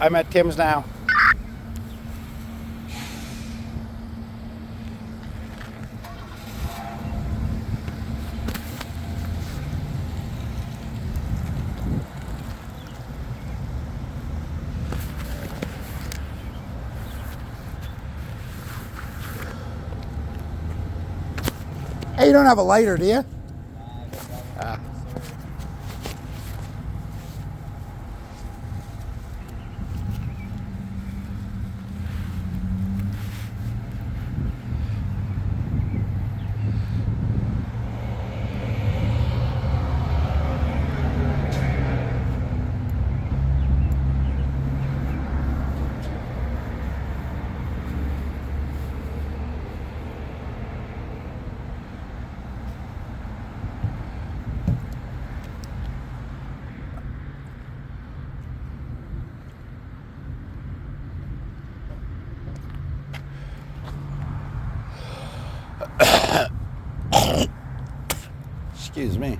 I'm at Tim's now. Hey, you don't have a lighter, do you? Excuse me.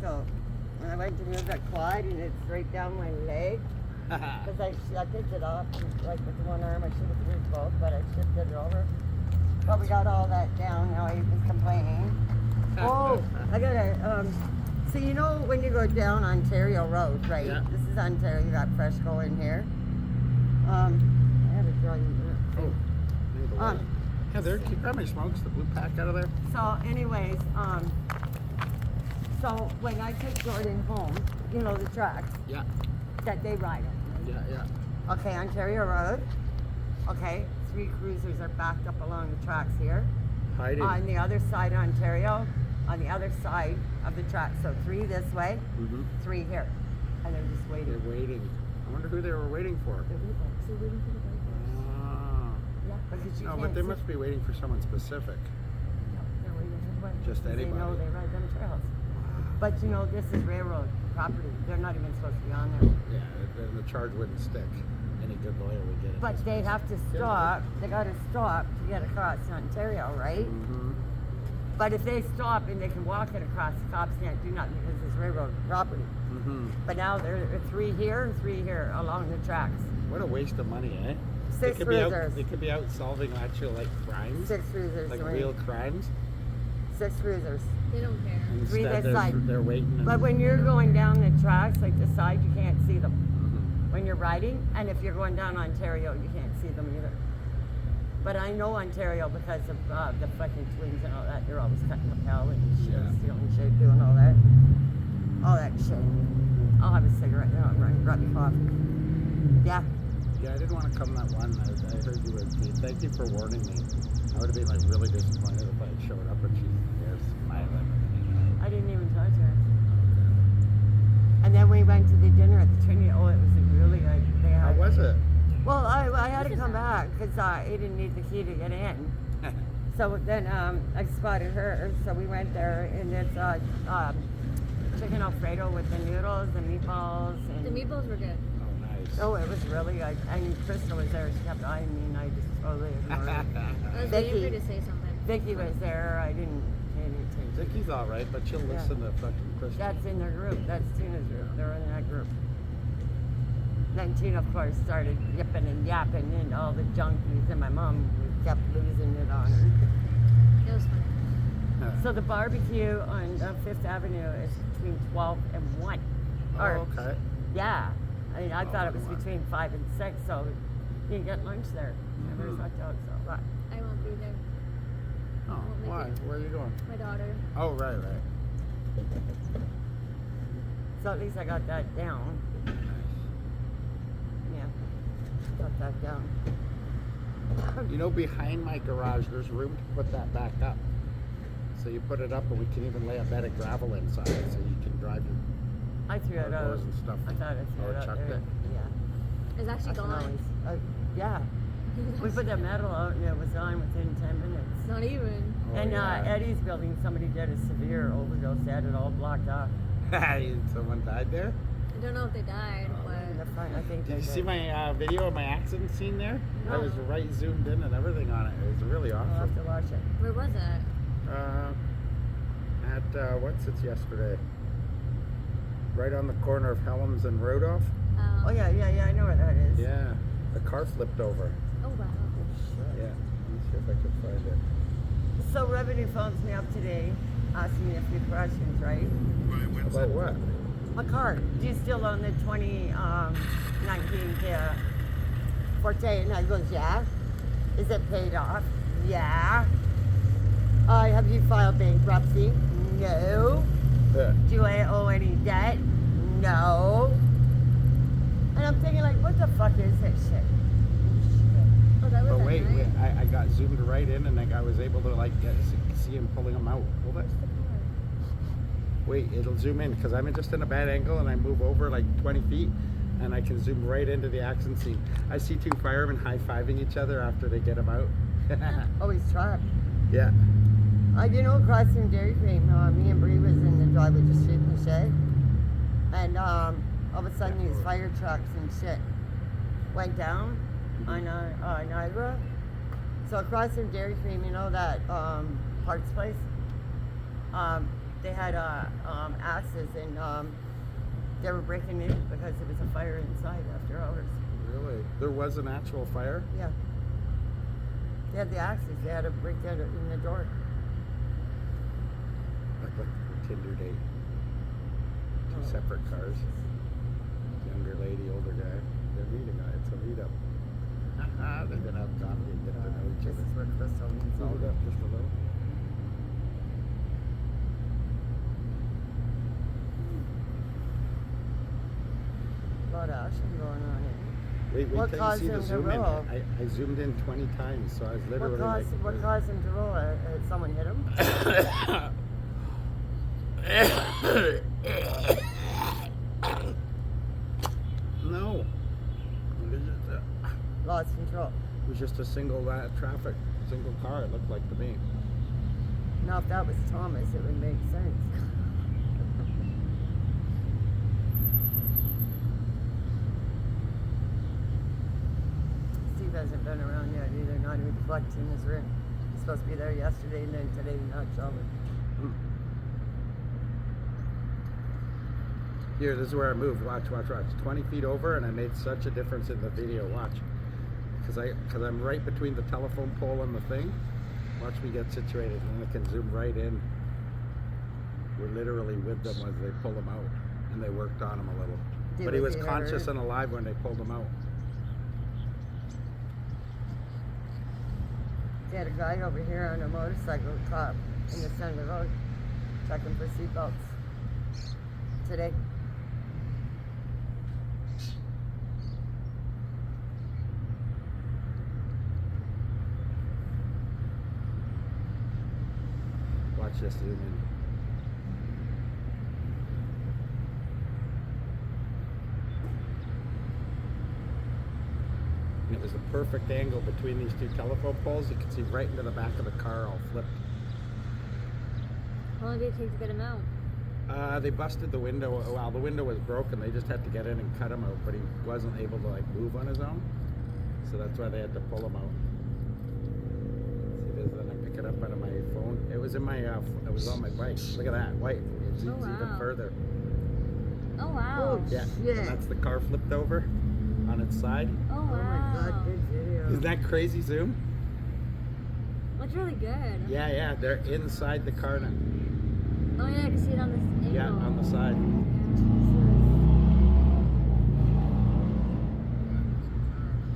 So when I went to move that quad and it's right down my leg, because I picked it up like with one arm. I should have used both, but I shifted it over. But we got all that down. Now he was complaining. Oh, I gotta. So you know when you go down Ontario Road, right? Yeah. This is Ontario. You got Fresco in here. I have a drawing. Heather, can you grab my smokes, the blue pack out of there? So anyways, so when I take Jordan home, you know the tracks Yeah. that they ride on. Right? Yeah. Okay, Ontario Road. Okay, 3 cruisers are backed up along the tracks here. Hiding. on the other side of Ontario, on the other side of the track. So 3 this way, 3 here. And they're just waiting. They're waiting. I wonder who they were waiting for. They're waiting for the bikers. Ah. Yeah, because you No, can't but they see- must be waiting for someone specific. No, they're waiting for the bikers. Just because anybody. They know they ride them trails. But you know, this is railroad property. They're not even supposed to be on there. Yeah, then the charge wouldn't stick. Any good lawyer would get it. But they have to stop. They got to stop to get across Ontario, right? Mm-hmm. But if they stop and they can walk it across, the cops can't do nothing because it's railroad property. Mm-hmm. But now there are 3 here and 3 here along the tracks. What a waste of money, eh? 6 cruisers. They could be out solving actual like crimes, 6 cruisers. like Dwayne. real crimes. 6 cruisers. They don't care. Three Instead, this side. they're waiting. And, But when you're going down the tracks, like the side, you can't see them Mhm. when you're riding. And if you're going down Ontario, you can't see them either. But I know Ontario because of the fucking twins and all that. They're always cutting up hell and shit, Yeah. stealing shit, doing all that. All that shit. I'll have a cigarette now. I'm grab me coffee. Yeah. Yeah, I didn't want to come that one. I heard you were. Thank you for warning me. I would have been like really disappointed if I had showed up and she's there smiling. I didn't even talk to her. And then we went to the dinner at the Trinity. Oh, it was really good. They How had, was it? Well, I had to come back because he didn't need the key to get in. So then I spotted her. So we went there, and it's chicken Alfredo with the noodles, the meatballs, and The meatballs were good. Oh, nice. oh, it was really good. And Crystal was there. She kept eyeing me, and I just totally ignored her. I was Vicky. waiting for you to say something. Vicky was there. I didn't pay any attention. Vicky's all right, but she'll Yeah. listen to fucking Kristen. That's in their group. That's Tina's group. They're in that group. Then Tina, of course, started yipping and yapping and all the junkies, and my mom kept losing it on her. It was fun. So the barbecue on 5th Avenue is between 12 and 1. Oh, okay. Yeah. I mean, I thought it was 1. between 5 and 6, so you can get lunch there. And there's hot dogs. So, but I won't be there. Oh, Won't make why? it. Where are you going? My daughter. Oh, right. so at least I got that down. Nice. Yeah. Got that down. You know, behind my garage, there's room to put that back up. So you put it up, and we can even lay a bed of gravel inside, so you can drive your I threw it out. outdoors and stuff. I thought I threw Or it out chucked there. it. Yeah. It's actually I can gone. always- yeah. We put that metal out and it was gone within 10 minutes. Not even. Oh, and yeah. Eddie's building, somebody did a severe overdose. They had it all blocked off. Someone died there? I don't know if they died, In the but front, I think Did you they see did. my video of my accident scene there? I No. was right zoomed in and everything on it. It was really I'll have awesome. to watch it. where was it? At what's it yesterday? Right on the corner of Helms and Rodolph. Oh, yeah, I know where that is. Yeah, the car flipped over. Oh, wow. Yeah, let me see if I can find it. So Revenue phones me up today, asking me a few questions, right? About what? My car. Do you still own the 2019 Kia Forte? And I goes, yeah. Is it paid off? Yeah. Have you filed bankruptcy? No. Yeah. Do I owe any debt? No. And I'm thinking, like, what the fuck is this shit? Oh, that was But at wait, night? I got zoomed right in and like I was able to like see him pulling them out. Hold it. Wait, it'll zoom in because I'm just in a bad angle and I move over like 20 feet and I can zoom right into the action scene. I see 2 firemen high-fiving each other after they get him out. Oh, he's trapped. Yeah. You know, across from Dairy Cream, me and Bree was in the driveway just shooting the shit. And all of a sudden, these fire trucks and shit went down on Niagara. So across from Dairy Cream, you know that parts place? They had axes and they were breaking in because there was a fire inside after hours. Really? There was an actual fire? Yeah. They had the axes. They had to break that in the door. Like the Tinder date. 2 separate cars. Younger lady, older guy. They're meeting. It's a meetup. They're gonna have coffee and get to know each This other. is where Crystal means all Move it up just a little. A lot of action going on here. Wait What till you caused see the him to zoom in. roll? I zoomed in 20 times, so I was literally What caused him to roll? Someone hit him? No. Lost control. It was just a single single car, it looked like to me. Now, if that was Thomas, it would make sense. Steve hasn't been around yet either, not even collecting his rent. He's supposed to be there yesterday and then today not showing. Here, this is where I moved. Watch. 20 feet over, and I made such a difference in the video. Watch. Because I'm right between the telephone pole and the thing. Watch me get situated, and I can zoom right in. We're literally with them as they pull him out, and they worked on him a little. But he was conscious and alive when they pulled him out. They had a guy over here on a motorcycle cop in the center of the road checking for seatbelts today. Watch this zoom in. And it was the perfect angle between these two telephone poles. You could see right into the back of the car all flipped. How long did it take to get him out? They busted the window. Well, the window was broken. They just had to get in and cut him out, but he wasn't able to like move on his own. So that's why they had to pull him out. See this? Then I pick it up out of my phone. It was in my. It was on my bike. Look at that white. It zooms even wow. further. Oh wow. Yeah. Shit. And that's the car flipped over on its side. Oh Oh wow. my god, good video. Isn't that crazy zoom? Looks really good. Yeah. They're inside the car now. Oh yeah, I can see it on this angle. Yeah, on the side.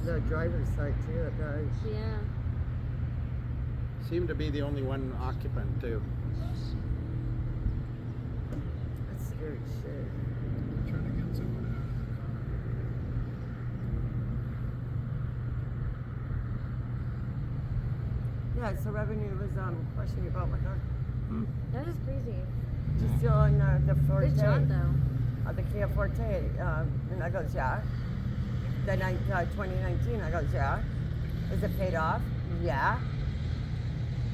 The driver's side too, guys. Yeah. Seemed to be the only one occupant too. That's scary shit. Trying to get someone out of the car. Yeah, so revenue was questioning about my car. That is crazy. She's still on the Forte. Good shot though. The Kia Forte. And I goes, yeah. Then 2019, I goes, yeah. Is it paid off? Yeah.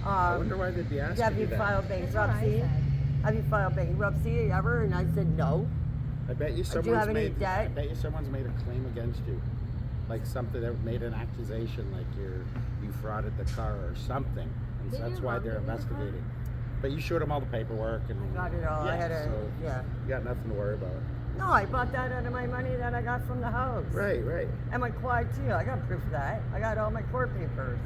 I wonder why they'd be asking Have you you that. filed That's what I bankruptcy? said. Have you filed bankruptcy ever? And I said no. I bet you Do you have someone's any made. debt? I bet you someone's made a claim against you, like something that made an accusation, like you frauded the car or something, and so Didn't that's your why mom they're give you the car? investigating. But you showed them all the paperwork and Got it all. Yeah, I had a, so yeah. you got nothing to worry about. No, I bought that out of my money that I got from the house. Right. And my quad too. I got proof of that. I got all my court papers.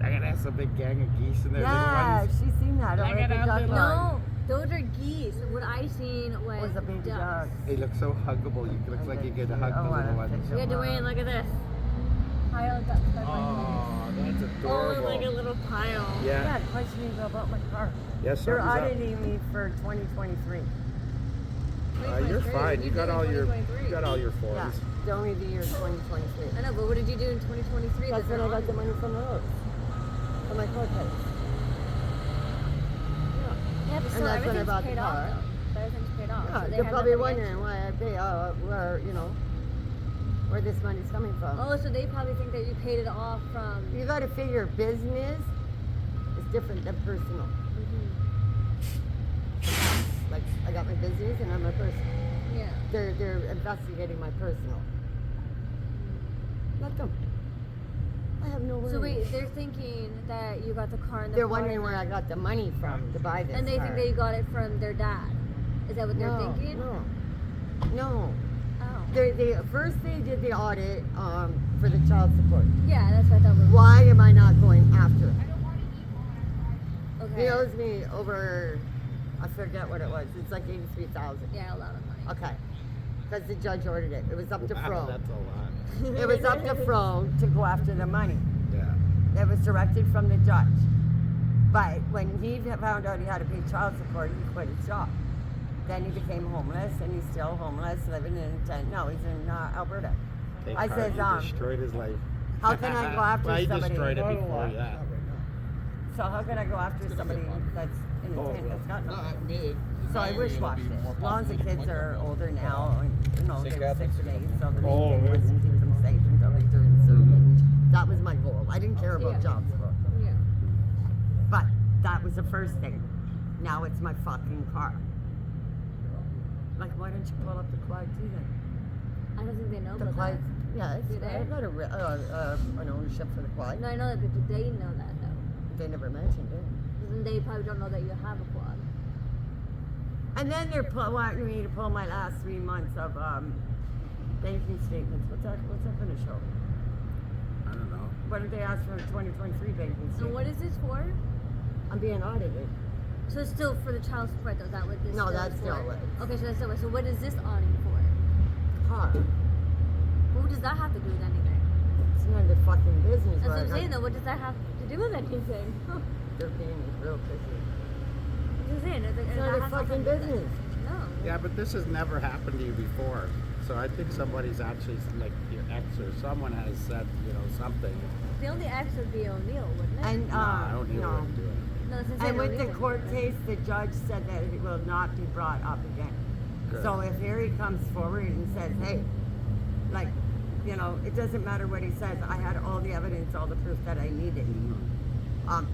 I gotta have some big gang of geese in there. Yeah, Little ones. she's seen that I over at got the out duck little- line. No, those are geese. What I seen was Was a baby ducks. dog. They look so huggable. You look like you could hug the little ones. Yeah, Dwayne, look at this. Pile of ducks. Oh, that's Oh, adorable. like a little pile. Yeah. Yeah, questioning about my car. Yes, They're something's up. auditing me for 2023. You're 2023. fine. You got all your 2023. forms. Yeah, the only the year 2023. I know, but what did you do in 2023? That's when I got the money from the house. For my court case. Yeah, but And still, that's when I everything's bought the paid off car. though. Everything's paid off. Yeah, so they you're have probably nothing against wondering why I pay, where, where this money's coming from. you. Oh, so they probably think that you paid it off from. You got to figure business is different than personal. Like, I got my business and I'm a personal. Yeah. They're investigating my personal. Let them. I have no worries. So wait, they're thinking that you got the car in the They're car wondering where I got the money from to buy this and they car. think that you got it from their dad. Is that what they're No, thinking? No. Oh. First they did the audit for the child support. Yeah, that's what I thought. Why am I not going after it? Okay. He owes me over, I forget what it was. It's like 83,000. Yeah, a lot of money. Okay. Because the judge ordered it. It was up to Wow, Fro. that's a lot. It was up to Fro to go after the money. Yeah. It was directed from the judge. But when he found out he had to pay child support, he quit his job. Then he became homeless, and he's still homeless, living in a tent. No, he's in Alberta. Take I heart, says, you destroyed his life. how can I go after well, he somebody? destroyed it Not a before, lot, yeah. not right So how can I go after gonna somebody get fun. that's in Oh, the tent well. that's got No, nothing? in So my I area, wish it'll washed be it. more As long as the populated kids like are that. older now, and you know, St. they were 6 Catherine's and 8, got so the Oh, main thing was to right. keep them safe until they turned certain. That was my goal. I didn't care about Yeah. job score. Yeah. But that was the first thing. Now it's my fucking car. Like, why don't you pull up the quad too then? I don't think they know The about quad, that. yeah, Do they? I got an ownership for the quad. No, I know that, but they know that though. They never mentioned it. And they probably don't know that you have a quad. And then they're wanting me to pull my last 3 months of banking statements. What's that going to show? I don't know. What did they ask for the 2023 banking And statement? what is this for? I'm being audited. So it's still for the child support though, is that what this No, still that's is for? still what it is. Okay, so that's still so what is this awning for? Car. What does that have to do with anything? It's none of their fucking business. That's what but I'm saying though, what does that have to do with anything? They're being real picky. I'm just saying, It's none of their fucking business. No. Yeah, but this has never happened to you before. So I think somebody's actually, like your ex or someone has said, you know, something. The only ex would be O'Neill, wouldn't it? And I don't even no. want to do it. No, it's And with the O'Neill. court case, the judge said that it will not be brought up again. Good. So if Harry comes forward and says, hey, like, you know, it doesn't matter what he says. I had all the evidence, all the proof that I needed.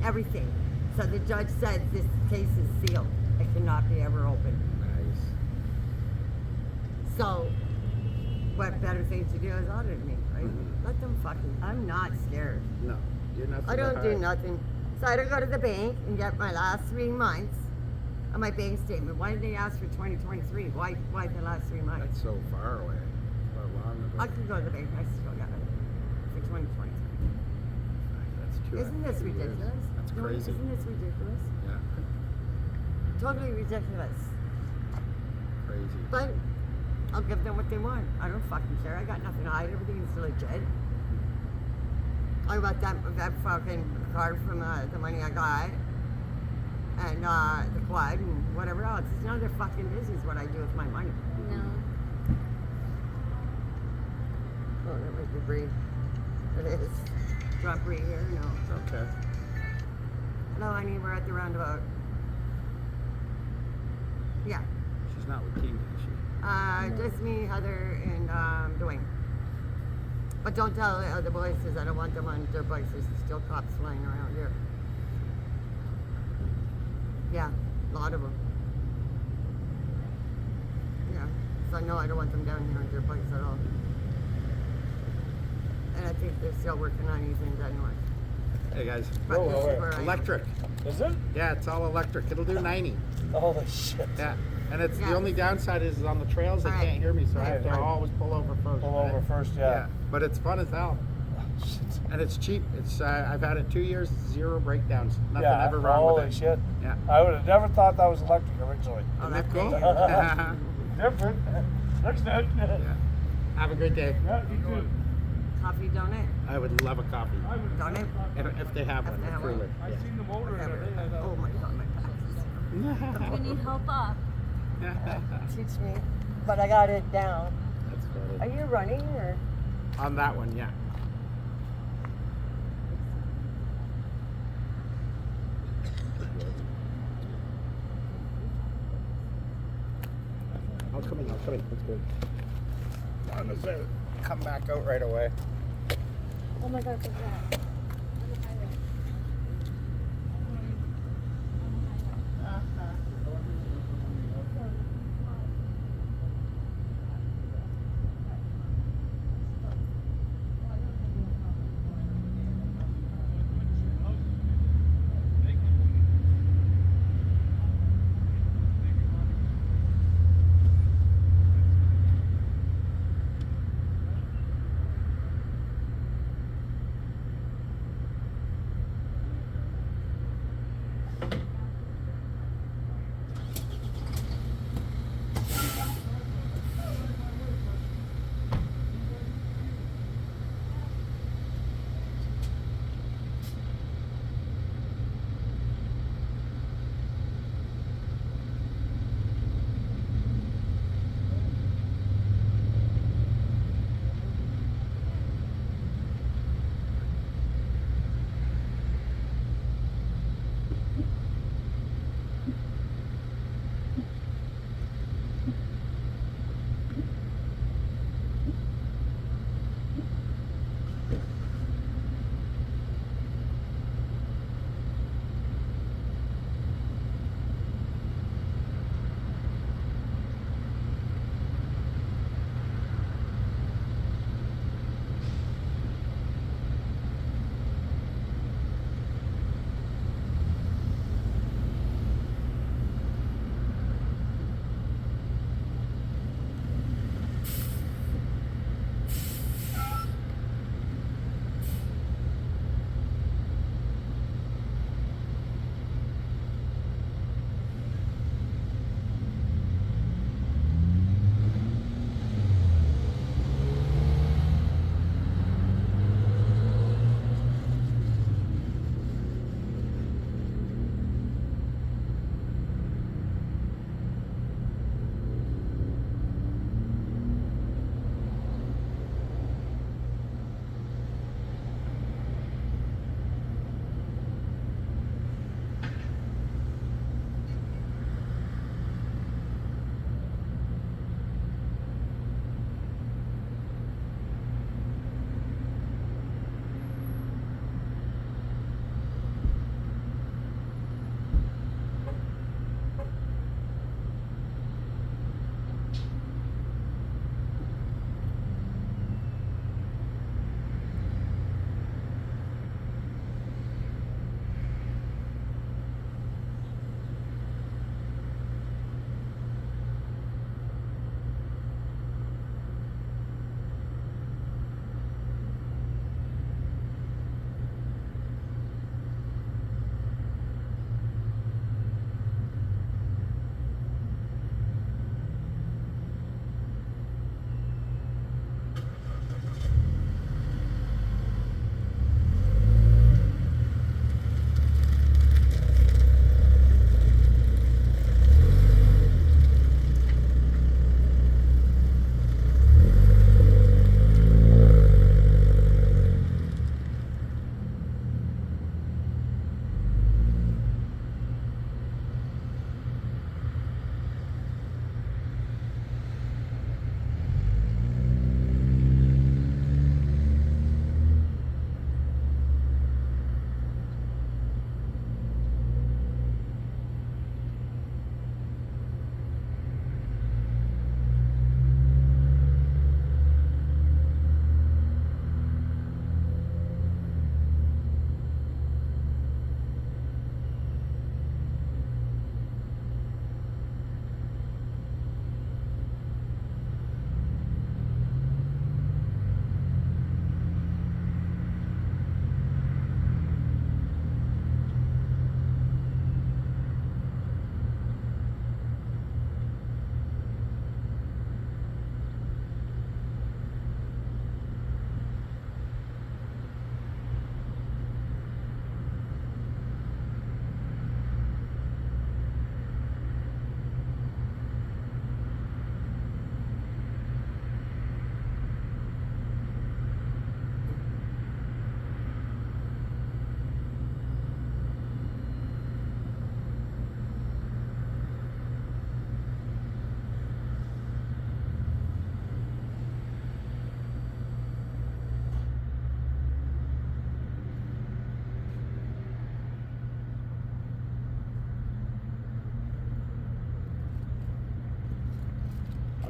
Everything. So the judge said this case is sealed. It cannot be ever opened. Nice. So what better thing to do is audit me, right? Mhm. Let them fucking, I'm not scared. No, you're not. I don't do nothing. So I don't go to the bank and get my last 3 months of my bank statement. Why did they ask for 2023? Why the last 3 months? That's so far away. How long ago? I could go to the bank. I still got it for 2023. That's too. Isn't this 2 years. ridiculous? That's No, crazy. Isn't this ridiculous? Yeah, Totally ridiculous. crazy. But I'll give them what they want. I don't fucking care. I got nothing to hide. Everything's legit. I got that fucking card from the money I got, and the quad and whatever else. It's none of their fucking business what I do with my money. No. Oh, that might be breathe. It is. Do you want breathe here? No. Okay. Hello, honey. We're at the roundabout. Yeah. She's not with King, is she? Just me, Heather, and Dwayne. But don't tell the other boys because I don't want them on their bikes. There's still cops flying around here. Yeah, a lot of them. Yeah, so no, I don't want them down here on their bikes at all. And I think they're still working on these things anyway. Hey guys. But Whoa, this whoa, is where I am. Electric. Is it? Yeah, it's all electric. It'll do 90. Holy shit. Yeah. And it's Yeah. the only downside is on the trails they All right. can't hear me, so I have to Right. always pull over first. Pull over first, yeah. But it's fun as hell. Shit. And it's cheap. It's I've had it 2 years, 0 breakdowns. Nothing Yeah, ever wrong holy with it. shit. Yeah. I would have never thought that was electric originally. Oh, Isn't that's that cool? cool. Yeah. Different. Looks good. Have a great day. Yeah, you too. Coffee donut? I would love a coffee. Donut? If they have one, If they the have one. cooler. I seen the motor in Whatever. it. I thought, Oh my god, my back. We need help up. Teach me. But I got it down. That's Are funny. you running or? On that one, yeah. I'll come in. That's good. I'm gonna come back out right away. Oh my god, what's that?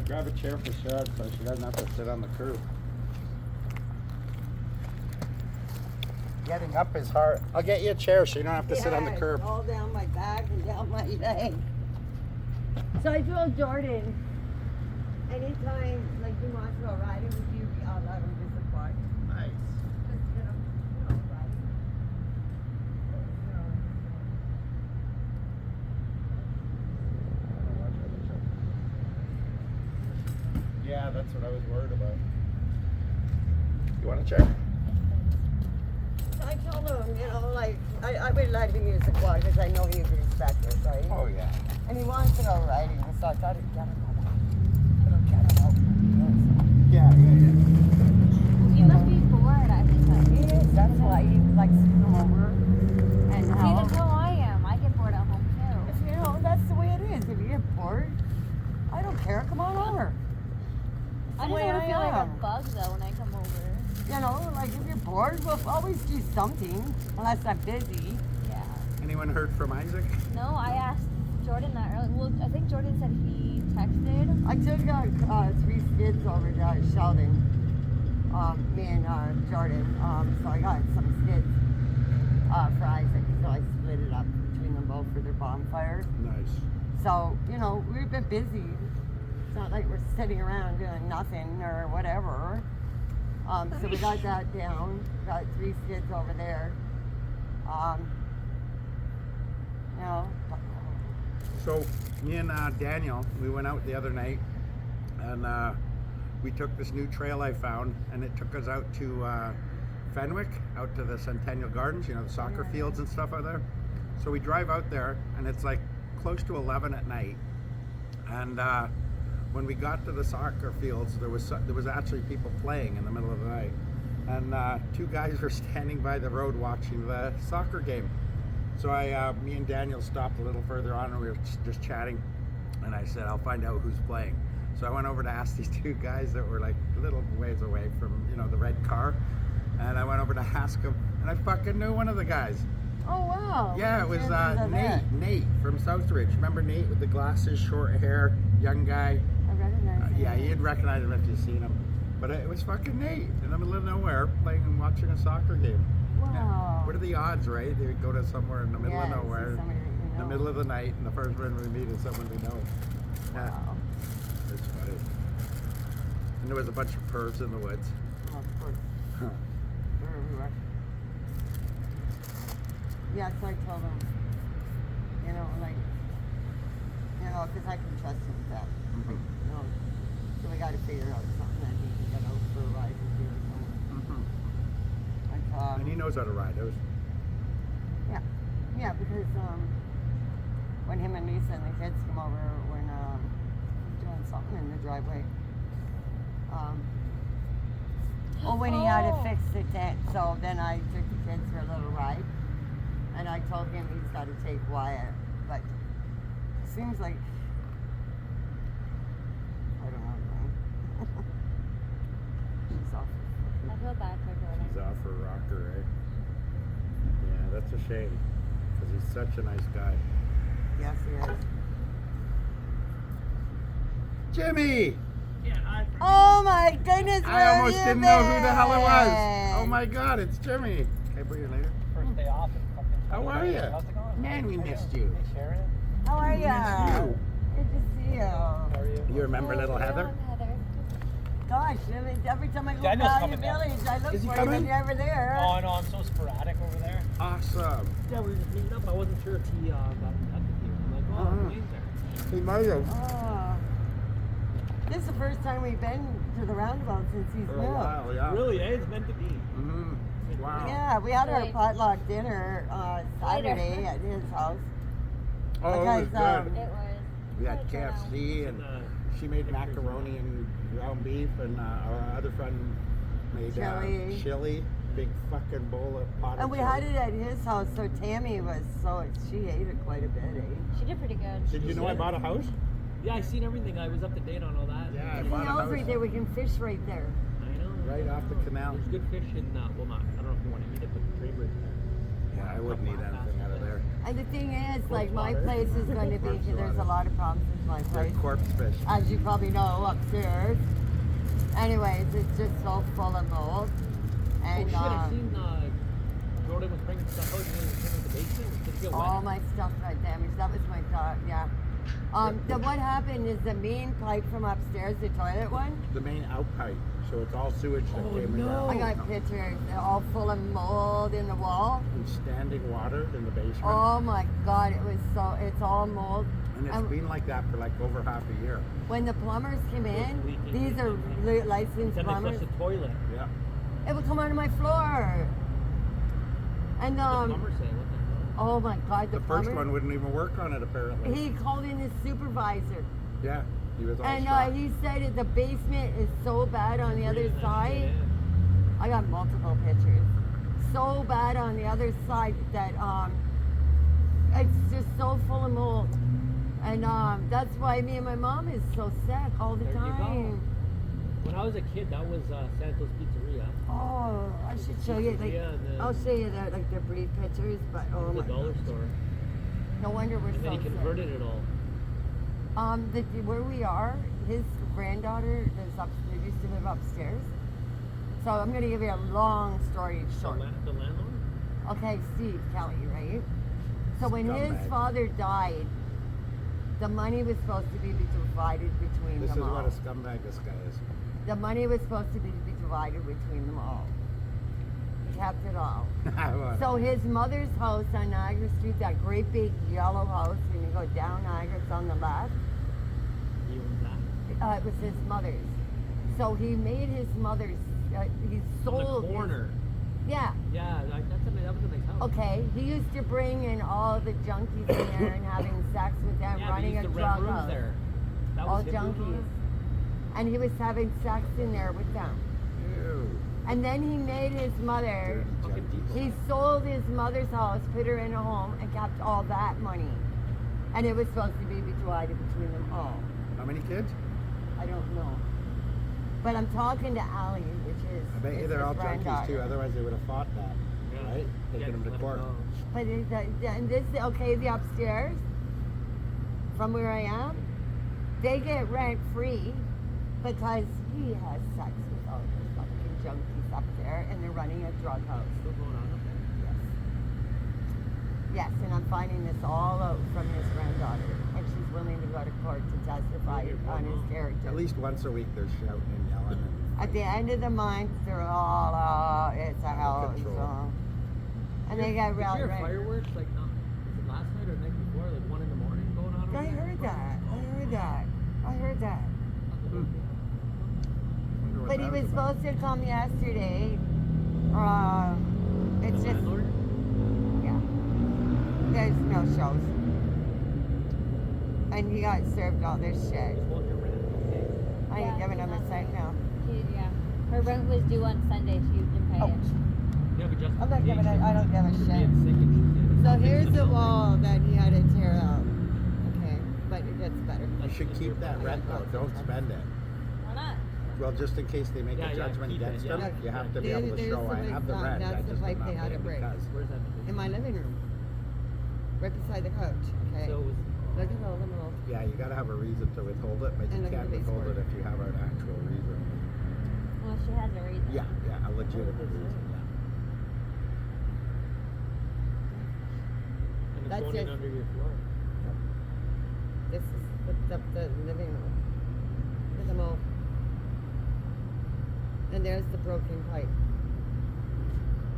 Grab a chair for Sharon so she doesn't have to sit on the curb. Getting up is hard. I'll get you a chair so you don't have to sit on the Yeah, curb. all down my back and down my leg. So I told Jordan, anytime like he wants to go riding with you, I'll let him visit the park. Nice. Just, riding. Yeah, that's what I was worried about. You want a chair? So I told him, like, I would let him use the quad because I know he'd respect it, right? Oh yeah. And he wants to go riding, so I thought I'd get him out. It'll get him out. Yeah. You must be bored, I think. He is, that's why he likes to come over and See, help. that's how I am. I get bored at home too. That's the way it is. If you get bored, I don't care. Come on over. I just never feel like a bug though when I come over. Like if you're bored, we'll always do something, unless I'm busy. Yeah. Anyone heard from Isaac? No, I asked Jordan that earlier. Well, I think Jordan said he texted. I took 3 skids over to Sheldon, me and Jordan. So I got some skids for Isaac. So I split it up between them both for their bonfire. Nice. So, we've been busy. It's not like we're sitting around doing nothing or whatever. So we got that down. Got 3 skids over there. So me and Daniel, we went out the other night, and we took this new trail I found, and it took us out to Fenwick, out to the Centennial Gardens, the soccer fields and stuff out there. So we drive out there, and it's like close to 11 at night, and when we got to the soccer fields, there was actually people playing in the middle of the night, and 2 guys were standing by the road watching the soccer game. So me and Daniel stopped a little further on, and we were just chatting, and I said, I'll find out who's playing. So I went over to ask these 2 guys that were like a little ways away from the red car, and I went over to ask them, and I fucking knew one of the guys. Oh, wow. Yeah, it was Nate. Nate from Southridge. Remember Nate with the glasses, short hair, young guy? I recognize him. Yeah, you'd recognize him if you'd seen him. But it was fucking Nate in the middle of nowhere playing and watching a soccer game. Wow. Yeah. What are the odds, right? They would go to somewhere in the middle of Yeah, nowhere, see somebody that you in the know. middle of the night, and the first one we meet is someone we know. Yeah, Wow. it's funny. And there was a bunch of pervs in the woods. Oh, of course. Huh. They're everywhere. Yeah, so I told him, because I can trust him with that. Mhm. So we got to figure out something that he can get out for a ride with you or something. Mhm. And he knows how to ride those. Yeah, because when him and Lisa and the kids come over, when he's doing something in the driveway. When he had to fix the tent, so then I took the kids for a little ride, and I told him he's got to take Wyatt, but it seems like I don't know. She's off. I feel bad for Jordan. He's off for a rocker, right? Yeah, that's a shame, because he's such a nice guy. Yes, he is. Jimmy! Oh my goodness! I where almost have you didn't know who the hell it was. been? Oh my God, it's Jimmy. Can I bring you later? First day off. How are you? How's it going? Man, we missed you. Hey, Sharon. How are We ya? missed you. Good to see you. How are you? You remember little Heather? Gosh, every time I go Daniel's down coming the down. village, I look Is he for you, but coming? you're never there. Oh, I know. I'm so sporadic over there. Awesome. Yeah, we were just meeting up. I wasn't sure if he got in touch with you. I'm like, oh, Dwayne's there. He might have. Oh. This is the first time we've been to the roundabout since he's For a moved. while, yeah. Really, eh? It's meant to be. Mm-hmm. Wow. Yeah, we had our Right. potluck dinner Saturday at his house. Oh, it was Because, good. It was. We had KFC, and she made macaroni and ground beef, and our other friend made chili. Big fucking bowl of pot. And we had it at his house, so Tammy she ate it quite a bit, eh? She did pretty good. Did you know I bought a house? Yeah, I seen everything. I was up to date on all that. Yeah, I The bought a house house right there, we can fish right there. I know. right off the canal. There's good fish in, well, not, I don't know if you want to eat it, but the Tree Bridge there. Yeah, I wouldn't need anything out of there. And the thing is, like, my water. place is going to be, Corpse there's a water. lot of problems with my They're place. corpse fish. As you probably know, upstairs. Anyways, it's just so full of mold. And, oh shit, I seen Jordan was bringing stuff out in the basement. Did it get all wet? my stuff got damaged. That was my thought, yeah. What happened is the main pipe from upstairs, the toilet one, The main outpipe, so it's all sewage that Oh, came no. I down. got pictures. They're all full of mold in the wall. And standing water in the basement. Oh my God, it's all mold. And it's And been like that for like over half a year. when the plumbers come in, leaking, these are licensed Then they flush plumbers. the toilet. Yeah. It would come out of my floor. And The plumber say, what the hell? oh my God, The first plumber, one wouldn't even work on it apparently. he called in his supervisor. Yeah, he was all And shocked. he said that the basement is so bad on the other Breathing that side. shit in. I got multiple pictures. So bad on the other side that it's just so full of mold. And that's why me and my mom is so sick all the There you go. time. When I was a kid, that was Santos Pizzeria. Oh, I should show you. Like, Yeah, and then- I'll show you like the brief pictures, but oh The my dollar God. store. No wonder we're And so then he sick. converted it all. Where we are, his granddaughter used to live upstairs. So I'm gonna give you a long story short. The landlord? Okay, Steve Kelly, right? So when his Scumbag. father died, the money was supposed to be divided between This them is all. what a scumbag this guy is. The money was supposed to be divided between them all. He kept it all. So his mother's house on Niagara Street, that great big yellow house, when you go down Niagara, it's on the left. He owns that. It was his mother's. So he made his mother's. He sold. On the his- corner. yeah. Yeah, that was a nice house. Okay. He used to bring in all the junkies in there and having sex with them, Yeah, they running used a to drug rent rooms house. there. That All was his room junkies. on And he was having sex in there with them. Ew. And then he made his mother. Dirty Fucking junkies. He sold his mother's house, put her in a home, and kept all that money. And it was supposed to be divided between them all. How many kids? I don't know. But I'm talking to Allie, which is. I bet you is they're his all junkies granddaughter. too, otherwise they would have fought that. Yeah. Right? Taking them to let court. go. But and this, okay, the upstairs, from where I am, they get rent free because he has sex with all the fucking junkies up there, and they're running a drug house. Still going on up there? Yes. Yes, and I'm finding this all out from his granddaughter, and she's willing to go to court to testify on his character. At least once a week they're shouting and yelling. At the end of the month, they're all, it's a hell of a Control. song. And they got Did you real hear rent. fireworks like was it last night or the night before, like 1 in the morning going on? I heard that. I heard that. Wonder what But he that was about. supposed to come yesterday. It's just, yeah. There's no shows. And he got served all this shit. I ain't giving him a cent now. Yeah. Her rent was due on Sunday. She didn't pay Oh. it. Yeah, but just I'm not giving it, I don't give a You're shit. being sick and shit. So here's the wall that he had to tear out. Okay, but it gets better. You should keep that rent though, don't spend it. Why not? Well, just in case they make Yeah, a yeah, judgment keep it, against yeah. them, you have to be There- able to there's show the I big have the sign. rent, I That's the just pipe did not they had pay to break. because. Where's that? In my living room. Right beside the couch. Okay. So it was, Look at all the little. Yeah, you gotta have a reason to withhold it, but And you look at can't the withhold baseboard. it if you have an actual reason. Well, she has a reason. Yeah, a legitimate reason, yeah. and it's That's going in it. under your floor. This is the living room. Look at them all. And there's the broken pipe.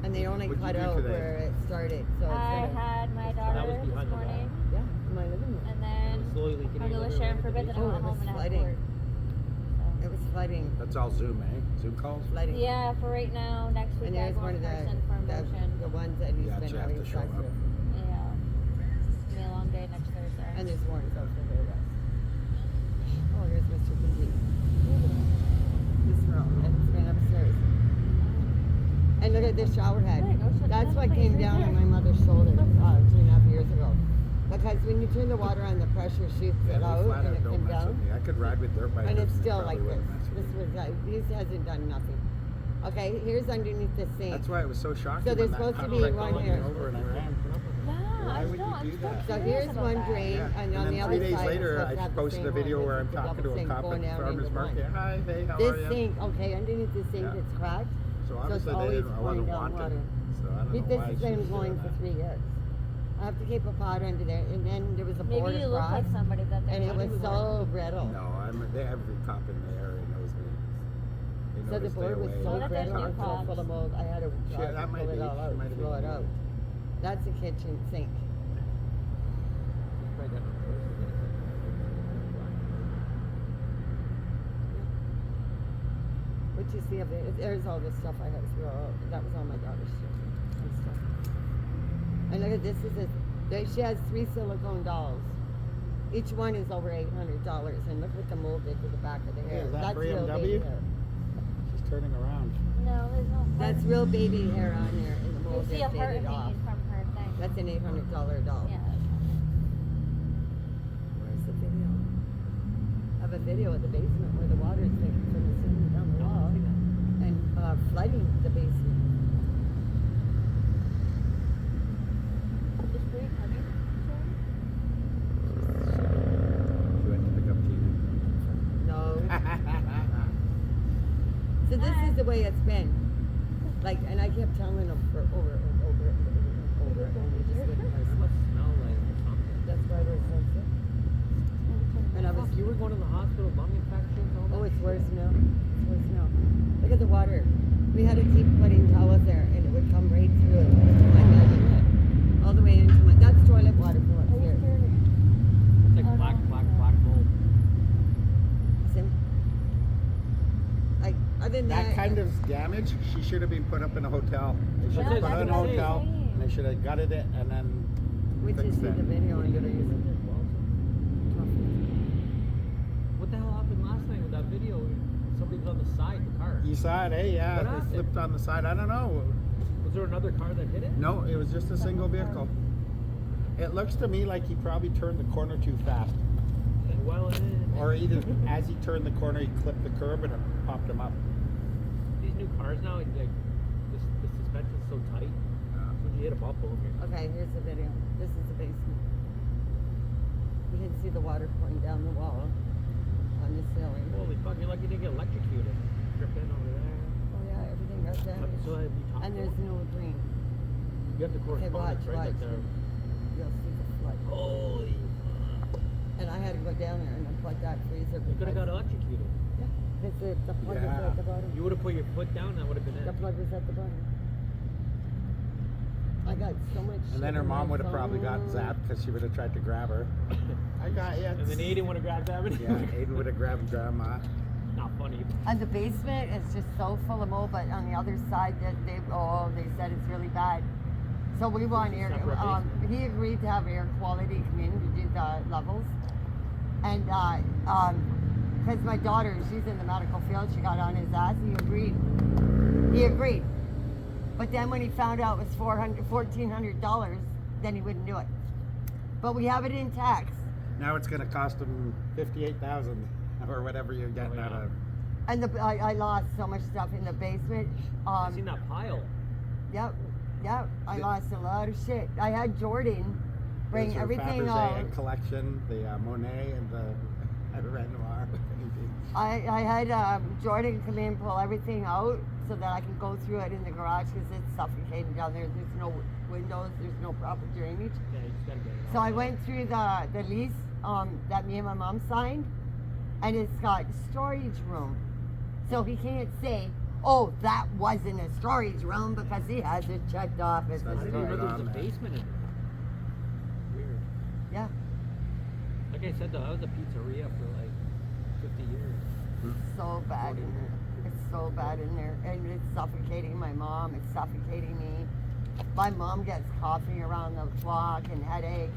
And they only What'd you cut do out today? where it started. So it's I gonna, had my That daughter was this behind the wall. morning, yeah, in my living room. and It then was slowly leaking I'm in gonna the let Sharon living for a bit, then I Oh, went it was home and I had flooding. work. It was flooding. That's all Zoom, eh? Zoom calls? Flooding. Yeah, for right now. Next week And I there's go one in of person for motion. the ones that he's Yeah, been you have having to show sex up. with. Yeah. It's gonna be a long day next Thursday. And there's warrants out for her arrest. Oh, here's Mr. Pinky. This room. It's been upstairs. And look at this shower head. There you go, shut That's that what place came right down there. on my mother's shoulder 2.5 years ago. Because when you turn the water on, the pressure shoots Yeah, it they out flat and out it don't came mess with down. me. I could ride with dirt bikers And it's they still probably like this. wouldn't mess with This me. was, this hasn't done nothing. Okay, here's underneath the sink. That's why it was so shocking. So there's when that supposed to cop be tried one calling here. me over and I ran. Yeah, Why I would know. you I'm do so that? So curious here's about one that. drain, Yeah. and on then the 3 other days side later, it's I got the posted a sink video hole where in I'm it, the talking to double a sink cop going at the down farmer's into one. market. Hi, hey, how This are you? sink, okay, underneath the sink, Yeah. it's cracked. So So obviously it's they always didn't, I pouring wasn't down wanted. water. So I don't know This why has she been was going doing for that. 3 years. I have to keep a pot under there, and then there was a board Maybe you look across, like somebody that and they it was so brittle. No, every cop in the area knows me. They know So to the stay board was away. so Well, that there's brittle new and so cops. full of mold, I had to Shit, that might pull it be. all She out, might have throw been it out. That's a kitchen sink. But you see, there's all this stuff I had to throw out. That was all my daughter's shit and stuff. And look at this. She has 3 silicone dolls. Each one is over $800. And look what the mold did to the back of the hair. is that That's for real BMW? baby hair. She's turning around. No, there's no. That's real baby hair on there, and the You mold see a just heart faded off. hanging from her thing. That's an $800 doll. Yeah. Where's the video? I have a video of the basement where the water is taken from the ceiling down the wall and flooding the basement. Just pretty heavy. She went to pick up Tina. No. So this is the way it's been. Like, and I kept telling them for over and over and over and over, and they just wouldn't It listen. must smell like something. That's why they're so sick. And I was, You were going to the hospital, lung infections, all that. oh, it's worse now. It's worse now. Look at the water. We had to keep putting towels there, and it would come right through my head, all the way into my. That's toilet water from upstairs. It's like Oh, black no. mold. See? Like, other than That kind of damage, she should have been put up in a hotel. They should Yeah, have put her in a that's what I'm hotel, saying. and they should have gutted it and then Which is fixed in the it. video I'm gonna use it. What the hell happened last night with that video? Somebody was on the side, the car. You saw it, eh? Yeah, What they happened? flipped on the side. I don't know. Was there another car that hit it? No, it was just a single vehicle. It looks to me like he probably turned the corner too fast. Well, Or either as he turned the corner, he clipped the curb and it popped him up. these new cars now, like the suspension's so tight. When you hit a bump over here. Okay, here's the video. This is the basement. You can see the water pouring down the wall on the ceiling. Holy fuck, you're lucky you didn't get electrocuted. Trip in over there. Oh yeah, everything got damaged. So have you talked And to there's him? no drain. You have the Okay, correspondence, watch, right? watch. Like the, You'll see the flood. holy fuck. And I had to go down there and unplug that freezer. You could have got because- electrocuted. Yeah, because the plug is Yeah. at the bottom. You would have put your foot down, that would have been The it. plug was at the bottom. I got so much. And then shit her in my mom would have probably got phone. zapped because she would have tried to grab her. I got you. And then Aiden would have grabbed that. Yeah, Aiden would have grabbed grandma. Not funny. And the basement is just so full of mold, but on the other side, that they said it's really bad. So we want air. Separate basement. He agreed to have air quality come in to do the levels, and because my daughter, she's in the medical field, she got on his ass. He agreed. He agreed. But then when he found out it was $1,400, then he wouldn't do it. But we have it in tax. Now it's going to cost him $58,000 or whatever you're getting Oh, out yeah. of. And I lost so much stuff in the basement. I seen that pile. Yep. I The- lost a lot of shit. I had Jordan bring There's her everything Fabergé out. and collection, the Monet and the Renoir painting. I had Jordan come in, pull everything out so that I can go through it in the garage because it's suffocating down there. There's no windows. There's no proper drainage. Yeah, you just gotta get it So out. I went through the lease that me and my mom signed, and it's got storage room. So he can't say, oh, that wasn't a storage room because he has it checked off as I a didn't even know storage. there was a on there. basement in there. Weird. Yeah. Like I said though, I was a pizzeria for like 50 years. So bad in there. It's so bad in there. And it's suffocating my mom. It's suffocating me. My mom gets coughing around the clock and headaches.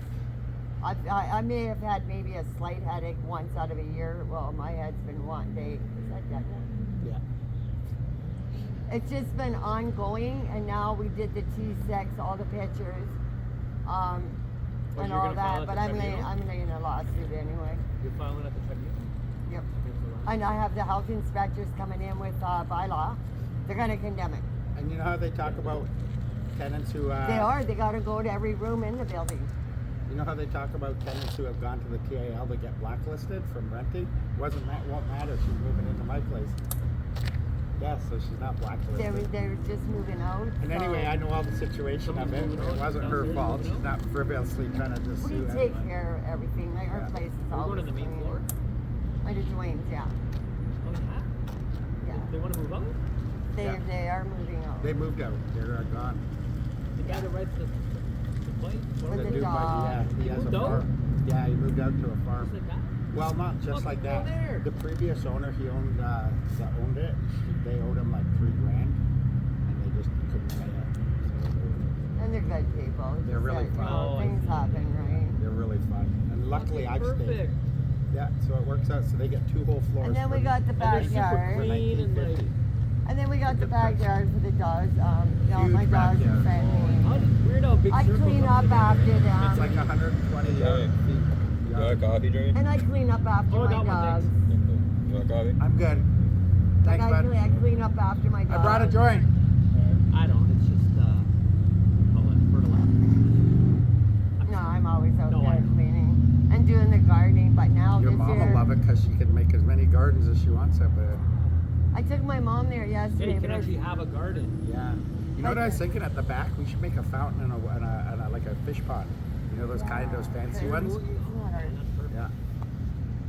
I may have had maybe a slight headache once out of a year. Well, my head's been one day. Is that that one? Yeah. It's just been ongoing, and now we did the T6, all the pictures, and you're all gonna file that. at But the I'm tribunal? laying a lawsuit anyway. You're filing at the tribunal. Yep. Okay, so And I have the health inspectors coming in with bylaw They're gonna condemn it. And you know how they talk about tenants who They gotta go to every room in the building. You know how they talk about tenants who have gone to the TAL to get blacklisted from renting? Won't matter. She's moving into my place. Yeah, so she's not blacklisted. They're just moving out. And anyway, I know all the situation of it. It wasn't her fault. She's not frivolously trying to just We sue take anyone. care of everything. Like our Yeah. place is We're always going to the main clean. floor. Like the Dwayne's, yeah. Oh, yeah? Yeah. They want to move out? Yeah. They are moving out. They moved out. They're gone. The guy that writes the plate? With the dude dog. he He has a moved out? farm. Yeah, he moved out to a farm. Just like that? Well, not just like that. There. The previous owner, he owned that owned it. They owed him like $3,000, and they just couldn't pay it. So And they're good people. It's They're just really that, fun. Oh, I things see. happen, right? they're really fun. And luckily, I've stayed. Perfect. Yeah, so it works out. So they get 2 whole floors. And then we for- got the And they're super backyard. clean and like. 1950. And then we got the backyard for the dogs. Huge My dogs are backyard. friendly. How weird how big I circles clean come up together. after It's them. like 120 Yeah. feet. You want a coffee, Dwayne? And I clean up after Oh, I my got one, dogs. thanks. You want a coffee? I'm good. Like Thanks, bud. I clean up after my I dogs. brought a joint. I don't. It's just fertilizer. No, I'm always out No, I there know. cleaning and doing the gardening. But now Your this mom year, will love it because she can make as many gardens as she wants up there. I took my mom there Yeah, yesterday. you can but actually have a garden. Yeah. You know what I was thinking at the back? We should make a fountain and a like a fish pond. You know those those fancy ones? Yeah.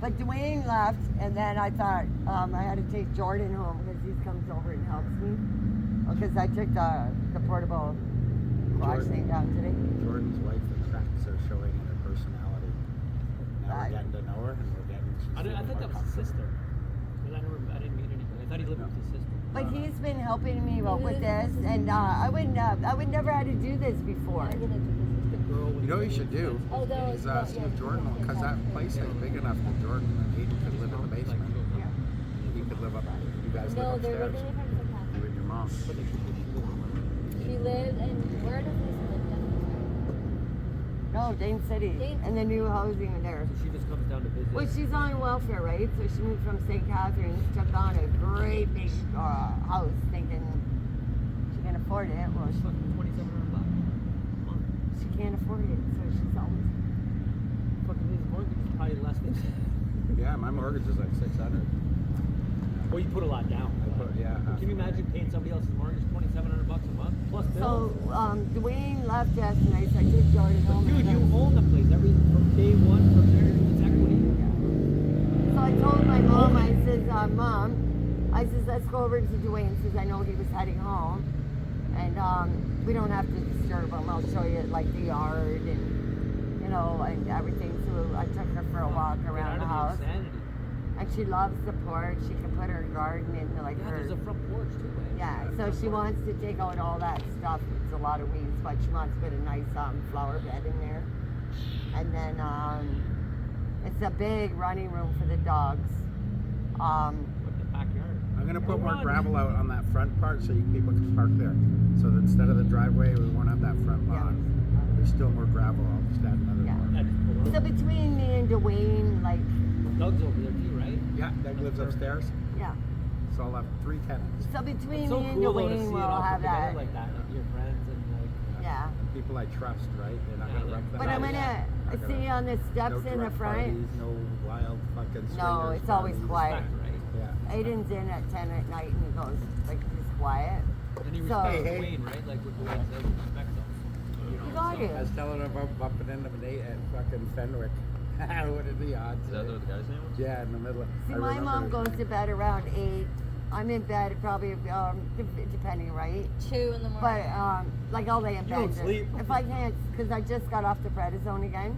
But Dwayne left, and then I thought I had to take Jordan home because he comes over and helps me. Because I took the portable wash Jordan. thing down today. Jordan's wife, the cracks are showing in her personality. Now we're getting to know her, and we're getting. She's I feeling thought more that was his comfortable. sister. 'Cause I didn't meet anything. I thought he lived with his sister. But he's been helping me with this, and I would never had to do this before. The girl with You know what you should do? Oh, those. Is see if Jordan, because that place is big enough that Jordan and Aiden could live in the basement. Yeah. He could live up. You guys No, live they're upstairs. originally from St. You and your mom. She lived in where does this live? No, Dane City, Dane- and the new housing there. So she just comes down to visit. Well, she's on welfare, right? So she moved from St. Catharines, took on a great big house, thinking she can afford it. Well, It's fucking $2,700 a month. she can't afford it, so she's always. Fucking his mortgage is probably less than. Yeah, my mortgage is like 600. Well, you put a lot down. Yeah. Can you imagine paying somebody else's mortgage $2,700 a month plus bills? So Dwayne left yesterday, so I took Jordan home. Dude, and you then- own the place from day one. From there, it's equity. So I told my mom, I says, Mom, I says, let's go over to Dwayne, says I know he was heading home. And we don't have to disturb him. I'll show you like the yard and, you know, and everything. So I took her for a walk Get around out the of house. insanity. And she loves the porch. She can put her garden in like Yeah, her. there's a front porch too. Right? Yeah, so she wants to take out all that stuff. It's a lot of weeds, but she wants to put a nice flower bed in there. And then it's a big running room for the dogs. With the backyard. I'm gonna put more Run. gravel out on that front part so people can park there. So that instead of the driveway, we won't have that front lawn. There's still more gravel. I'll just add another Yeah. one. I just pull So up. between me and Dwayne, like, Doug's over there too, right? Yeah, Doug lives upstairs, yeah. so I'll have 3 tenants. So between It's so me and cool though to Dwayne, see it we'll all have put together that. like that, like your friends and like. Yeah. People I trust, right? They're not Yeah, gonna wreck the But I'm house. gonna Not gonna- see on the no steps in the drug front. parties, no wild fucking No, swingers it's always parties. quiet. Respect, right? Yeah. Aiden's in at 10 at night and he goes, like, he's quiet. And you So- respect Hey, hey. Dwayne, right? Like what Dwayne says, you respect them. You know, You got so- it. I was telling him about bumping into Nate at fucking Fenwick. What are the odds? Is that eh? what the guy's name was? Yeah, in the middle. See, I my remember mom his goes name. to bed around 8. I'm in bed probably, depending, right? 2 in the morning. But, like, I'll lay in You bed. don't sleep? If I can't, because I just got off the prednisone again.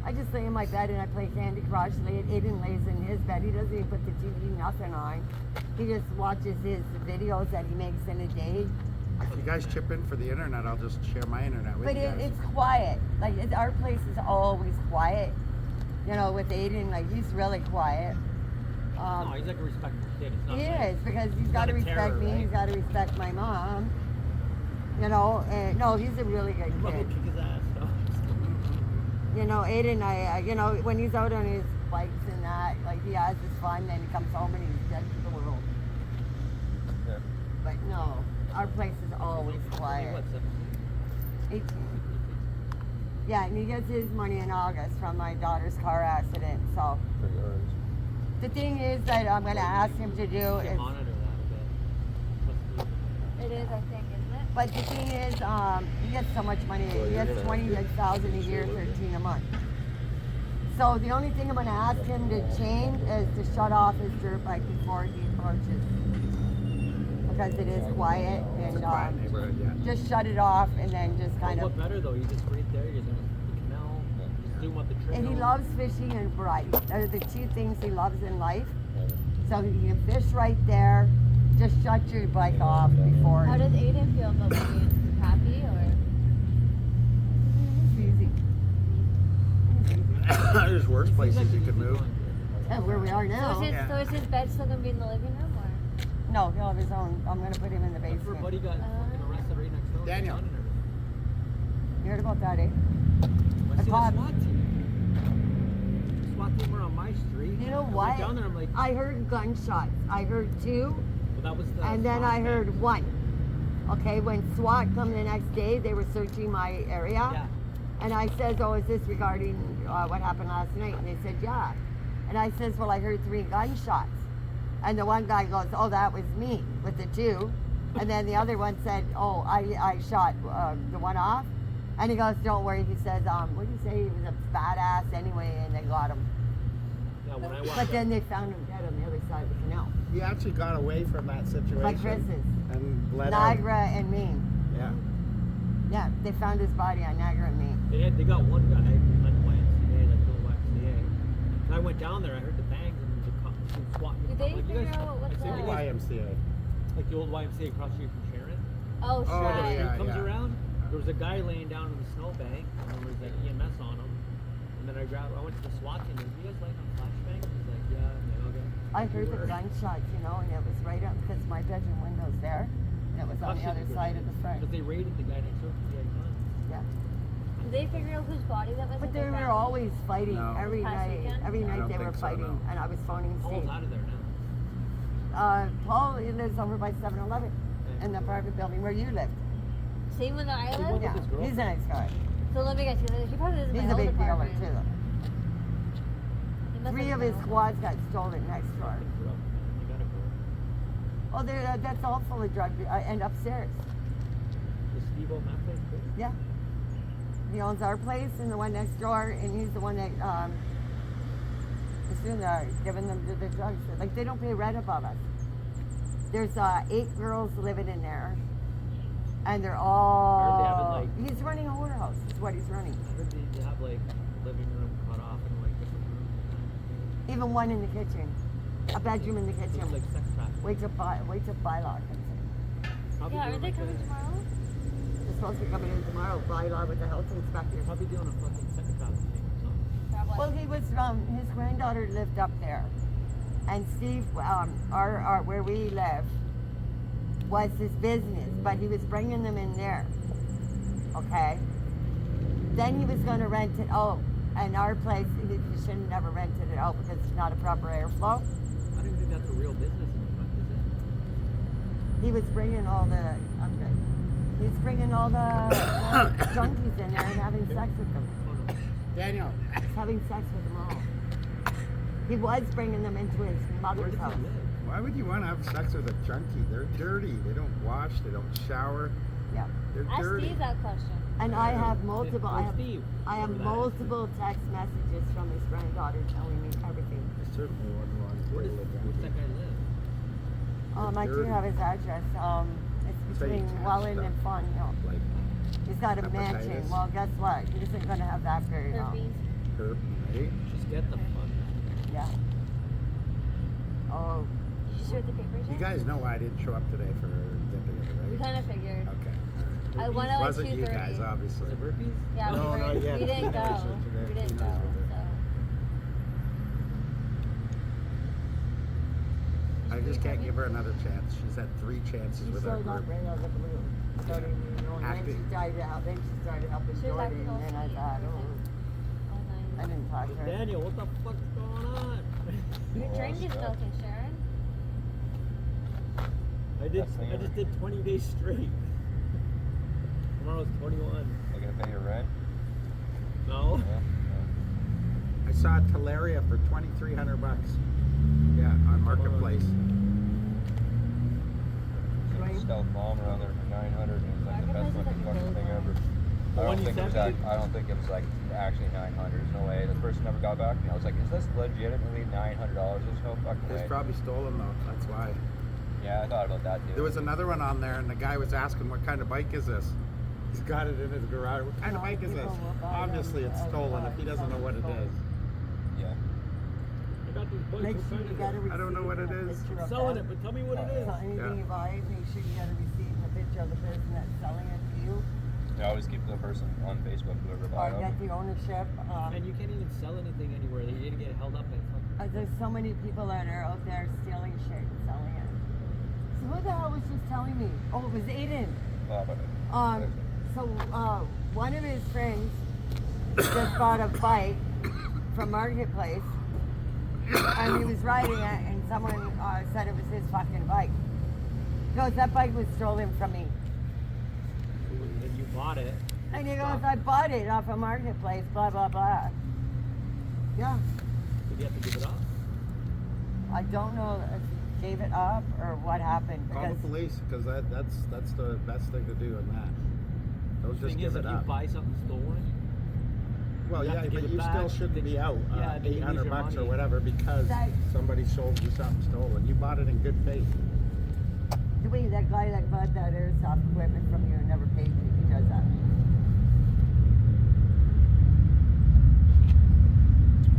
I just lay in my bed and I play Candy Crush. Aiden lays in his bed. He doesn't even put the TV, nothing on. He just watches his videos that he makes in a day. If you guys chip in for the internet, I'll just share my internet with But you guys. it's quiet. Like, our place is always quiet. You know, with Aiden, like, he's really quiet. No, he's like a respectful kid. It's not He like, is, because he's not got to a respect terror, me. right? He's got to respect my mom. You know, and no, he's a really good Mom will kid. kick his ass. No. You know, Aiden, you know, when he's out on his bikes and that. Like he has his fun, then he comes home and he's dead to the world. Yeah. But no, our place is always What, quiet. 17? 18. Yeah, and he gets his money in August from my daughter's car accident. So For yours. the thing is that I'm gonna ask him to do You is, can monitor that a bit. It is, I think, isn't it? but the thing is, he gets so much money. Well, He you're gets gonna have to 26,000 a year, sure, 13 a month. So the only thing I'm gonna ask him to change is to shut off his dirt bike before he approaches, because it is quiet and Quiet neighborhood, yeah. just shut it off and then just kind What of. better though? You just right there. You're gonna the canal. Just zoom up the trail. And he loves fishing and bright. They're the two things he loves in life. So he can fish right there. Just shut your bike off before. How does Aiden feel about being happy or? It's easy. It's easy. There's worse places you could move. And where we are now. So is his bed still gonna be in the living room or? No, he'll have his own. I'm gonna put him in the That's where basement. Buddy got fucking arrested right next door. Daniel. His son and everything. You heard about that, eh? I The seen cops. a SWAT team. The SWAT team were on my street. You know I what? went down there. I'm like, I heard gunshots. I heard two, well, that was the. and then SWAT I heard thing. one. Okay, when SWAT come the next day, they were searching my area. Yeah. And I says, oh, is this regarding what happened last night? And they said, yeah. And I says, well, I heard 3 gunshots. And the one guy goes, oh, that was me with the 2. And then the other one said, oh, I shot the one off. And he goes, don't worry. He says, what did he say? He was a badass anyway, and they got him. Yeah, when I walked But then they found him dead on the other side of the canal. He actually got away from that situation. Like Chris's. And let out. Niagara and Maine. Yeah. Yeah, they found his body on Niagara and Maine. they got one guy on the YMCA, like the old YMCA. So I went down there. I heard the bangs and the cops and SWAT. Did they figure out what I said, the- you guys, YMCA. like the old YMCA across the street from Sharon. Oh, Oh, sure. When the yeah. street comes around, there was a guy laying down in the snowbank, and there was like EMS on him. And then I went to the SWAT team. Like, you guys like on flashbang? He's like, yeah. I'm like, okay. I heard the gunshots, you know, and it was right up because my bedroom window's there, and it was on the other side of the front. Because they raided the guy next door because he had guns. Yeah. Did they figure out whose body that was? But in they the were ground? always fighting No. every Past night. weekend? Every I night don't they were think so, fighting, no. and I was phoning Paul's Steve. out of there now. Paul he lives over by 7-Eleven in the private building where you live. Same with the He island? went Yeah, with his girlfriend. he's a nice guy. So let me guess, he probably lives in He's the a big health dealer department. too. He must 3 have of his known. squads got stolen next door. They gotta go. Oh, that's all full of drugs. And upstairs. The Steve O'Mac place too? Yeah. He owns our place and the one next door, and he's the one that is doing giving them the drugs. Like they don't pay rent above us. There's 8 girls living in there, and they're all. Heard they have it, He's running a whorehouse. Is what he's running. I heard they have like living room cut off and like different rooms. Even one in the kitchen, a bedroom in the So kitchen. it's like sex trafficking. Wait till bylaw comes in. Probably Yeah, doing aren't they like coming a- tomorrow? They're supposed to be coming in tomorrow. Bylaw with the health inspector. Probably doing a fucking sex trafficking or something. Probably. Well, he was his granddaughter lived up there, and Steve, our where we live, was his business, but he was bringing them in there. Okay. Then he was going to rent it out, and our place he should have never rented it out because it's not a proper airflow. I don't even think that's a real business anymore, is He was bringing all the he's bringing all the junkies in there and having sex with them. it? Oh, no. Daniel. He's having sex with them all. He was bringing them into his Where mother's does house. he live? Why would you want to have sex with a junkie? They're dirty. They don't wash. They don't shower. Yeah. They're Ask dirty. Steve that question. And I have multiple. Or I have Steve. Remember that. multiple text messages from his granddaughter telling me everything. I certainly wouldn't want to Where deal does with a where's that junkie. guy live? I do dirty. have his address. It's So you between text Welland them. and Fonthill. Like He's got a mansion. hepatitis. Well, guess what? He isn't going to have that very long. Herpes. herp, right? Just get the fuck. Yeah. Oh, Did you start the papers You yet? guys know why I didn't show up today for Dipping It, We right? kind of figured. Okay. I went at like Wasn't you 2:30. guys, obviously. Is it burpees? Yeah, No, we, not were, yet. we didn't He go. knows what We to do. didn't He go. knows what to do. So. I just can't give her another chance. She's had 3 chances she with her showed up group. right out of the blue. Started, you know, and then Acting. she started helping She was Jordan, acting all and then I sweet and thought, everything. oh. All nice. I didn't talk to her. Daniel, what the fuck's going on? Your drink is broken, Sharon. I just did 20 days straight. Tomorrow's 21. They gonna pay your rent? No? Yeah. I saw a Talaria for $2,300. Yeah, on Marketplace. Some stealth bomb around there for 900, and it's like the best looking fucking thing ever. The I one don't you think it was sent me? I don't think it was like actually 900. There's no way. The person never got back to me. I was like, is this legitimately $900? There's no fucking It was way. probably stolen though. That's why. Yeah, I thought about that too. There was another one on there, and the guy was asking, "What kind of bike is this?" He's got it in his garage. What kind of bike is this? Obviously, it's stolen. If he doesn't know what it is, Yeah. I got these bikes. Make What sure kind you is got a it? receipt. I don't know what it and a is. picture I'm of selling that. it, but tell me what it is. So anything you buy, make sure you got a receipt and a picture of the person that's selling it to you. I always keep the person on Facebook whoever Or bought get it. the ownership. And you can't even sell anything anywhere. You're gonna get held up and fucking. There's so many people that are out there stealing shit and selling it. So who the hell was just telling me? Oh, it was Aiden. Oh, but So one of his friends just bought a bike from Marketplace, and he was riding it, and someone said it was his fucking bike. He goes, that bike was stolen from me. And you bought it. And he goes, I bought it off a Marketplace, blah, blah, blah. Yeah, Did you have to give it up? I don't know if he gave it up or what happened. call the Because police because that's the best thing to do in that. Don't just Thing give is, it if up. you buy something stolen, Well, you have yeah, to give but it you back. still shouldn't be out Yeah, they can use your $800 or money. whatever because That- somebody sold you something stolen. You bought it in good faith. Dwayne, that guy that bought that airsoft equipment from you and never paid you, he does that.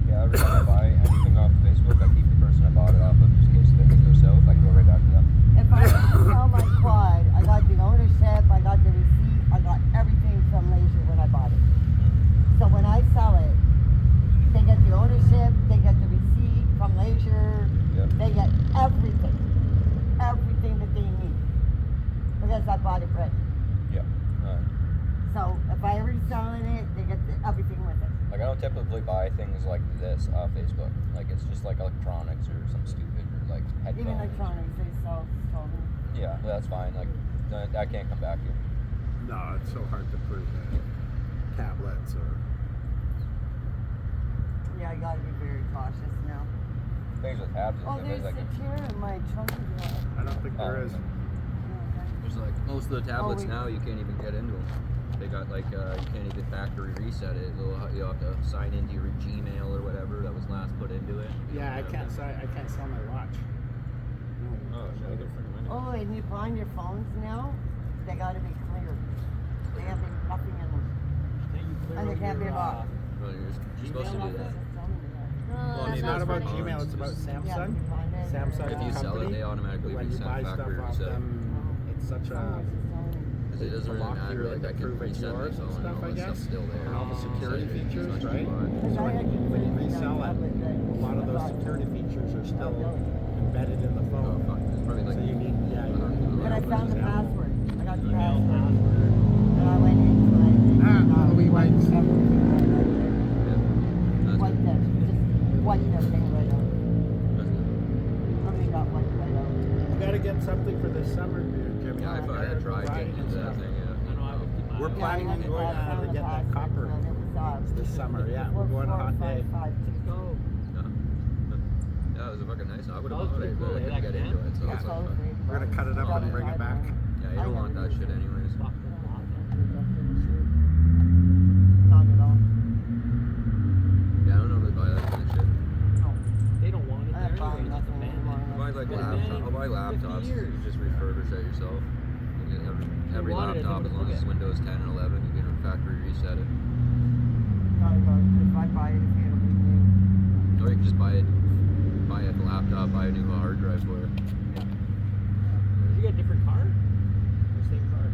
yeah, every time I buy anything off Facebook, I keep the person I bought it off of just in case things go south. I can go right back to them. If I sell my quad, I got the ownership, I got the receipt, I got everything from Leisure when I bought it. So when I sell it, they get the ownership, they get the receipt from Leisure, Yep. they get everything that they need. Because I bought it ready. Yeah. So if I ever selling it, they get everything with it. Like I don't typically buy things like this off Facebook. Like it's just like electronics or some stupid or like headphones. Even electronics, they sell stolen. Yeah, that's fine. Like that can't come back here. No, it's so hard to prove that. Tablets or Yeah, I gotta be very cautious now. Things with tabs. Oh, there's there's like a chair in my trunk as well. I don't think there is. There's like most of the tablets wait. now you can't even get into them. They got like you can't even factory reset it. You'll have to sign into your Gmail or whatever that was last put into it. You Yeah, don't have it. I can't sell my watch. Oh, shit. Oh, and you find your phones now, they gotta be clear. They have nothing in them. Can't you clear And they out can't be your, locked. Well, you're supposed to do Gmail that. Just tell me that. No, Well, I that's mean, It's not not about funny. Gmail, it's about Yeah, Samsung. you find it. Samsung If you sell it, company, they automatically when you reset buy factory stuff off reset. them, it's such a Someone was just telling me. Because it doesn't really lock matter. your Like I can prove it's reset my yours and phone and stuff, all I that guess. stuff's still there. And all the security Reset it as features, much as you right? want. Because So I had when you concerns resell on it, tablet that a lot of those I thought- security features are still really? embedded in the Oh phone. fuck! It's probably like. So you need, yeah, you But I found the password. I got the Email password. password. And I went into it. we went. Wipe that, just wipe that thing right out. Somebody got wiped right out. You gotta get something for this summer, dude, Jimmy. Yeah, I thought I Gotta had go tried riding getting and into that stuff. thing. Yeah. I know I would keep my We're eye on planning it. on going to get that copper this summer. Yeah, we're going a hot day. Let's go. Yeah, it was a fucking nice. I would That have was bought pretty it, cool, but I eh, couldn't that get into it. So Yeah. it's like, fuck. We're gonna cut it up and bring it back. Yeah, you don't want that shit anyways. Fuck that lot. Not at all. Yeah, I don't normally buy that kind of shit. No. They don't want it I there ain't buying anyway. It's nothing anymore. I'll buy like It's been laptop. made I'll buy 50 laptops. years. You just refurbish it yourself. You get every wanted it, laptop, they as would long as it's forget. Windows 10 and 11, you can factory reset it. Gotta go. If I buy it, it'll be new. Or you can just buy a laptop, buy a new hard drive for it. Did you get a different car? Or same car?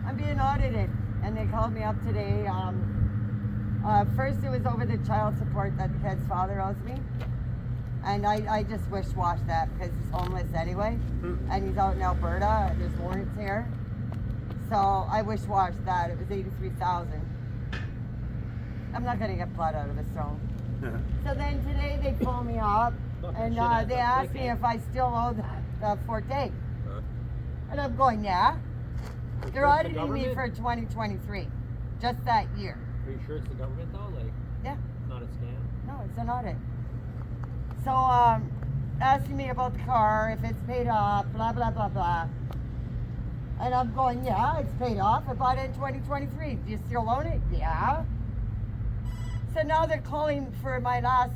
I'm being audited, and they called me up today. First, it was over the child support that the kid's father owes me, and I just wish-washed that because he's homeless anyway, and he's out in Alberta. There's warrants here, so I wish-washed that. It was $83,000. I'm not gonna get blood out of a stone. So then today they pull me up Fuck, that and shit adds they up asked quick, me eh? if I still owe the Forte. Huh? And I'm going, yeah. Are you They're sure it's the auditing me government? for 2023. Just that year. Are you sure it's the government though? Like, Yeah. it's not a scam? No, it's an audit. So, asking me about the car, if it's paid off, blah, blah, blah, blah. And I'm going, yeah, it's paid off. I bought it in 2023. Do you still own it? Yeah. So now they're calling for my last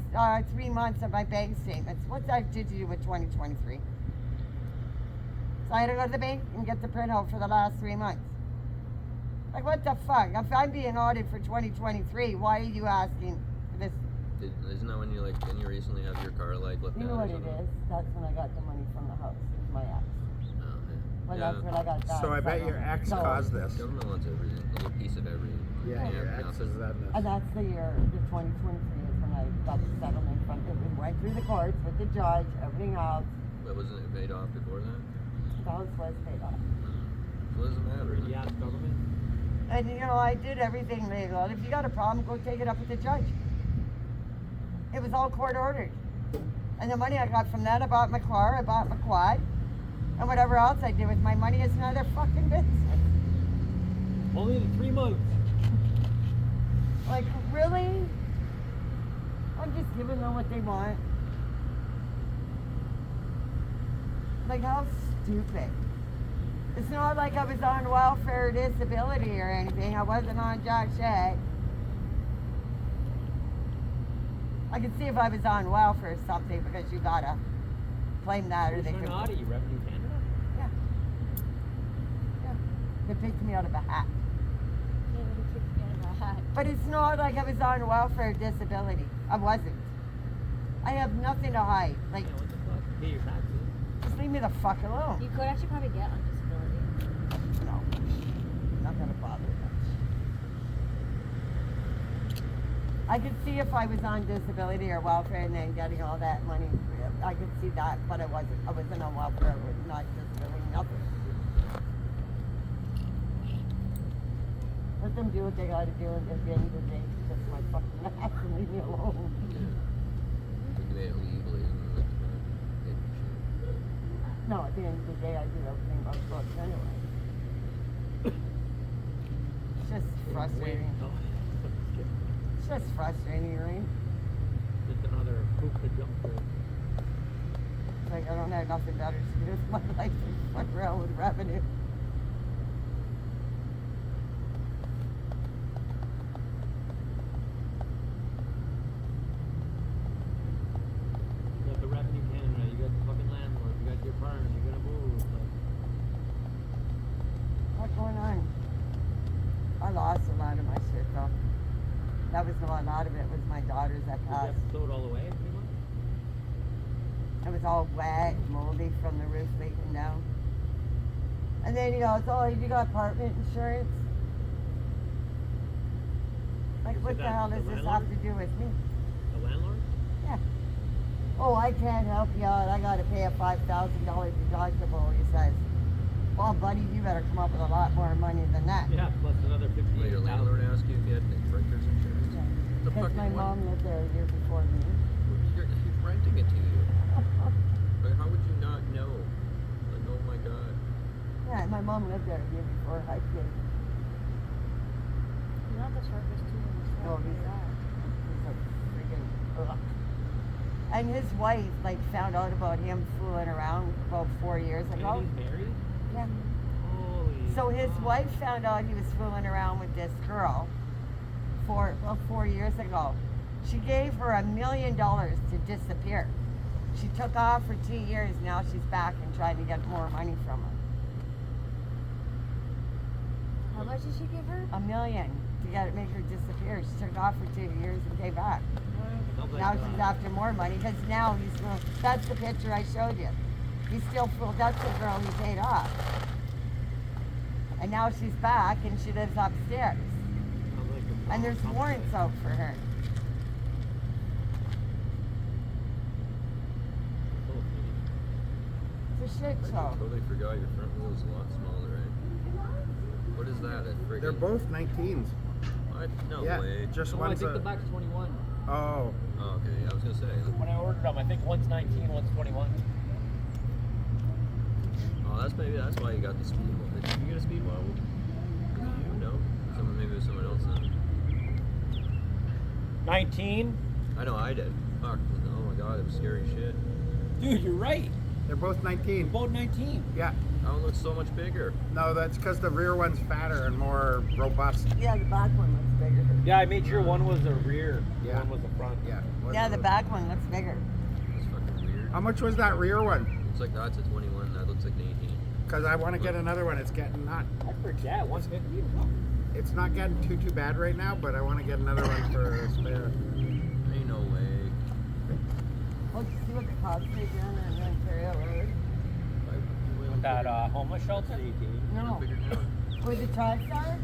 3 months of my bank statements. What's that to do with 2023? So I had to go to the bank and get the printout for the last 3 months. Like, what the fuck? If I'm being audited for 2023, why are you asking for this? Isn't that when you like? Didn't you recently have your car like looked You at know or what it something? is? That's when I got the money from the house. It was my ex. Oh, yeah. Well, Yeah. that's when I got that. So I bet your settled. ex So- caused this. Government wants everything, a little piece of everything. Yeah, your ex nothing. has done this. And that's the year, the 2023 is when I got the settlement from it. We went through the courts with the judge, everything else. But wasn't it paid off before that? The house was paid off. So what does it matter? Yeah, it's government. And you know, I did everything legal. And if you got a problem, go take it up with the judge. It was all court ordered. And the money I got from that, I bought my car, I bought my quad, and whatever else I did with my money is none of their fucking business. Only in 3 months. Like, really? I'm just giving them what they want. Like, how stupid. It's not like I was on welfare or disability or anything. I wasn't on jack shit. I could see if I was on welfare or something because you gotta claim that or Who's they trying could. to audit you? Revenue Canada? Yeah. Yeah. They picked me out of a hat. Yeah, but he kicked me out of my hat. But it's not like I was on welfare or disability. I wasn't. I have nothing to hide. Like, Yeah, what the fuck? Pay your taxes. just leave me the fuck alone. You could actually probably get on disability. No. I'm not gonna bother with that. I could see if I was on disability or welfare and then getting all that money. I could see that, but I wasn't. I wasn't on welfare. I was not disability, nothing. Let them do what they gotta do, and at the end of the day, kiss my fucking ass and leave me alone. We made it legally, isn't it? Shit. No, at the end of the day, I do everything by the books anyway. It's just frustrating. Oh, It's just frustrating, right? just another hoop to jump through. It's like I don't have nothing better to do with my life than fuck around with revenue. You got the Revenue Canada, you got the fucking landlord, you got your partner, you're gonna move. Like, What's going on? I lost a lot of my shit though. That was not a lot of it was my daughters that did you passed. have to throw it all away pretty much? It was all wet, moldy from the roof leaking down. And then, you know, it's all, you got apartment insurance. Like, Is what it the that- hell the does this landlord? have to do with me? The landlord? Yeah. Oh, I can't help you out. I got to pay a $5,000 deductible, he says. Well, buddy, you better come up with a lot more money than that. Yeah, plus another Well, your 58,000. landlord asked you if you had renters insurance. The Because fucking my what? mom lived there a year before me. He's renting it to you. Like, how would you not know? Like, oh my god. Yeah, my mom lived there a year before I did. You're not the sharpest tool in the No, shed. he's not. He's a freaking ugh. And his wife, like, found out about him fooling around about 4 years ago. And he's married? Yeah. Holy So his fuck. wife found out he was fooling around with this girl 4 years ago. She gave her $1 million to disappear. She took off for 2 years. Now she's back and trying to get more money from her. How much did she give her? $1 million to make her disappear. She took off for 2 years and came back. Sounds like, Now she's after more money because now he's still, that's the picture I showed you. He's still full, that's the girl he paid off. And now she's back and she lives upstairs. sounds like a And there's bomb warrants company. out for her. Oh, It's a shit I show. totally forgot your front wheel's a lot smaller, right? What is that? A friggin' They're both 19s. What? No Yeah, way. just No, I one's think the a. back's 21. Oh, Oh, okay. I was gonna say. When I ordered them, I think one's 19, one's 21. Oh, that's why you got the speed model. Did you get a speed model? You know, maybe it was someone else then. 19? I know I did. Fuck. Oh my god, it was scary as shit. Dude, you're right. they're both 19. Both 19. Yeah. That one looks so much bigger. No, that's because the rear one's fatter and more robust. Yeah, the back one looks bigger. Yeah, I made sure one was the rear, Yeah. one was the front. Yeah. Yeah, the back one looks bigger. It's fucking weird. How much was that rear one? Looks like that's a 21. That looks like an 18. Because I want to get another one. It's getting not. I forget, 150? It's not getting too bad right now, but I want to get another one for a spare. Ain't no way. Oh, did you see what the cops did down on Ontario Road? With that homeless shelter? No. Bigger town. Where the tracks are?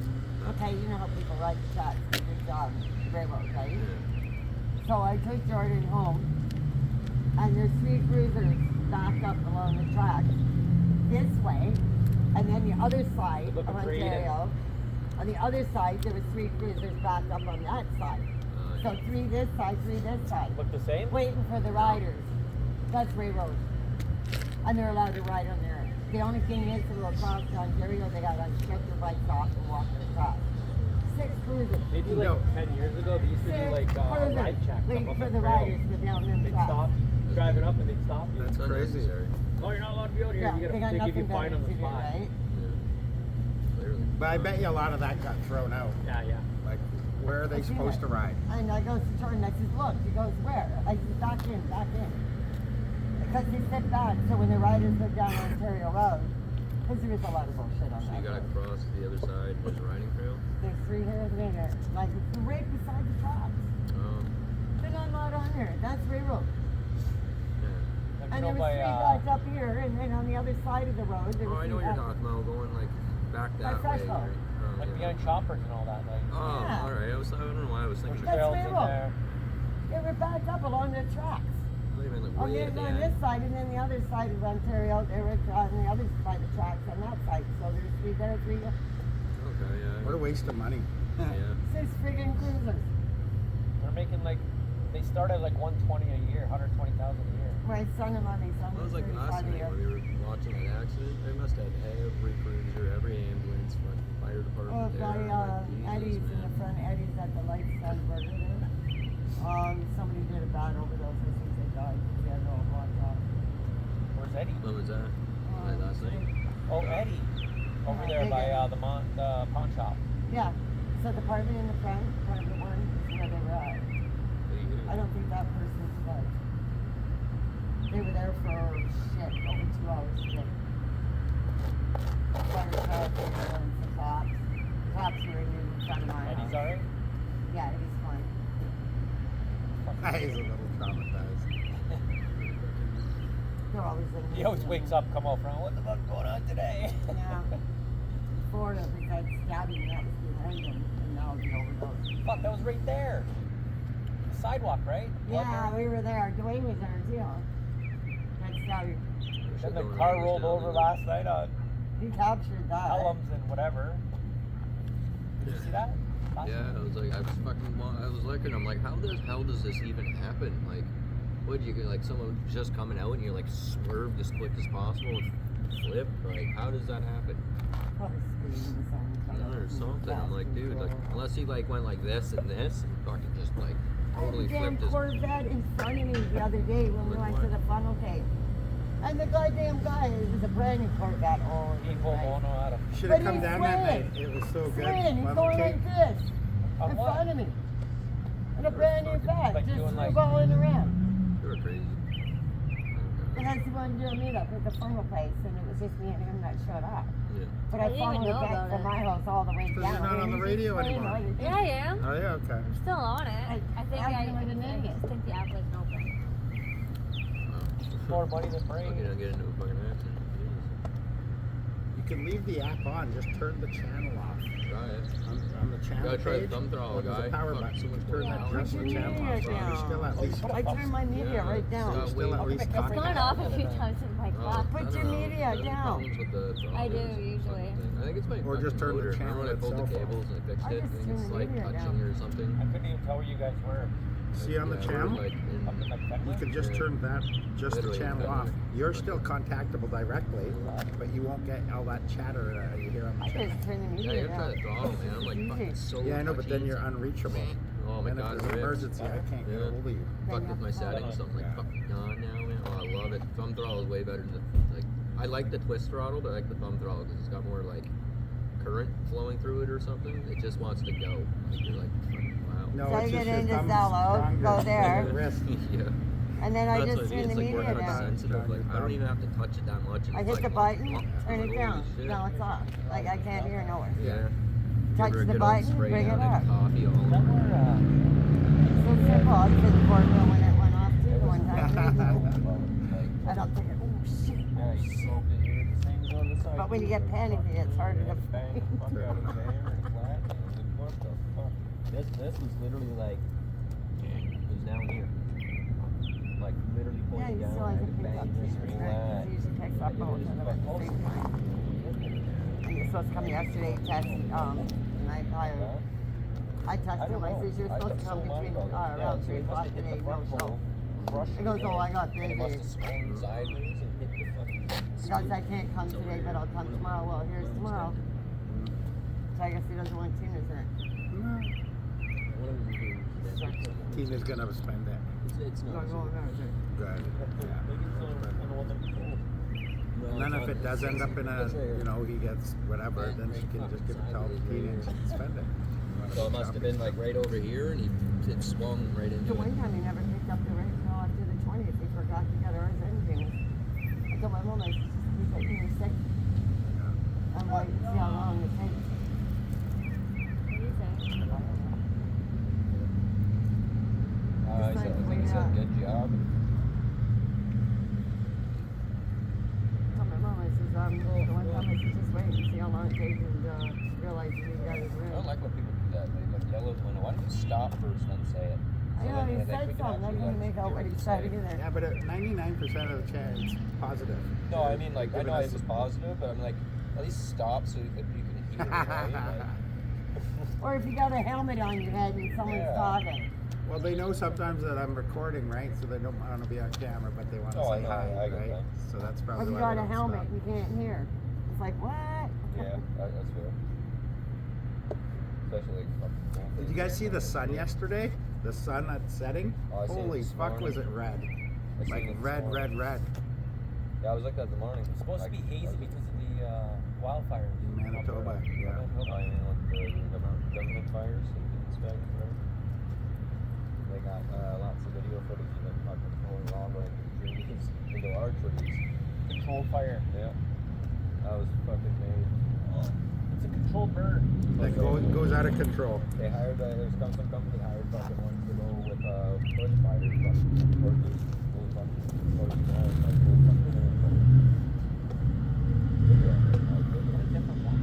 Okay, you know how people ride the tracks. It's railroad, right? So I took Jordan home, and there's 3 cruisers backed up along the tracks this way, and then the other side Looking of for Eden. Ontario. On the other side, there was 3 cruisers backed up on that side. So 3 this side, 3 this side. Look the same? Waiting for the riders. That's railroad. And they're allowed to ride on there. The only thing is to go across to Ontario, they got to get their bikes off and walk across. 6 cruisers. Maybe like No. 10 years ago, they used to do like Cruisers. ride checks. Waiting up for on the trail. riders to down them They'd tracks. stop, drive it up and they'd stop you. That's crazy. unnecessary. Oh, you're not allowed to be out here. Yeah, You they got gotta, they give you nothing a fine better on to the do, spot. right? Yeah. Clearly. But I bet you a lot of that got thrown out. Yeah, yeah. Like, where are they I seen supposed it. to ride? And I goes to Jordan, I says, look, he goes, where? I said, back in. Because he said back, so when the riders go down Ontario Road, because there is a lot of bullshit on So that you gotta road. cross to the other side. There's a riding trail. There's 3 here and there, like it's right beside the tracks. Oh. They got a lot on there. That's railroad. Yeah. Like, And you there know, was by, 3 guys up here, and then on the other side of the road, there Oh, was I know what 3 you're talking about. Going like back By that way. Freshville. Right? Oh, like yeah. behind choppers and all that. Like, Oh, Yeah. all right. I don't know why I was there's thinking. That's trails in railroad. there. They were backed up along the tracks. I thought you meant like On, way the, at the on end. this side, and then the other side of Ontario, they were on the other side of the tracks on that side. So there's 3 there, 3 there. Okay, yeah. What a waste of money. Yeah. 6 friggin' cruisers. They're making like, they start at like 120 a year, 120,000 a year. My son-in-law, his son Well, it was was like 35 last a night year. when we were watching that accident. They must have every cruiser, every ambulance, fucking fire department Oh, there. by I'm like, Eddie's Jesus, in the man. front, Eddie's at the Lifestyle Burger there. Somebody did a bad overdose. I think they died because they had it all blocked off. Where's Eddie? When was that? Like last night? Oh, Eddie. Over Yeah, there big by Eddie. the pawn shop. Yeah. So the apartment in the front, apartment 1 is where they were at. I don't think that person's dead. They were there for shit over 2 hours today. Fire truck, ambulance, the cops. Cops were in front of my Eddie's house. alright? Yeah, Eddie's fine. He's a little traumatized. They're always in He always wakes up, come out front. What the fuck's going on today? Yeah. Florida, besides stabbing, that was behind him, and now the overdose. Fuck, that was right there. The sidewalk, right? Yeah, we were there. Dwayne was there too. That's stabbing. Then the car rolled over last night on He captured that. Pelhams and whatever. Did you see that? Last Yeah, night? I was like, I was looking. I'm like, how the hell does this even happen? Like, what do you get? Like, someone just coming out and you're like swerved as quick as possible and flip? Like, how does that happen? Probably speeding Or something. I'm like, dude, like, unless he like went like this and fucking just like totally I had a damn flipped his. Corvette in front of me the other day when we Like went to what? the funnel tape. And the goddamn guy, it was a brand new Corvette. Oh, it was People nice. won't know how to. Should But have come he's down that night. swinging. It was so good. Swinging, he's Level going tape. like this On in what? front of me. In a brand new bag, Like just doing threw like- ball in the rim. You were crazy. And that's the one doing meetup at the funnel place, and it was just me and him that showed up. Yeah. But I I didn't even followed it know back about from it. my house all the way 'Cause down. you're not on the radio anymore. Yeah, I am. Oh yeah, okay. I'm still on it. I think I'm I doing an idiot. just think the app isn't open. More money than Fucking brain. don't get into a fucking accident. Jesus. You can leave the app on. Just turn the channel off. try it. On the channel Gotta try the page, thumb throttle, there's guy. a power Fuck, button. You someone's can turn going that down. just Put the your channel media off. So you're still at down. least. I turned my media Yeah, right down. You're still at least It's gone contactable. off a few times in my class. Put I don't your know. media There's down. problems with the throttle I do, or something. usually. I think it's my Or just fucking turn the motor. channel Remember when I pulled the itself off. cables and I fixed I it? I just think turned it's the like media touching down. or something. I couldn't even tell where you guys were. See on the Yeah, we're channel? like in- Up in like You Fenway? can just turn that, just the Literally channel Fenway. off. You're still contactable directly, but you won't get all that chatter you hear on the I channel. just turned the Yeah, media you gotta try down. the throttle, man. I'm like It's fucking easy. so Yeah, I know, but then touchy. you're unreachable. Oh my And god, if it there's an rips. emergency, I can't get Yeah. hold of you. Fucked with my Yeah. settings, so I'm like Yeah. fucking gone now, man. Oh, I love it. Thumb throttle is way better than the like. I like the twist throttle, but I like the thumb throttle because it's got more like current flowing through it or something. It just wants to go. Like, you're like, fucking, wow. No, So it's you just get your into thumb's Zello, stronger go than there. your wrist. Yeah. And then I That's just what I mean. turn the It's like media more touch down. sensitive. Like I don't even have to touch it that much. And I it's hit like, the button, oh, turn it holy down. shit. Now it's off. Like I can't hear nowhere. Yeah. Touch Give her a the good old button, spray bring it down up. and coffee all Is that over. where, So simple. I was in the boardroom when it went off too one time. like, I don't think it. Oh shit. yeah, you smoked it here, the same as on the side. But when you get panicky, it's harder to. Bang the fuck out of the air and flat. And I was like, what the fuck? This was literally like, it was down here. Like literally Yeah, pointing you down. still I have had to to pick bang up this too, flat. right? It usually picks up both of them at the same time. And you're supposed to come yesterday, test, and I texted him, I said, you're supposed to come between, around 3 o'clock today, no show. He goes, oh, I got And it must busy. have swung sideways and hit the fucking. He goes, I can't come today, but I'll come tomorrow. Well, here's tomorrow. So I guess he doesn't want Tina's in it. Tina's gonna spend it. It's No, not. no, no, is it? Good. And then if it does end up in a, you know, he gets whatever, then she can just give it to Tina and she can spend it. So it must have been like right over here, and it swung right The into one it. time he never picked up the rate until after the 20th. He forgot to get ours engine. I told my mom, I said, just keep taking me sick. I'm waiting to see how long it takes. What do you say? I think he said good job. Told my mom, I says, the one time I said, just wait and see how long it takes and realize you got his I ring. don't like when people do that. They like yell out the window. Why don't you stop first, then say it? I know, he said something. I didn't make out what he said either. Yeah, but 99% of the chance it's positive. No, I mean, like, I Giving know us it was positive, but I'm like, at least stop so that you can hear it, right? Or if you got a helmet on your head and someone's Yeah. talking. Well, they know sometimes that I'm recording, right? So they don't want to be on camera, but they want to Oh, I say know, hi, I get right? that. So that's Or probably if you why got they a don't helmet stop. and you can't hear. It's like, what? Yeah, that's fair. Especially like, Did you guys see the sun yesterday? The sun at setting? Oh, I seen it Holy this fuck, was morning. it red? I seen Like it this red, morning. red. Yeah, I was like that in the morning. It's supposed to be hazy because of the wildfires. In Manitoba, yeah. I mean, like the government fires that didn't inspect, right? They got lots of video footage of them fucking going wrong with trees into our trees. Controlled fire. Yeah. That was fucking made. It's a controlled burn. That goes out of control. They hired, there's some company hired fucking ones to go with bush fires, fucking torches. Those fucking torches, all like full fucking video. A different one.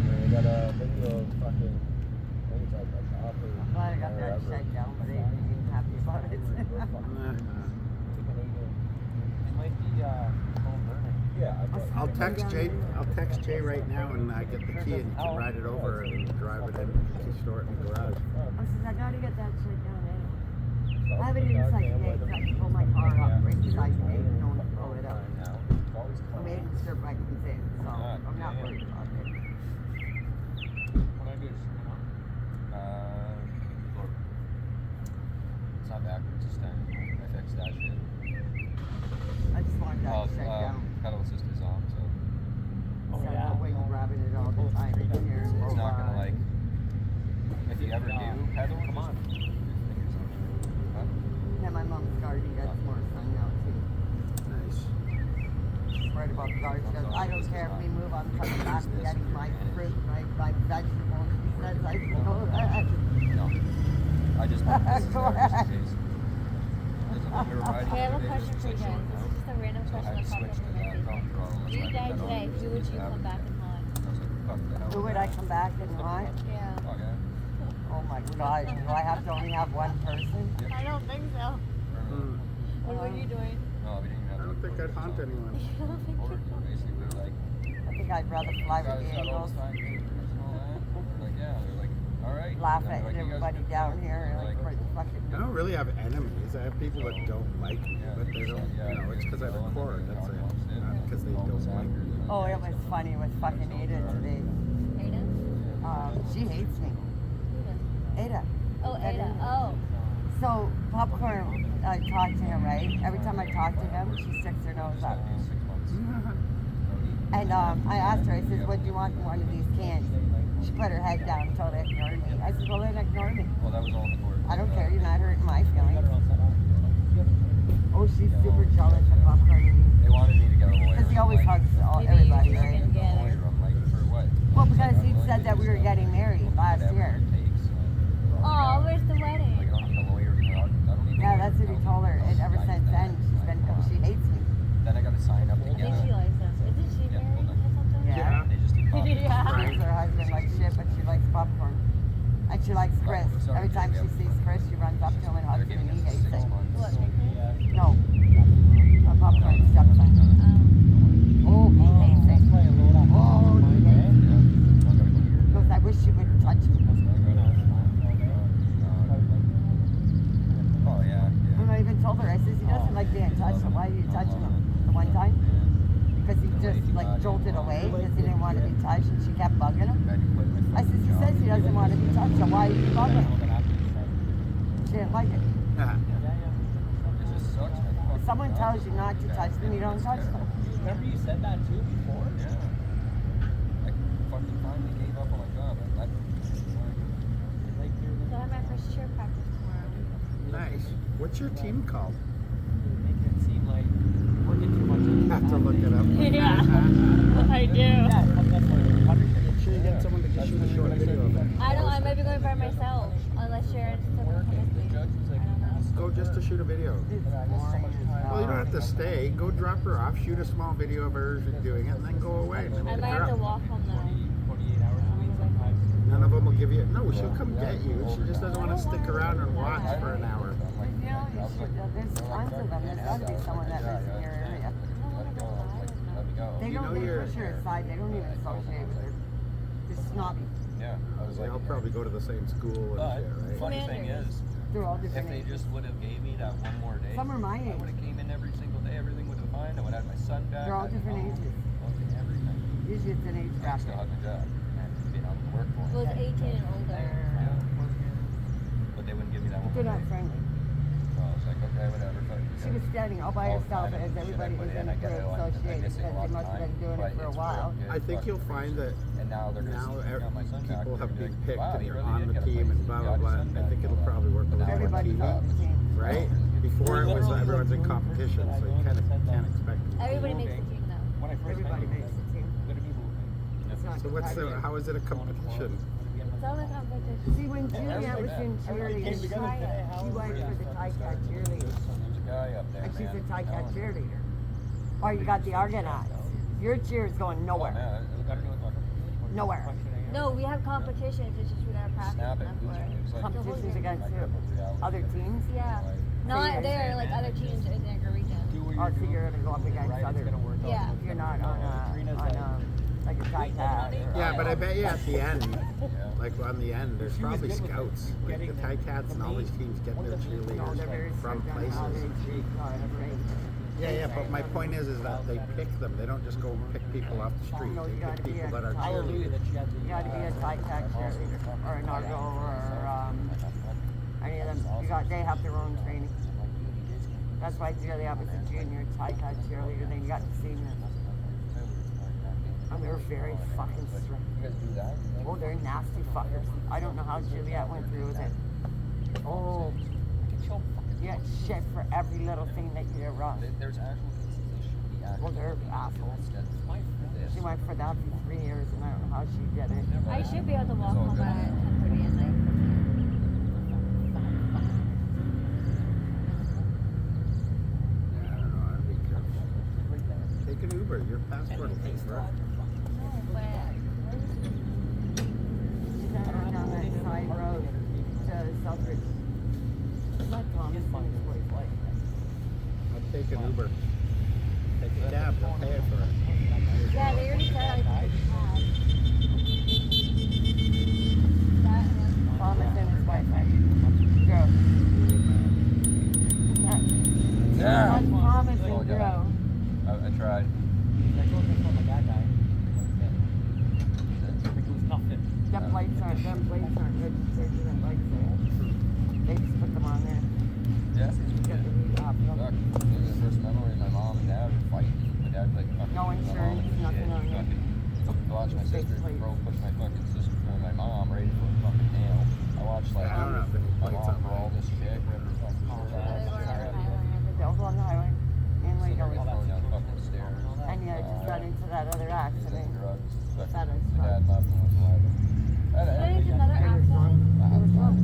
And they got a video of fucking, I think it's like a shop or I'm glad I got that wherever. shut down, but I ain't even happy about it. It might be controlled burning. Yeah, I bet. I'll text Jay right now and get the key and he can ride it over and drive it in, store it in the garage. I said, I gotta get that shut down anyway. I have it in the second day, so I can pull my car up right beside me and don't throw it up. I made it sure I can say it, so I'm not worried about it. What I do is turn it on. It's not backwards this time. I fixed that shit. I just want that shut down. Pedal assist is on, so Oh, So yeah. that way you're grabbing it all the time in here. it's not gonna like. If you ever do pedal, Come on. Huh? Yeah, my mom's garden gets more sun now too. Nice. She's worried about the garden. She goes, I don't care if we move, I'm coming back and getting my fruit, my vegetables. She says, I can go that. No. I just want this is Go there just ahead. in case. We were riding Okay, I have a today, question for you switched guys. on This is just a random So I question had to that popped switch up to in my that face. thumb throttle. If you died today, who would you come back and haunt? I was like, Fuck the hell. Who would I come back and want? Yeah. Okay. Oh my God, do I have to only have one person? I don't think so. Hmm. What were you doing? No, we didn't even have I don't think I'd haunt anyone. I don't think Or so. basically like, I think I'd rather fly guys with the got all Angels, this time papers and all that. We're like, yeah. They're like, all right. laugh And at they're like, you guys everybody good down for it? here, We're like, for the fucking. I don't really have enemies. I have people that don't like me, but they don't, it's because I record. That's it. Not because they don't like me. Oh, it was funny with fucking Ada today. Ada? She hates me. Who does? Ada. Oh, Ada. Oh. So Popcorn, I talked to him, right? Every time I talk to him, she sticks her nose up. 6 months. And I asked her, I said, what do you want in one of these cans? She put her head down and totally ignored me. I said, well, then ignore me. Well, that was all in the court. I don't care, you're not hurting my feelings. Oh, she's super jealous of Popcorn. They wanted me to get a lawyer. Because he always like, hugs Maybe everybody, you right? can get lawyer. it. I'm like, for what? Well, because he said that we were getting married last Whatever year. it takes. Oh, where's the Like, wedding? I don't need a lawyer. I don't need a Yeah, lawyer that's to what he tell told her. me And ever nice since then, she's been, she hates me. Then I got to sign up to I get think she a. likes him. Isn't she Yeah, married well, or something? Yeah. They just do copies. Yeah. She hates her husband like shit, but she likes Popcorn. And she likes Chris. Every time she sees Chris, she runs up to him and hugs They're him, giving and he us hates 6 it. months. What, picnic? No. Popcorn's stepson. Oh, he hates it. Oh, he hates it. He goes, I wish you wouldn't touch me. Oh yeah. And I even told her, I says, he doesn't like being touched, so why are you touching him? The one time? Because he just like jolted away because he didn't want to be touched and she kept bugging him. I says, he says he doesn't want to be touched, so why are you bugging him? She didn't like it. It just sucks, man. If someone tells you not to touch them, you don't touch them. Remember you said that too before? Yeah. I fucking finally gave up on my job. Like you're So I have my first cheer practice tomorrow. Nice. What's your team called? making it seem like you're working too much. Have to look it up. Yeah, I do. Yeah, that's what you're Make sure you get someone to shoot a short video of it. I don't. I might be going by myself unless Sharon's still gonna come with me. I don't know. Go just to shoot a video. It's boring as hell. Well, you don't have to stay. Go drop her off, shoot a small video of her doing it, and then go away. And then I pick might her have to up. walk home though. 48 hours a week sometimes. None of them will give you. No, she'll come get you. She just doesn't want to stick around and watch for an hour. But you know, you should, there's tons of them. There's got to be someone that lives in your area. I don't want to go by with them. They You don't know they you're- push her aside. They don't even associate with her. They're snobby. Yeah, I was They like, all probably go to the same school and but shit, right? funny thing is, They're all if different they ages. just would have gave me that one more day, Some are my I age. would have came in every single day. Everything would have been fine. I would have had my son back. They're all I'd be different home, ages. Fucking everything. Usually it's an age I still bracket. had my job and being able to work for Well, them. it's 18 and older. Yeah. But they wouldn't give me that one They're more not day. friendly. So I was like, okay, whatever. But She was standing all by all the herself time as and shit I everybody put was in I it for get it, I'm associated missing a because lot they of must have been time, doing it but for a it's while. good I think you'll fucking find that And now they're gonna now see me on my son back. people They're have gonna been be like, picked wow, and you you're really on did the get a team place. and blah You blah got your blah. son I back. think it'll probably work a But now little we're on Everybody's TV, on the team. right? Before it was everyone's in competition, so you kind of can't expect. Everybody makes the team though. When I first Everybody met you, makes the team. I'm gonna be moving. It's not So what's the? competitive. How is it a competition? It's all the competition. See, when Juliet was in cheerleading, she went for the Thai Cat cheerleader. There's a guy up there, And she's man. a Thai Cat Telling you. cheerleader. Or you got the Argonauts. Your cheer is going Oh, nowhere. man, it got to do with what? Nowhere. No, we have competitions. It's just we gotta practice Snap it. enough for it. It was like- Competitions against Like, who? reality. Other teams? Yeah. So Not you're- there, like other teams in their region. Oh, so you're gonna go up against Right, other. it's gonna work out. Yeah. You're not on a like a Thai Cat. or- Yeah, but I bet you at the end, Yeah. like on the end, there's She was probably good with scouts. Like the getting Thai Cats and all these teams get their No, cheerleaders they're very from strict on how places. they treat Yeah, but my point is that they pick them. They don't just go pick people off the street. No, They you pick gotta be people a that are Hallelujah cheerleaders. that she had the. You gotta be a Thai Cat cheerleader or an Argo or any of them. They have their own training. That's why Julia was a junior Thai Cat cheerleader. Then you got to see them. And they're very fucking strict. You guys do that? Oh, they're nasty fuckers. I don't know how Juliet went through with it. Oh, you get shit for every little thing that you did wrong. There's actual cases they should be Well, they're assholes. She went for that for 3 years, and I don't know how she did it. I should be able to walk home at 10:30 at night. Yeah, I don't know. I'd be careful. Take an Uber. Your passport will pay for it. No, but She's down that side road to Southbridge. Not Thomas and his wife. I'll take an Uber. Take a cab, I'll pay it for it. Yeah, they already said I could have. That and Thomas and his wife. Girl. Yeah. Thomas Oh, and God. girl. I tried. Like, oh, that's what my dad died. Like, it was nothing. Them plates aren't registered to them bikes there. They just put them on there. Yeah. Get the read off of Fuck. them. This is the first memory of my mom and dad would fight. My dad would like fucking No insurance, nothing on there. Fucking watch my sister push my fucking sister or my mom right into a fucking nail. I watched like I don't have any my plates mom on roll mine. this chick, rip her fucking Oh, shirt they off, were shit on out the of her. highway. They'll go on the highway. And So we they go. were throwing down fucking stairs. And yeah, I just got into that other Using accident. drugs. That Fucking is my dad fun. left and went to live. There is another It was wrong. accident. It was wrong.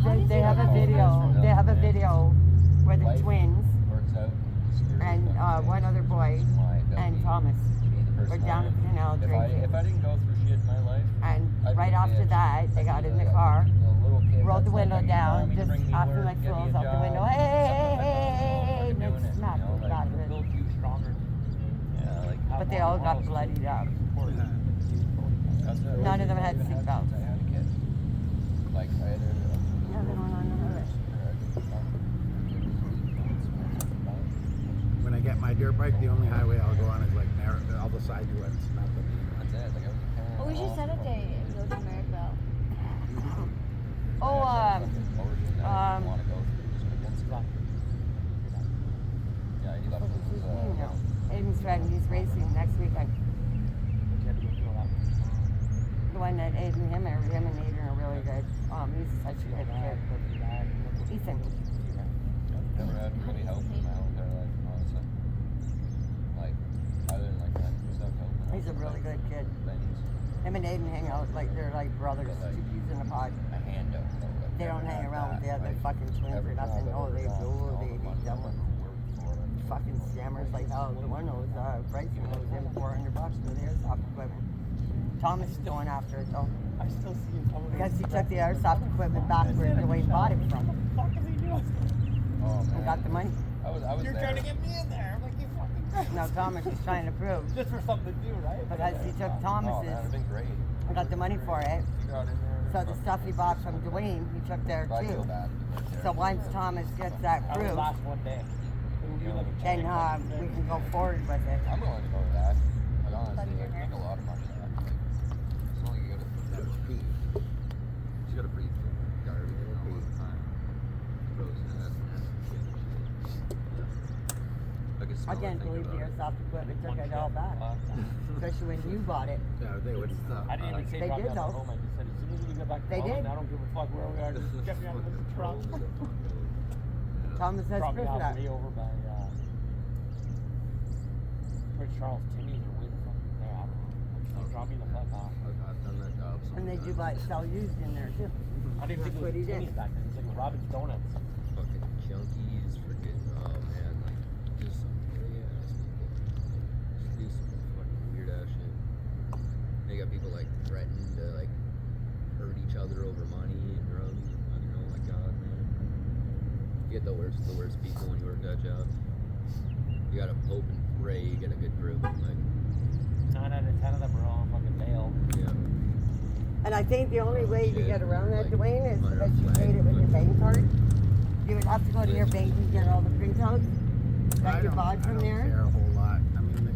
How did They you have a not see video. that? They have a video where the Life twins works out. and one other boy and Thomas were down at the canal drinking. If I didn't go through shit in my life, And I'd right be after bitch. that, they I'd got be in the the car, little kid rolled the that's like, window "I need down, mommy to just bring me acting work, like get me fools a out the job," window. or Hey, something like that. and Fucking then doing it, smacked you know, the like, guy It'll with it. build you stronger. Yeah, like But they all got bloodied up. that's it. None of them I had even seatbelts. since I had a kid. Like I had Yeah, they went on the highway. When I get my dirt bike, the only highway I'll go on is like all the side ones, not the main ones. That's it. Like I was a parent. Well, we should set a day and go to Maribel. Oh, want to um, go through just against it. Yeah, he left What with was his his name now? Aiden's driving, he's racing next weekend. The one that Aiden, him and Aiden are really good. He's such a good kid. Ethan. Never had anybody help in my whole entire life, honestly. Like, other than like that, just have help. He's a really good kid. Things. Him and Aiden hang out like they're like brothers, But, like, two peas in a pod. A hand out. Though, like, They don't never hang had around with the that. other Like, fucking twins or every nothing. job Oh, I've they ever done, do, all they the money dumb I've ones. worked for it. Fucking scammers like how the one knows Bryson knows him $400 for the airsoft equipment. Thomas is going after it though. I still see him coming. Because he took the airsoft equipment back where Dwayne bought it from What the fuck is he doing? Oh, man. and got the money. I was You're there. trying to get me in there. I'm like, you fucking. Now Thomas is trying to prove Just for something to do, right? because he took Oh, Thomas's man, it'd been great. and got the money for it. You got in there. So the stuff he bought from Dwayne, he took there I feel too. bad. So once Thomas gets that That was proof, last one day. then we can go forward with it. I'm willing to go to that. Like, honestly, I make a lot of money at that. Like, as long as you gotta breathe. You gotta breathe garbage all the time. Throws in that shit. Yeah. I can smell I can't it thinking believe the about it. airsoft equipment took it all back. Especially when you bought it. Yeah, they would stop. I didn't even say They drop did, me off though. at home. I just said as soon as we get back to They home, did. I don't give a fuck where we are. Just get me out of the truck. Thomas has Drop me proof of off that. way over by Prince Charles Timmy's or way the fuck there. I don't know. Like, drop me the fuck off. I've done that job. And they do buy sell used in there too. I didn't think That's it what was he did. Timmy's back then. It was like Robin's Donuts. Fucking junkies, freaking, oh man, like, just some gay ass people. Just do some fucking weird ass shit. They got people like threatening to like hurt each other over money and drugs. I don't know, my god, man. You get the worst people when you work that job. You gotta hope and pray you get a good group. Like, 9 out of 10 of them are all fucking bail. yeah. And I think the only way you get around that, Like, Dwayne, is under that you flag, paid it with your but- bank card. You would have to go to your bank and get all the printouts that you bought from I don't there. care a whole lot. I mean,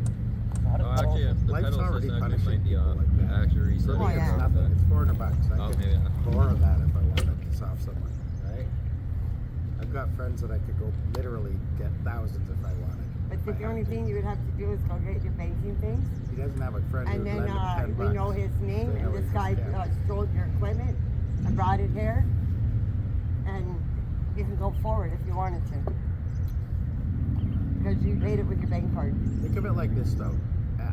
How did Oh, actually, the Life's pedal already system punishing might be people like that. actually for Oh, me, yeah. it's nothing. It's $400. I Oh, could maybe not. borrow that if I wanted to piss off someone, right? I've got friends that I could go literally get thousands if I wanted. But if I the had only to. thing you would have to do is go get your banking things. He doesn't have a friend who And would then lend him $10. we know his name, They know and this he's a guy scammer. stole your equipment and brought it here. And you can go forward if you wanted to. Because you paid it with your bank card. Think of it like this though.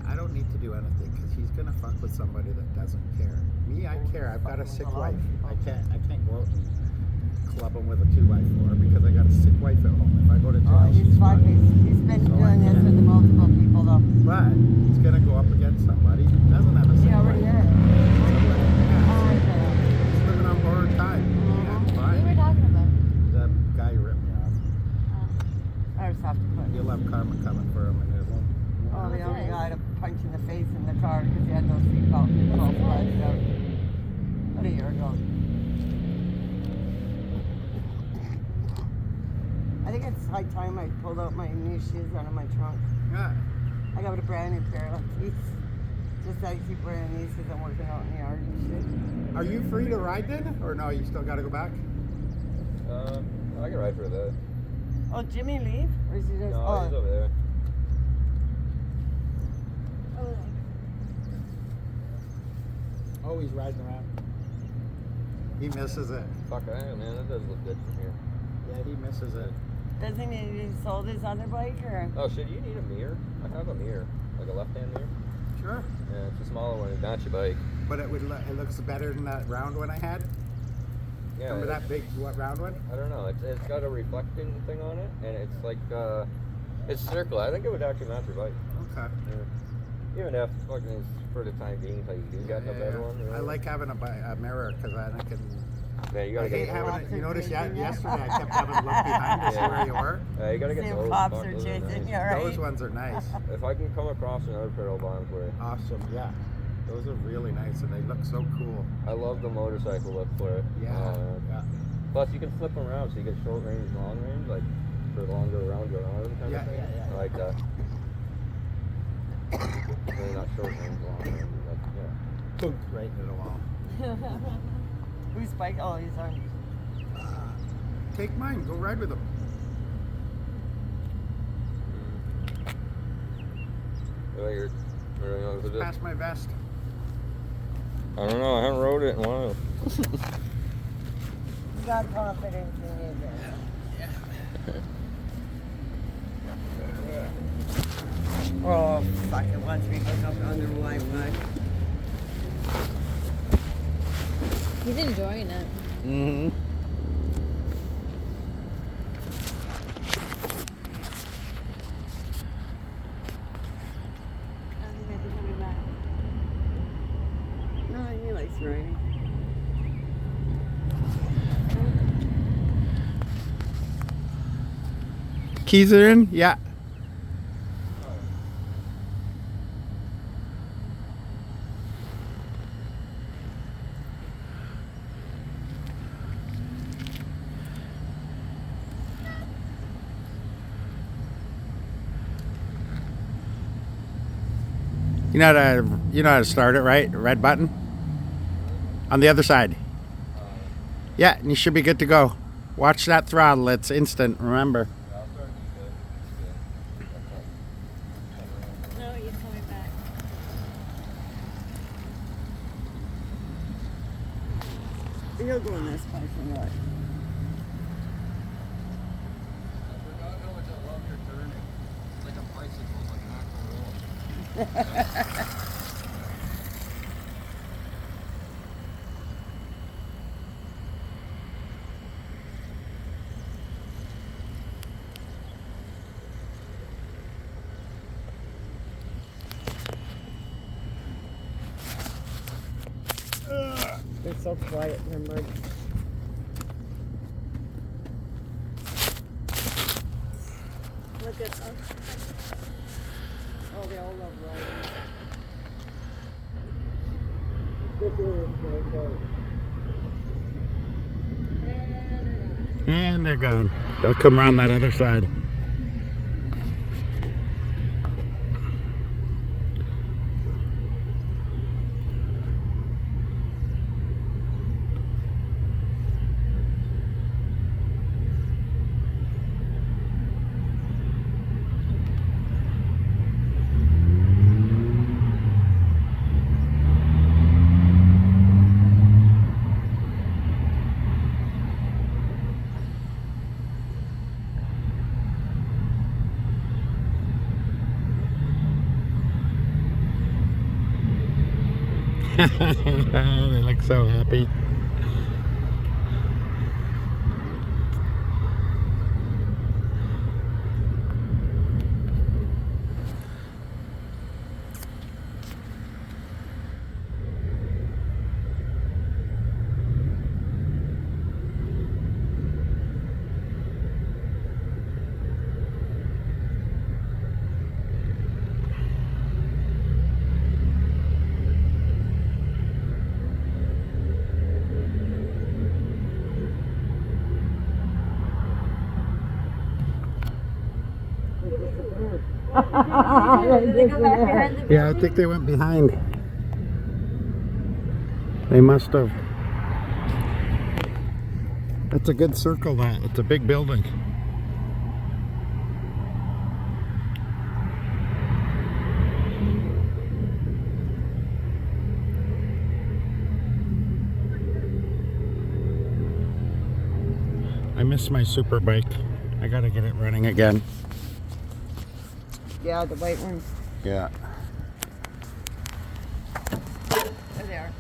I don't need to do anything because he's gonna fuck with somebody that doesn't care. Me, I care. I've got a sick wife. I can't go out and club him with a 2x4 because I got a sick wife at home. If I go to jail, He's she's fine. fine. He's been So I doing this can't. with multiple people though. But he's gonna go up against somebody who doesn't have a sick karma coming for him. And his own. Oh, the What's only this? guy to punch in the face in the car because he had no seatbelt. He was all flushed out. About a year ago. I think it's high time I pulled out my new shoes out of my trunk. Yeah. I got a brand new pair like these. Just I keep wearing these because I'm working out in the yard and shit. Are you free to ride then, or no? You still got to go back? I can ride for that. Oh, Jimmy leave? Or is he just... No, he's over there. Oh, Oh, he's riding around. He misses it. Fuck, I am, man. That does look good from here. Yeah, he misses it. Doesn't he sold his other bike or? Oh, shit, you need a mirror? I have a mirror. Like a left-hand mirror. Sure. Yeah, it's a smaller one. It match your bike. But it it looks better than that round one I had. Yeah. Remember that big round one? I don't know. It's got a reflecting thing on it, and it's like it's circular. I think it would actually match your bike. Okay. Yeah. Even if fucking it's for the time being, until you do get a better one. I like having a mirror because I can. Yeah, you I gotta hate get. having it. You notice yesterday I kept having to look behind to see where you were. Yeah, you gotta get Same those. cops Fuck, are those chasing nice. you, right? Those ones are nice. If I can come across another pedal bomb for it. Awesome. Yeah. Those are really nice and they look so cool. I love the motorcycle look for it. Yeah. Yeah. Plus, you can flip them around so you get short range, long range, like for longer around your arm kind of thing. Yeah. I like that. Really not short range, long range. Like, yeah. Boom. Right into the wall. Whose bike? Oh, he's on. Take mine. Go ride with them. Pass my vest. I don't know. I haven't rode it in a while. You got confidence in you then. Oh, fuck it. Once we hook up on the Wi-Fi. he's enjoying it. Mm-hmm. I think I'd be coming back. No, he likes riding. Keys are in? Yeah. You know how to start it, right? Red button. On the other side. Yeah, and you should be good to go. Watch that throttle, it's instant, remember. No, he's coming back. He'll go in this bike from what? They're so quiet in their mud. Look at us. Oh, they all love riding. And they're gone. They'll come around that other side. They look so happy. Did they go back behind the Yeah, I think they went behind. They must have. That's a good circle, that. It's a big building. I miss my super bike. I gotta get it running again. Yeah, the white ones. Yeah. There they are.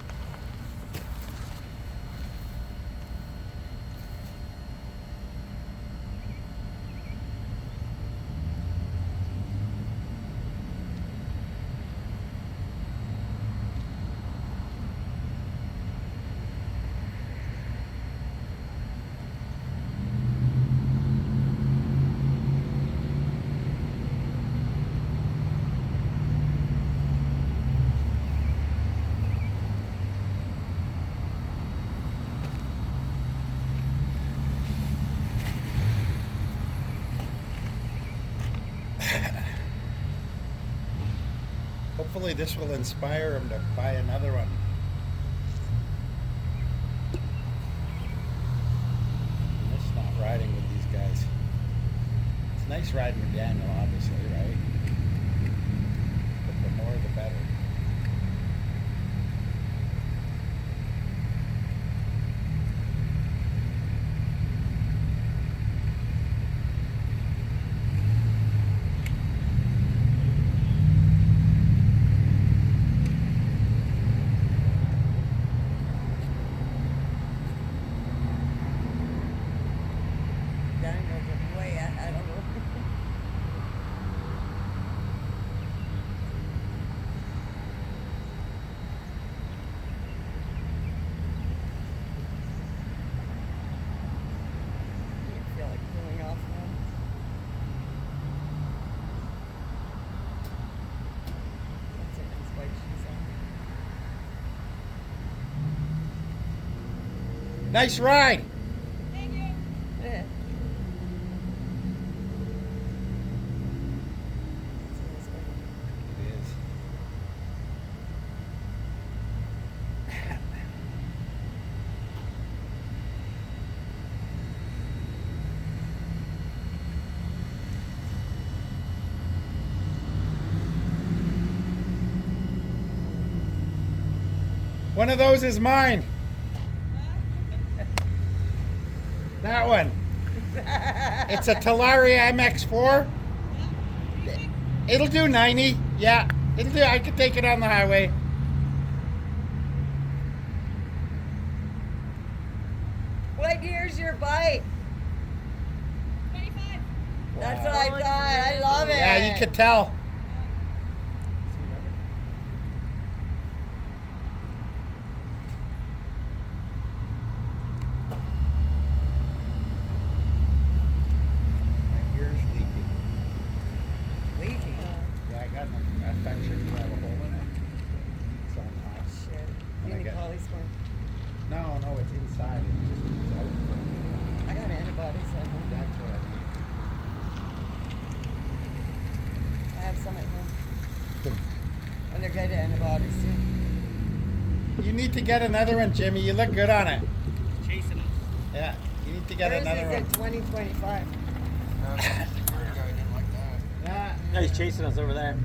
Hopefully this will inspire him to buy another one. I miss not riding with these guys. It's nice riding with Daniel, obviously, right? But the more the better. Daniel's way ahead of her. I feel like pulling off now. That's a nice white she's on. Nice ride! Yeah. It is. One of those is mine. That one. It's a Talaria MX4. It'll do 90. Yeah, it'll do. I could take it on the highway. What year's your bike? 25. That's what I thought. I love it. Yeah, you could tell. My ear's leaking. Leaking. Yeah, I got an infection. You have a hole in it. It's on top. Shit. When I You need get- polysporin. No, it's inside. It just comes out. I got antibodies at home. That's what I I have some at home. need. And they're good antibodies too. You need to get another one, Jimmy. You look good on it. Chasing us. Yeah, you need to get Yours another is one. in 2025. Yeah. No, he's chasing us over there.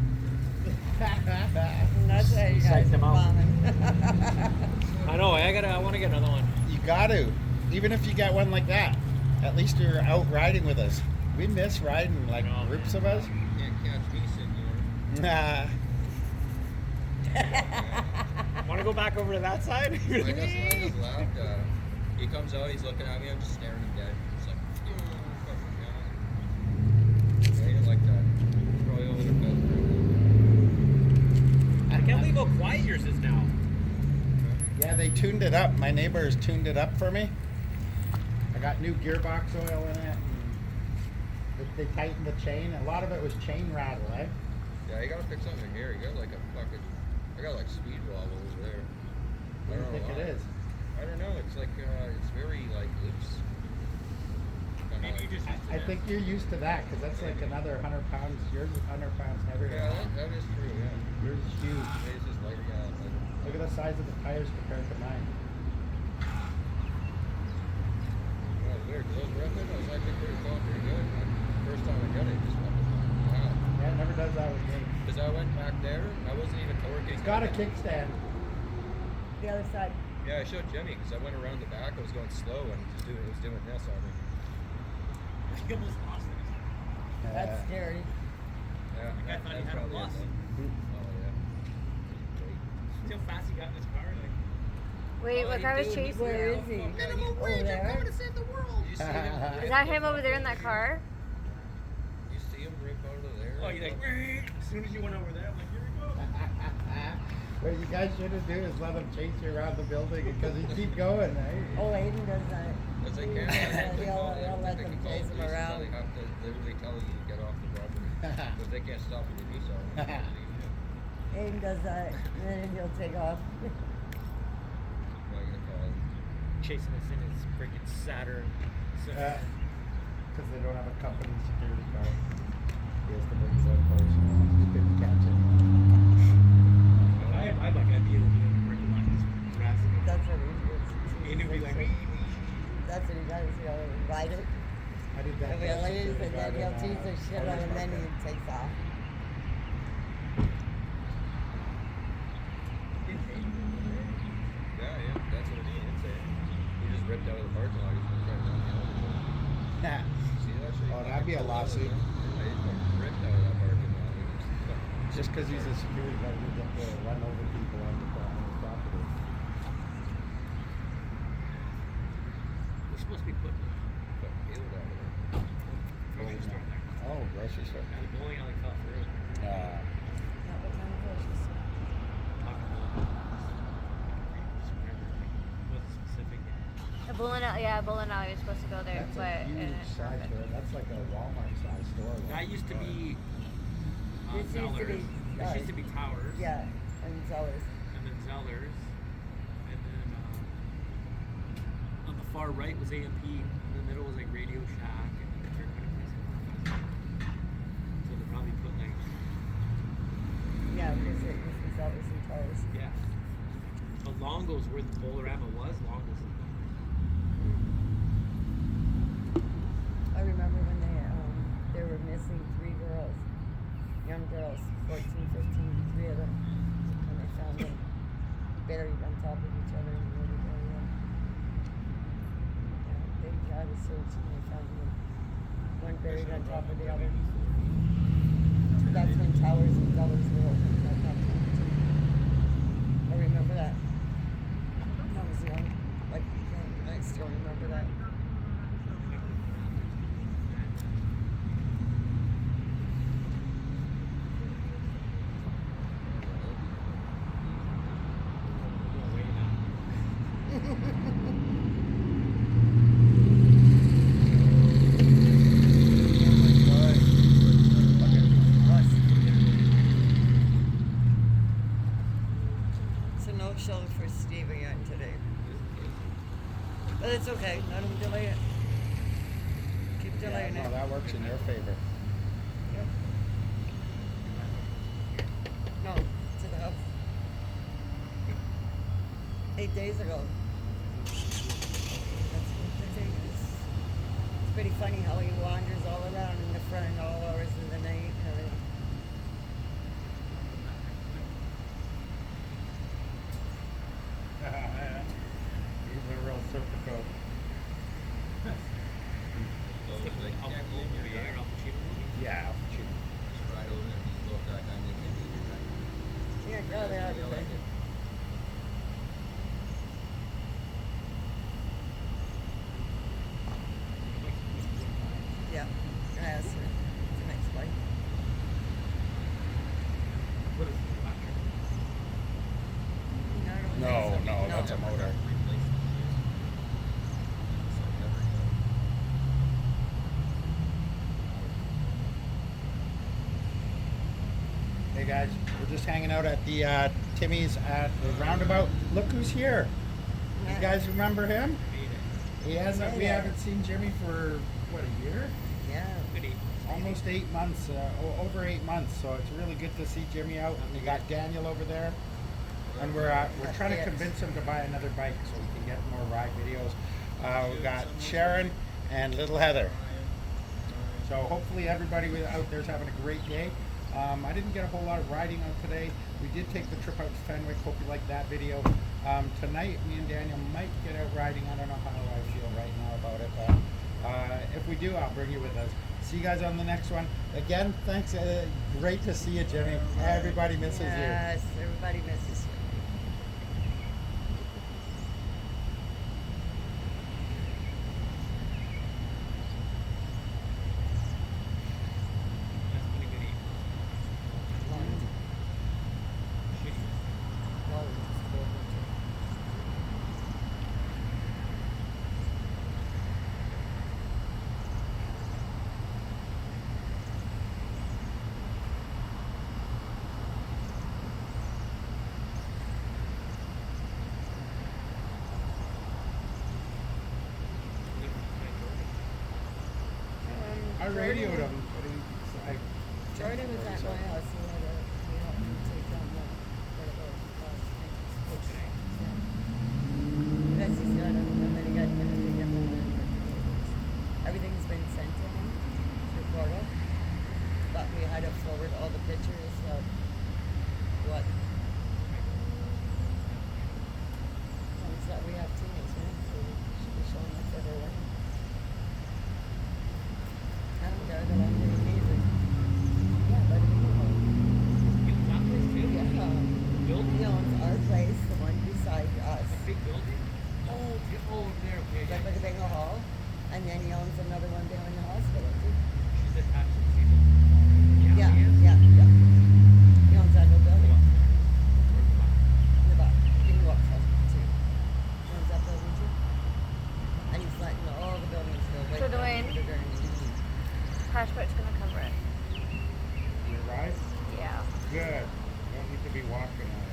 And that's how you Psyched guys are them out. bombing. I know. I want to get another one. You got to. Even if you get one like that, at least you're out riding with us. We miss riding, like No, groups of us. Can't catch me, senor. Nah. Want to go back over to that side? I just laughed at him. He comes out, he's looking at me, I'm just staring him dead. It's like, fucking yeah, he didn't like that. Probably over the bed. I can't believe how quiet yours is now. Yeah, they tuned it up. My neighbors tuned it up for me. I got new gearbox oil in it. And they tightened the chain. A lot of it was chain rattle, eh? Yeah, you gotta fix something here. You got like a fucking, I got like speed wobble over there. What do you think it is? I don't know. It's like it's very like loose. Maybe you just. I think you're used to that because that's like another 100 pounds. Yours is 100 pounds heavier. Yeah, that is true. Yeah. Yours is huge. It's just like Look at the size of the tires compared to mine. Well, weird. Those repping, I was actually going pretty good. First time I got it, just went wow. Yeah, it never does that with me. Because I went back there, I wasn't even torquing. It's got a kickstand. The other side. Yeah, I showed Jimmy because I went around the back. I was going slow and it was doing this on me. He almost lost it. That's scary. Yeah, I thought he had a probably loss. it. Oh yeah. See how fast he got in his car? Like, Wait, what guy was chasing Where you? is he? Minimum wage, I'm coming to save the world. You see him? Is that him over there in that car? You see him rip out of there? oh, you like, as soon as you went over there, I'm like, here we go. What you guys should do is let them chase you around the building because you keep going, right? Oh, Aiden does that. Because they can't. He'll let them chase him around. They have to literally tell you to get off the property. Because they can't stop you to do so. Aiden does that, and then he'll take off. What are you gonna call him? Chasing us in his freaking Saturn. Because they don't have a company security car. He has to bring his own person. He couldn't catch it. I'd like I'd be able to recognize his harassing him. That's what he does. And he'd be like, That's what he does, he'll ride it. I did that. And we'll leave, and then he'll tease the shit out, and then he takes off. Yeah, that's what it is. He just ripped out of the parking lot. He's right down the alley. See that shit? Oh, that'd be a lawsuit. Yeah, he fucking ripped out of that parking lot. He Just because he's a security guard, he get to run over people on the property. we're supposed to be putting fucking peeled out of there. a grocery store there. Oh, grocery store. And the bowling alley fell through. Not what kind of grocery store. Talking about wasn't specific. The bowling alley, yeah, bowling alley was supposed to go there, That's but a huge size store. That's like a Walmart size store. That used to be This used to Zellers. be, This used to be Towers. Yeah, and Zellers. And then Zellers. And then on the far right was AMP. In the middle was like Radio Shack. And then they're kind of places. So they probably put like, Yeah, because it used to be Zellers and Towers. yeah. But Longo's where the Bolorama was. Longo's is I remember when they were missing 3 girls, young girls, 14, 15, 3 of them, and they found them buried on top of each other in the little area. Yeah, they tried to search and they found them, one buried on top of the other. That's when Towers and Zellers were open at that time too. I remember that. I was young, like I still remember that. So no show for Steve again today. But it's okay, let him delay it. Keep delaying No, it. that works in your favor. Yep. No, to the house. 8 days ago. That's what the thing is. It's pretty funny how he wanders all around in the front all hours of the night and everything. He's a real serpico. Al Pacino movie, right? Al Pacino movie. Yeah, Just right over there. Just look that guy. Yeah, go there. You like it? Yeah, I asked her. It's the next flight. What is it? No, I don't No, think so. no, that's a motor. Hey guys, we're just hanging out at the Timmy's at the roundabout. Look who's here. You guys remember him? He hasn't. We haven't seen Jimmy for what, a year? Yeah. Good evening. Almost 8 months, over 8 months. So it's really good to see Jimmy out. And we got Daniel over there, and we're trying to convince him to buy another bike so we can get more ride videos. We got Sharon and Little Heather. So hopefully everybody out there's having a great day. I didn't get a whole lot of riding on today. We did take the trip out to Fenwick. Hope you liked that video. Tonight, me and Daniel might get out riding. I don't know how I feel right now about it, but if we do, I'll bring you with us. See you guys on the next one. Again, thanks. Great to see you, Jimmy. Everybody misses you. Yes, everybody misses you. That's pretty good evening. I radioed him, but Jordan was at my house. He had he helped me take down whatever it was. That's his gun, and then he got him to get home. Everything's been sent to him through portal, but we had to forward all the pictures of what things that we have to use, man. So we should be showing us everyone. I don't know the longer you need it. Yeah, but we know. You own that place too? Yeah. Building? He owns our place, the one beside us. A big building? Oh, over there. Okay. Like a big hall. And then he owns another one behind the hospital too. She's attached to the table. Yeah, he is? yeah, yeah. He owns that whole building. Where's the back? In the back. You can walk up too. He owns that building too. And he's letting all the buildings go way So, down Dwayne? to the ground. Passport's gonna cover it. your ride? Yeah. Good. You don't need to be walking on it.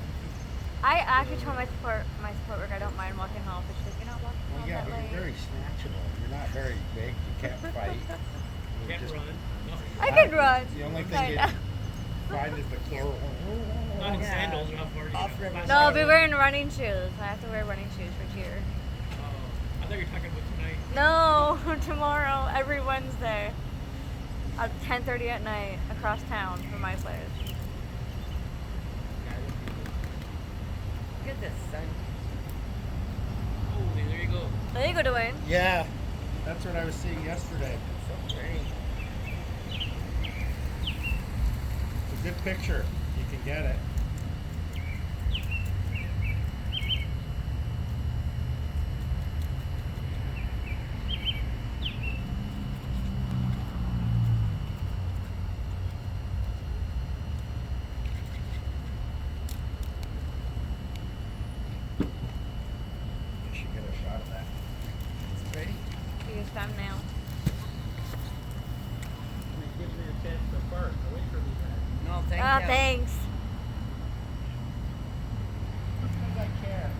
I actually told my support worker I don't mind walking home, but she's like, you're not walking Well, home yeah, that but late. you're very snatchable. You're not very big. You can't fight. You Can't just- run. No. I could run. The only thing you Kinda. find is the clothes. Not in Yeah. sandals or how far do you Off go? river. No, I'll be wearing running shoes. I have to wear running shoes for cheer. I thought you were talking about tonight. No, tomorrow, every Wednesday, at 10:30 at night, across town from my place. Yeah, that'd be good. Look at this sun. Holy, there you go. There you go, Dwayne. Yeah, that's what I was seeing yesterday. So pretty. It's a good picture. You can get it. You should get a shot of that. It's pretty. Use thumbnail. It gives me a chance to fart away from you guys. No, thank Oh, you. thanks. Because I care.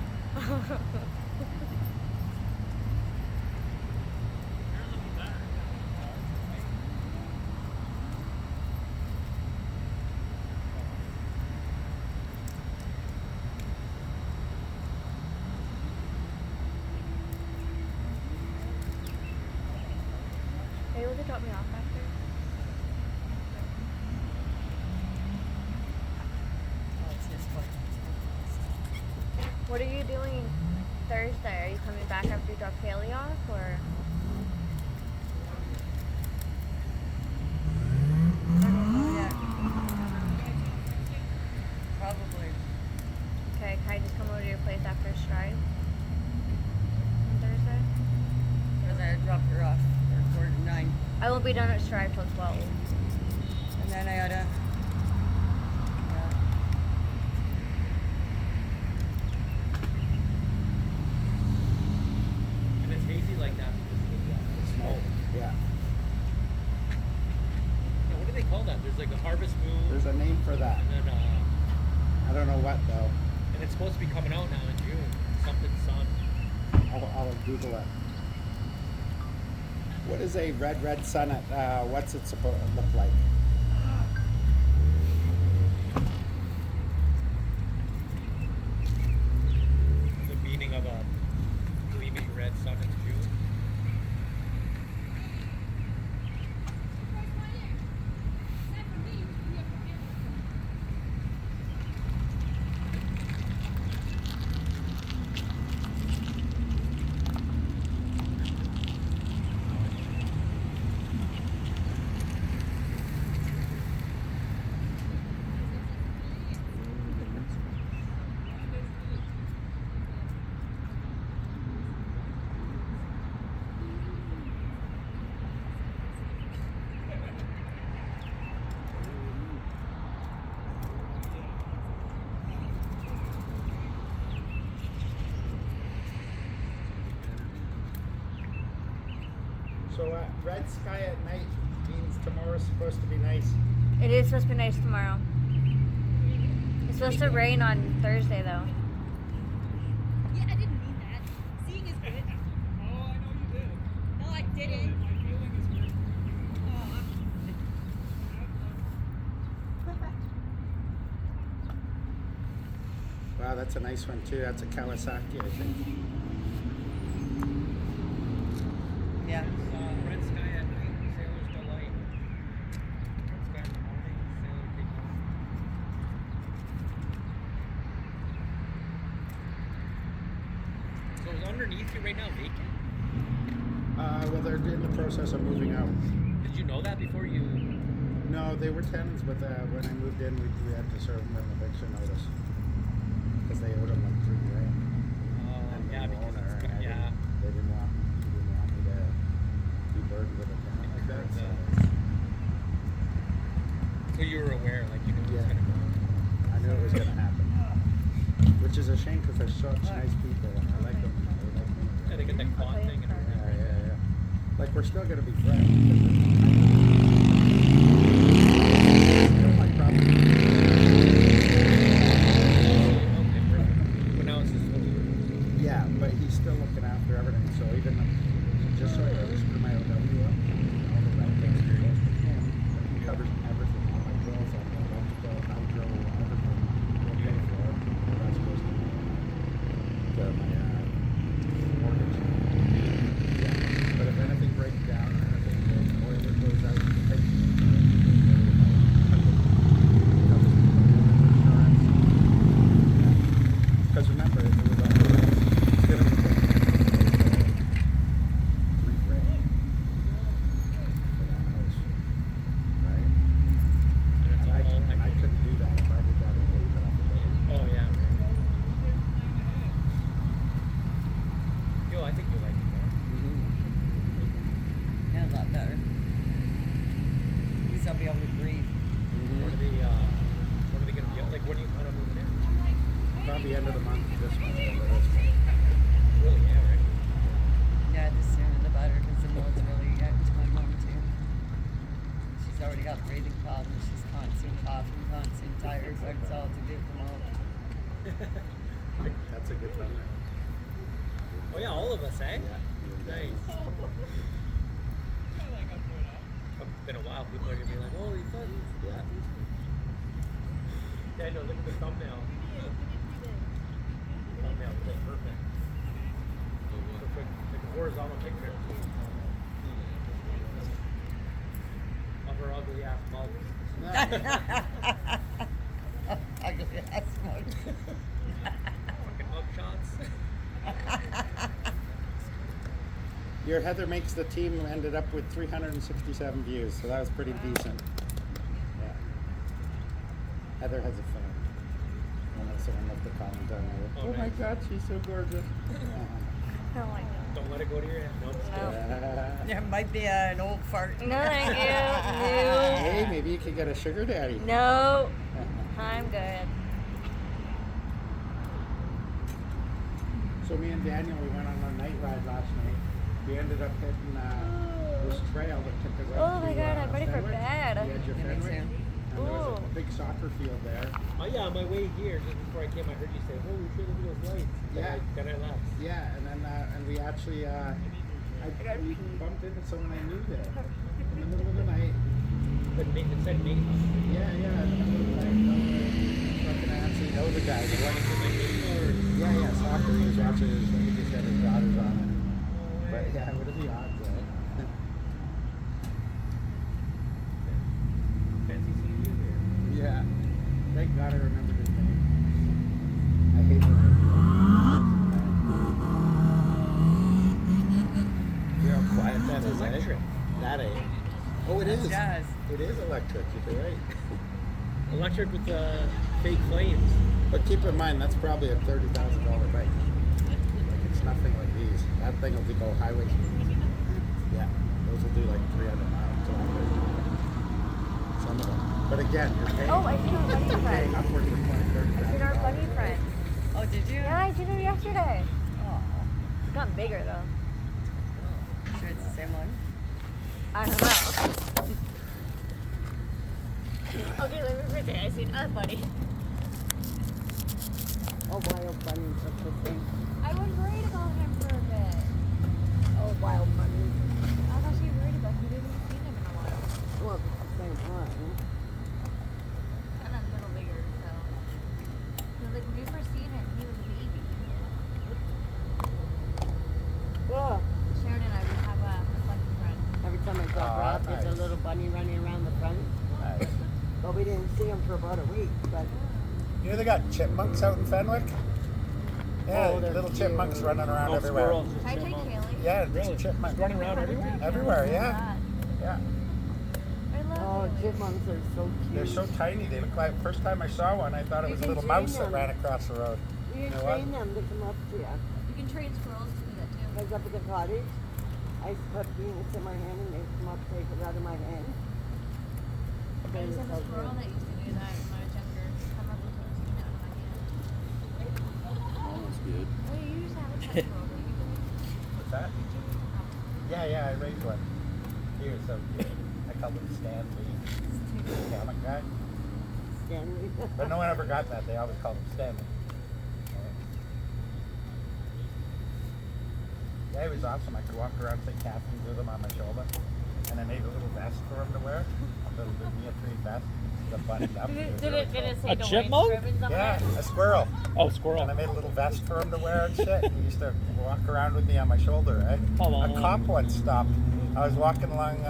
Are you able to drop me off back there? Oh, it's his fault. What are you doing Thursday? Are you coming back after you drop Haley off, or? Oh, yeah. Probably. Okay, can I just come over to your place after Stride on Thursday? Because I dropped her off for 4 to 9. I won't be done at Stride till 12. And then I gotta. And it's hazy like that because of the smoke. Yeah. Yeah, what do they call that? There's like a harvest moon. There's a name for that. And then, I don't know what though. and it's supposed to be coming out now in June. Something sun. I'll Google it. What is a red sun at, what's it supposed to look like? The meaning of a gleaming red sun in June. So red sky at night means tomorrow's supposed to be nice. It is supposed to be nice tomorrow. It's supposed to rain on Thursday though. Yeah, I didn't mean that. Seeing is good. Oh, I know you did. No, I didn't. My feeling is good. Wow, that's a nice one too. That's a Kawasaki, I think. Yeah. Red sky at night, sailor's delight. Red sky in the morning, sailor take home. So is underneath you right now vacant? Well, they're in the process of moving out. Did you know that before you? No, they were tenants, but when I moved in, we had to serve them an eviction notice because they owed them like $3,000. And Yeah, the because owner, it's, and yeah. they didn't want me to be burdened with a tenant like that. So, So you were aware, like you knew it was Yeah. gonna go. I knew it was going to happen, which is a shame because they're such nice people and I like them. They like me. Yeah, they get that quad thing and everything. Yeah. Like we're still going to be friends. Still my property. Okay, perfect. But now it's just fully yours. Yeah, but he's still looking after everything. So even just so I register my OW, all the rent experience, he covers everything. All my bills, all my electrical, hydro, everything. We'll pay for it. That's supposed to be my mortgage. Yeah, but if anything breaks down or anything, the boiler goes out, the pipe because remember, it was all it's gonna be $3,000. For that house, right? And I couldn't do that if I did that. It would cut off the bill. Oh yeah. Yo, I think you'll like it more. Yeah, a lot better. At least I'll be able to breathe. What are they gonna be like? When are you kind of moving in? Probably end of the month, this month, end of this month. Really? Yeah, right. Yeah, the sooner the better because the mold's really getting to my mom too. She's already got breathing problems. She's constant coughing, constant tired, but it's all to do with the mold. That's a good one. Oh yeah, all of us, eh? Yeah. Nice. It's been a while. People are gonna be like, "Holy fuck!" Yeah. Daniel, look at the thumbnail. Thumbnail is like perfect. Perfect, like a horizontal picture of her ugly ass mug. Ugly ass mug. Fucking mug shots. Your Heather makes the team ended up with 367 views, so that was pretty decent. Yeah. Heather has a fan. And that's someone left a comment on her. Oh, Oh my nice. God, she's so gorgeous. Oh my god. Don't let it go to your head. No, I'm just kidding. There might be an old fart. No, thank you. Hey, maybe you could get a sugar daddy. No. No. I'm good. So me and Daniel, we went on a night ride last night. We ended up hitting this trail that took us Oh out my to, God, I'm ready for Fenwick, bed. the edge of Yeah, me Fenwick. too. And there was Ooh. a big soccer field there. Oh yeah, on my way here, just before I came, I heard you say, "Holy shit, look at those lights." Yeah. Then I left. Yeah, and then and we actually we bumped into someone I knew there in the middle of the night. It said Nathan. Yeah, in the middle of the night. Fucking actually know the guy. The one yeah, soccer. He was watching his, I think he said his daughter's on it. But yeah, what are the odds, eh? Fancy seeing you here. Yeah. Thank God I remembered his name. I hate when you know how quiet that is, electric. That ain't. Oh, it is. Jazz. It is electric. You're right. Electric with fake flames. But keep in mind, that's probably a $30,000 bike. Like, it's nothing like these. That thing will go highway speed. Yeah, those will do like 300 miles. Some of them. But again, you're paying. Oh, I seen our bunny You're paying friend. upwards of $20,000, I seen our bunny $30,000. friend. Oh, did you? Yeah, I seen him yesterday. Oh, It's gotten bigger though. sure it's the same one. I don't know. Okay, let me pretend I seen a bunny. Oh, wild bunnies are the thing. I was worried about him for a bit. Oh, wild bunnies. I was actually worried about him. We haven't seen him in a while. Well, it's the same one. And a little bigger, so. So like when we first seen him, he was a baby. Yeah. Sharon and I would have a reflective friend. Every time I drop her Aw, off, there's a nice. little bunny running around the front. Nice. But we didn't see him for about a week. But You know they got chipmunks out in Fenwick? Yeah, Oh, they're little cute. chipmunks running around No everywhere. squirrels. Can I take Kaylee? Yeah, Really? just chipmunks. Just running around everywhere? Everywhere, yeah. Yeah. I love oh, Kaylee. chipmunks are so cute. They're so tiny. They look like, first time I saw one, I thought it You was a can little train mouse that them. ran across the road. You You can know what? train them to come up to you. You can train squirrels to do that too. I was up at the cottage. I put peanuts in my hand and they come up, take it out of my hand. I used to have a squirrel that used to do that when I was younger. Come up with a peanut out of my hand. Oh, that's good. Well, you used to have a pet squirrel, but you What's that? Yeah, I raised one. He was so cute. I called him Stan Lee. Comic guy. Stanley. But no one ever got that. They always called him Stanley. Yeah, he was awesome. I could walk around St. Catherine's with him on my shoulder. And I made a little vest for him to wear. A little neoprene vest. The buttoned up. Did it say A Dwayne chipmunk? Scriven's on Yeah, there? a squirrel. Oh, squirrel. And I made a little vest for him to wear and shit. He used to walk around with me on my shoulder, right? Come on. A cop once stopped. I was walking along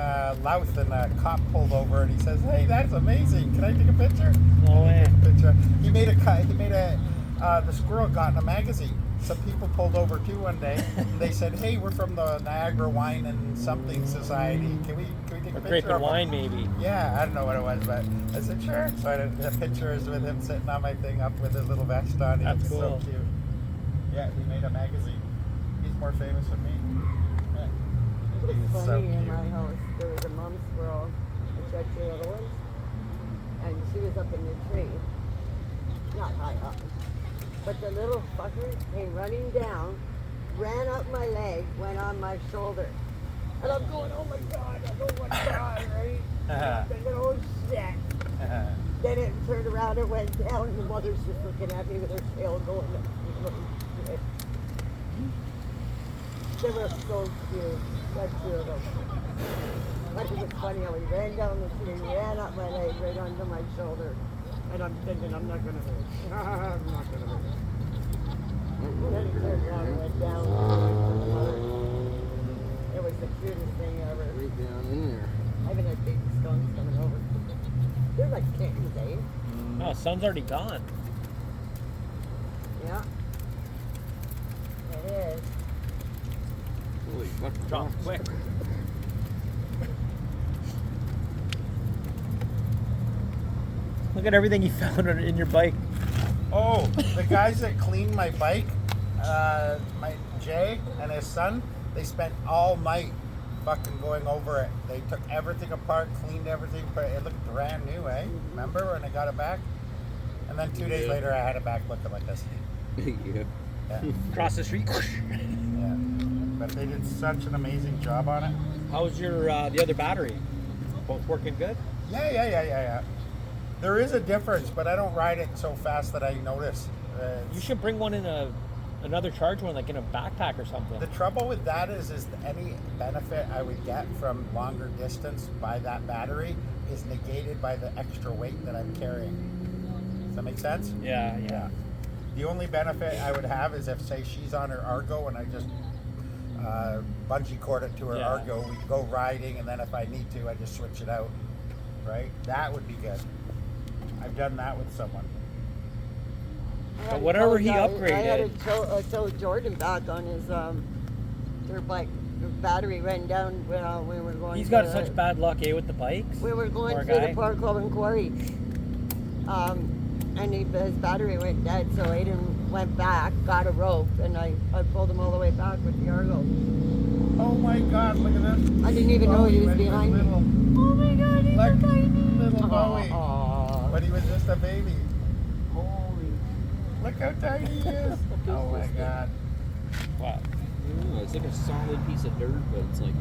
Louth and a cop pulled over and he says, "Hey, that's amazing. Can I take a picture?" No I way. took a picture. The squirrel got in a magazine. Some people pulled over too one day. And they said, "Hey, we're from the Niagara Wine and Something Society. Can we take a Or picture grape of and him?" wine, maybe. Yeah, I don't know what it was, but I said, "Sure." So I did the pictures with him sitting on my thing up with his little vest on. He That's was cool. so cute. Yeah, he made a magazine. He's more famous than me. Yeah. It He was was so funny in cute. my house. There was a mom squirrel, and she had two little ones, and she was up in the tree, not high up, but the little fucker came running down, ran up my leg, went on my shoulder, and I'm going, "Oh my god, oh my god," right? I'm thinking, "Oh shit." Then it turned around and went down, and the mother's just looking at me with her tail going. Shit. They were so cute. That two of them. But it was funny how he ran down the tree, ran up my leg, right onto my shoulder. And I'm thinking, I'm not going to hurt. I'm not going to hurt. And then he turned around and went down. It was the cutest thing ever. Right down in there. I haven't had baby skunks coming over. They're like kittens, eh? Oh, sun's already gone. Yeah. It is. Holy fuck. Drop quick. Look at everything you found in your bike. Oh, the guys that cleaned my bike, my Jay and his son, they spent all night fucking going over it. They took everything apart, cleaned everything, but it looked brand new, eh? Remember when I got it back? And then 2 days later, I had it back looking like this. Yeah. Yeah, Across the street. yeah. But they did such an amazing job on it. How's your the other battery? Both working good? Yeah. There is a difference, but I don't ride it so fast that I notice. You should bring one in a another charge one like in a backpack or something. The trouble with that is any benefit I would get from longer distance by that battery is negated by the extra weight that I'm carrying. Does that make sense? Yeah. The only benefit I would have is if, say, she's on her Argo and I just bungee cord it to her Argo, we go riding, and then if I need to, I just switch it out. Right? That would be good. I've done that with someone. But whatever he I had upgraded. to tow Jordan back on his dirt bike. The battery ran down when we were going. He's got such bad luck, with the bikes. We were going Poor through guy. the Park Club and Quarry, and his battery went dead. So Aiden went back, got a rope, and I pulled him all the way back with the Argo. Oh my God! Look at this. I didn't even know he was when behind me. little. Oh my god, he's Look, so tiny. little Bowie. Aw. When he was just a baby. Holy. Look how tiny he is. Oh my God. Wow. Oh, it's like a solid piece of dirt, but it's like I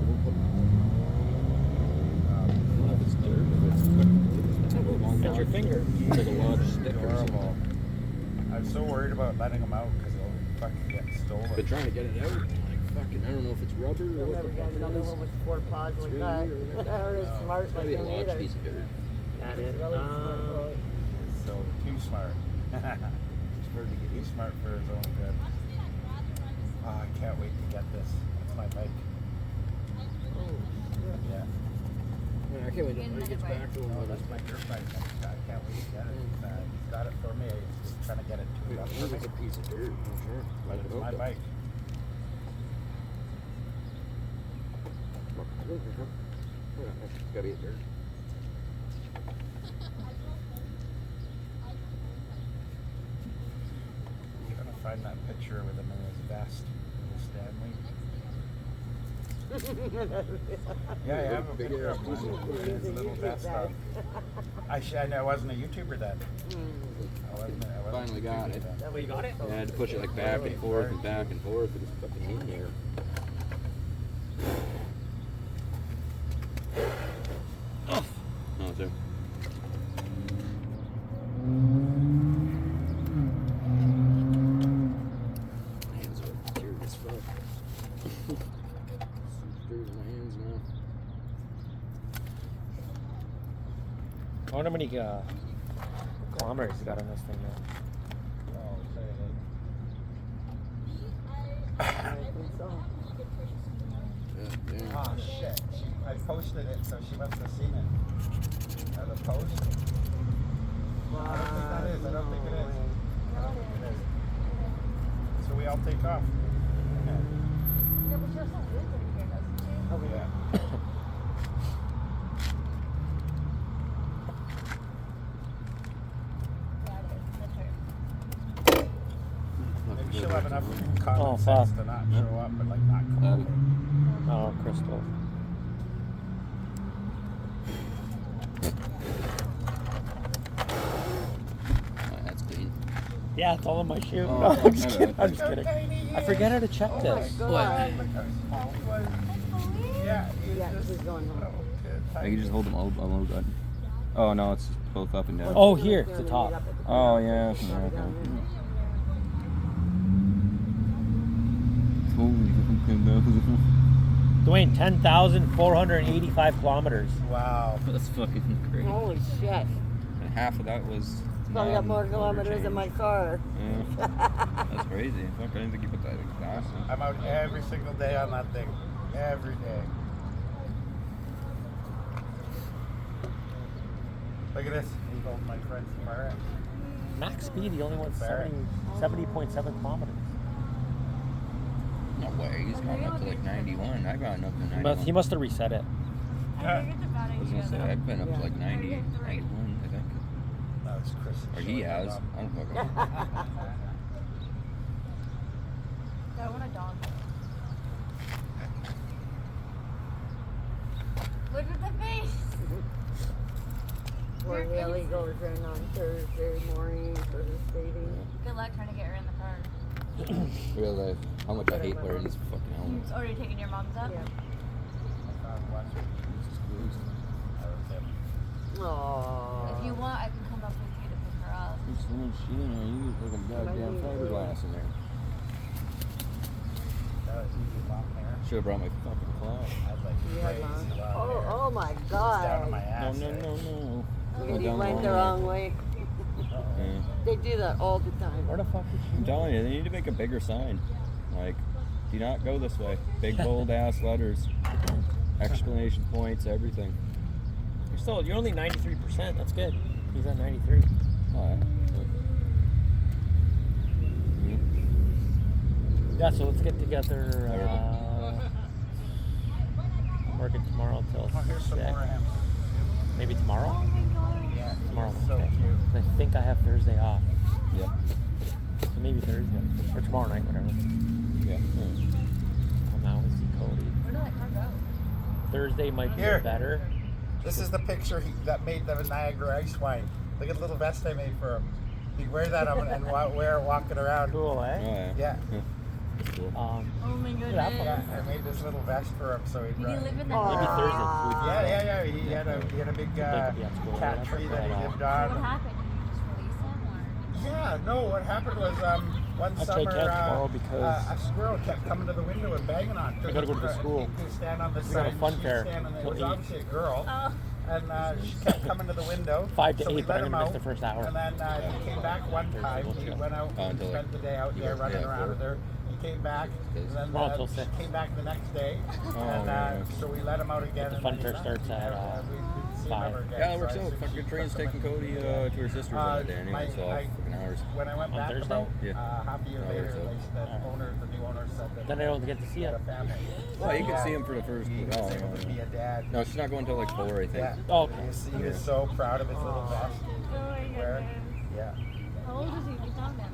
don't know if it's dirt or it's like At your finger. It's like a large stick or Adorable. something. I'm so worried about letting him out because he'll fucking get stolen. Been trying to get it out. Like fucking, I don't know if it's rubber You'll or what never the get fuck another it is. one with 4 paws like that. Or as smart It's like gotta be a him large either. piece of dirt. Got He's it. really smart boy. So too smart. Too smart for his own good. Oh, I can't wait to get this. That's my bike. Yeah. I can't wait until he gets back to him. No, that's my dirt bike. I can't wait to get it. He's got it for me. He's just trying to get it tuned up for me. It's a piece of dirt, for sure. But it's my bike. It's gotta be a dirt. I'm trying to find that picture with him in his vest. Stanley. Yeah, I have a Big picture ass of piece him of with his little vest on. I wasn't a YouTuber then. I wasn't Finally a got YouTuber it. then. Oh, you got it? I had to push it like back and forth and back and forth. It was fucking in there. Oh, it's there. Hands are dirty as fuck. Dirt in my hands now. I wonder how many kilometers you got on this thing now. Oh, say I think so. Yeah, damn. Oh shit. I posted it, so she must have seen it. As a post. I don't think that is. I don't think it is. I don't think it is. So we all take off. Yeah, but she also lives in here, doesn't she? Oh yeah. Yeah, it is. That's her. Maybe she'll have enough common Oh, sense fuck. to not show up and like not come over. Oh, Crystal. Oh, that's clean. Yeah, it's all in my shoe. Oh, No, I'm just my kidding. bad. I'm just kidding. I forget how to check Oh my this. God. Look how small he was. Yeah, he's Yeah, just he's going home. I can just hold them all good. Oh no, it's both up and down. Oh, here, the top. Oh yeah. Okay. Dwayne, 10,485 kilometers. Wow. That's fucking crazy. Holy shit. And half of that was. Probably got more kilometers than my car. Yeah. That's crazy. Fuck, I didn't think you put that exhaust in. I'm out every single day on that thing. Every day. Look at this. He's holding my friend's car. Max speed, he only went 70.7 kilometers. No way. He's gone up to like 91. I got up to 91. He must have reset it. I think it's a bad I was gonna say idea. I've been up to like 90, 91, I think. No, it's Chris. Or he has. I don't fucking know. I want a dog. Look at the face. Where Haley goes in on Thursday morning for the skating. Good luck trying to get her in the car. Real life. How much I hate wearing this fucking helmet. Oh, are you taking your mom's up? Yeah. Aww. If you want, I can come up with you to pick her up. There's so much shit in there. You look like a goddamn fiberglass in there. was easy long hair. Should have brought my fucking cloth. I had like You had crazy long. long hair. Oh my It was down to my God. ass. No. Look Went at you down went the the wrong wrong way. Yeah. They do that all the time. Where the fuck is she? I'm telling you, they need to make a bigger sign. Like, do not go this way. Big bold ass letters. Explanation points, everything. You're only 93%. That's good. He's at 93. Oh, yeah. Yeah, so let's get together. Everybody. I'm working tomorrow till Oh, here's some 6. more M's. Maybe tomorrow? Yeah, Tomorrow. so okay. cute. I think I have Thursday off. Yep. So maybe Thursday. Or tomorrow night, whatever. Yeah. Come out and see Cody. Where did that car go? Thursday might be Here. better. This is the picture that made the Niagara ice wine. Look at the little vest I made for him. He'd wear that and wear it walking around. Cool, Oh, eh? yeah. Yeah. That's cool. Oh my goodness. Yeah, I made this little vest for him so he'd Did he run. live in that Maybe house? Thursday. Yeah. He had a big cat tree that he lived What on. happened? Did you just release him or? Yeah, no, what happened was one I'll summer take care of tomorrow because a squirrel kept coming to the window and banging on it. I gotta go to the school. He'd stand on the We got a side, fun she'd fair stand on the- It till was 8. obviously a girl. Oh. And she kept coming to the window. 5 to so we 8, but let I'm him gonna miss out. the first hour. And then he came back one Thursday, time. we'll He chill. went out and Until spent the day out there running around with her. He came back, and then Tomorrow till 6. came back the next day. Oh, and yeah. So we let him out again. The and fun then he fair left. starts at, We'd see him 5. ever again. Yeah, it works So I out. think Fucking she train's took him taking Cody to her sister's on that day anyway, so fucking hours. When I went On back Thursday? about Yeah. half a year Oh, later, so. the new owner said that Then I don't get to see he had it. a family. Oh, you can see him for the first. He was Oh, able to be yeah. a dad. No, she's not going until like 4, I think. Yeah. Oh, okay. He was so proud of his little vest. Oh my Where? goodness. Yeah. How old is he? We found him.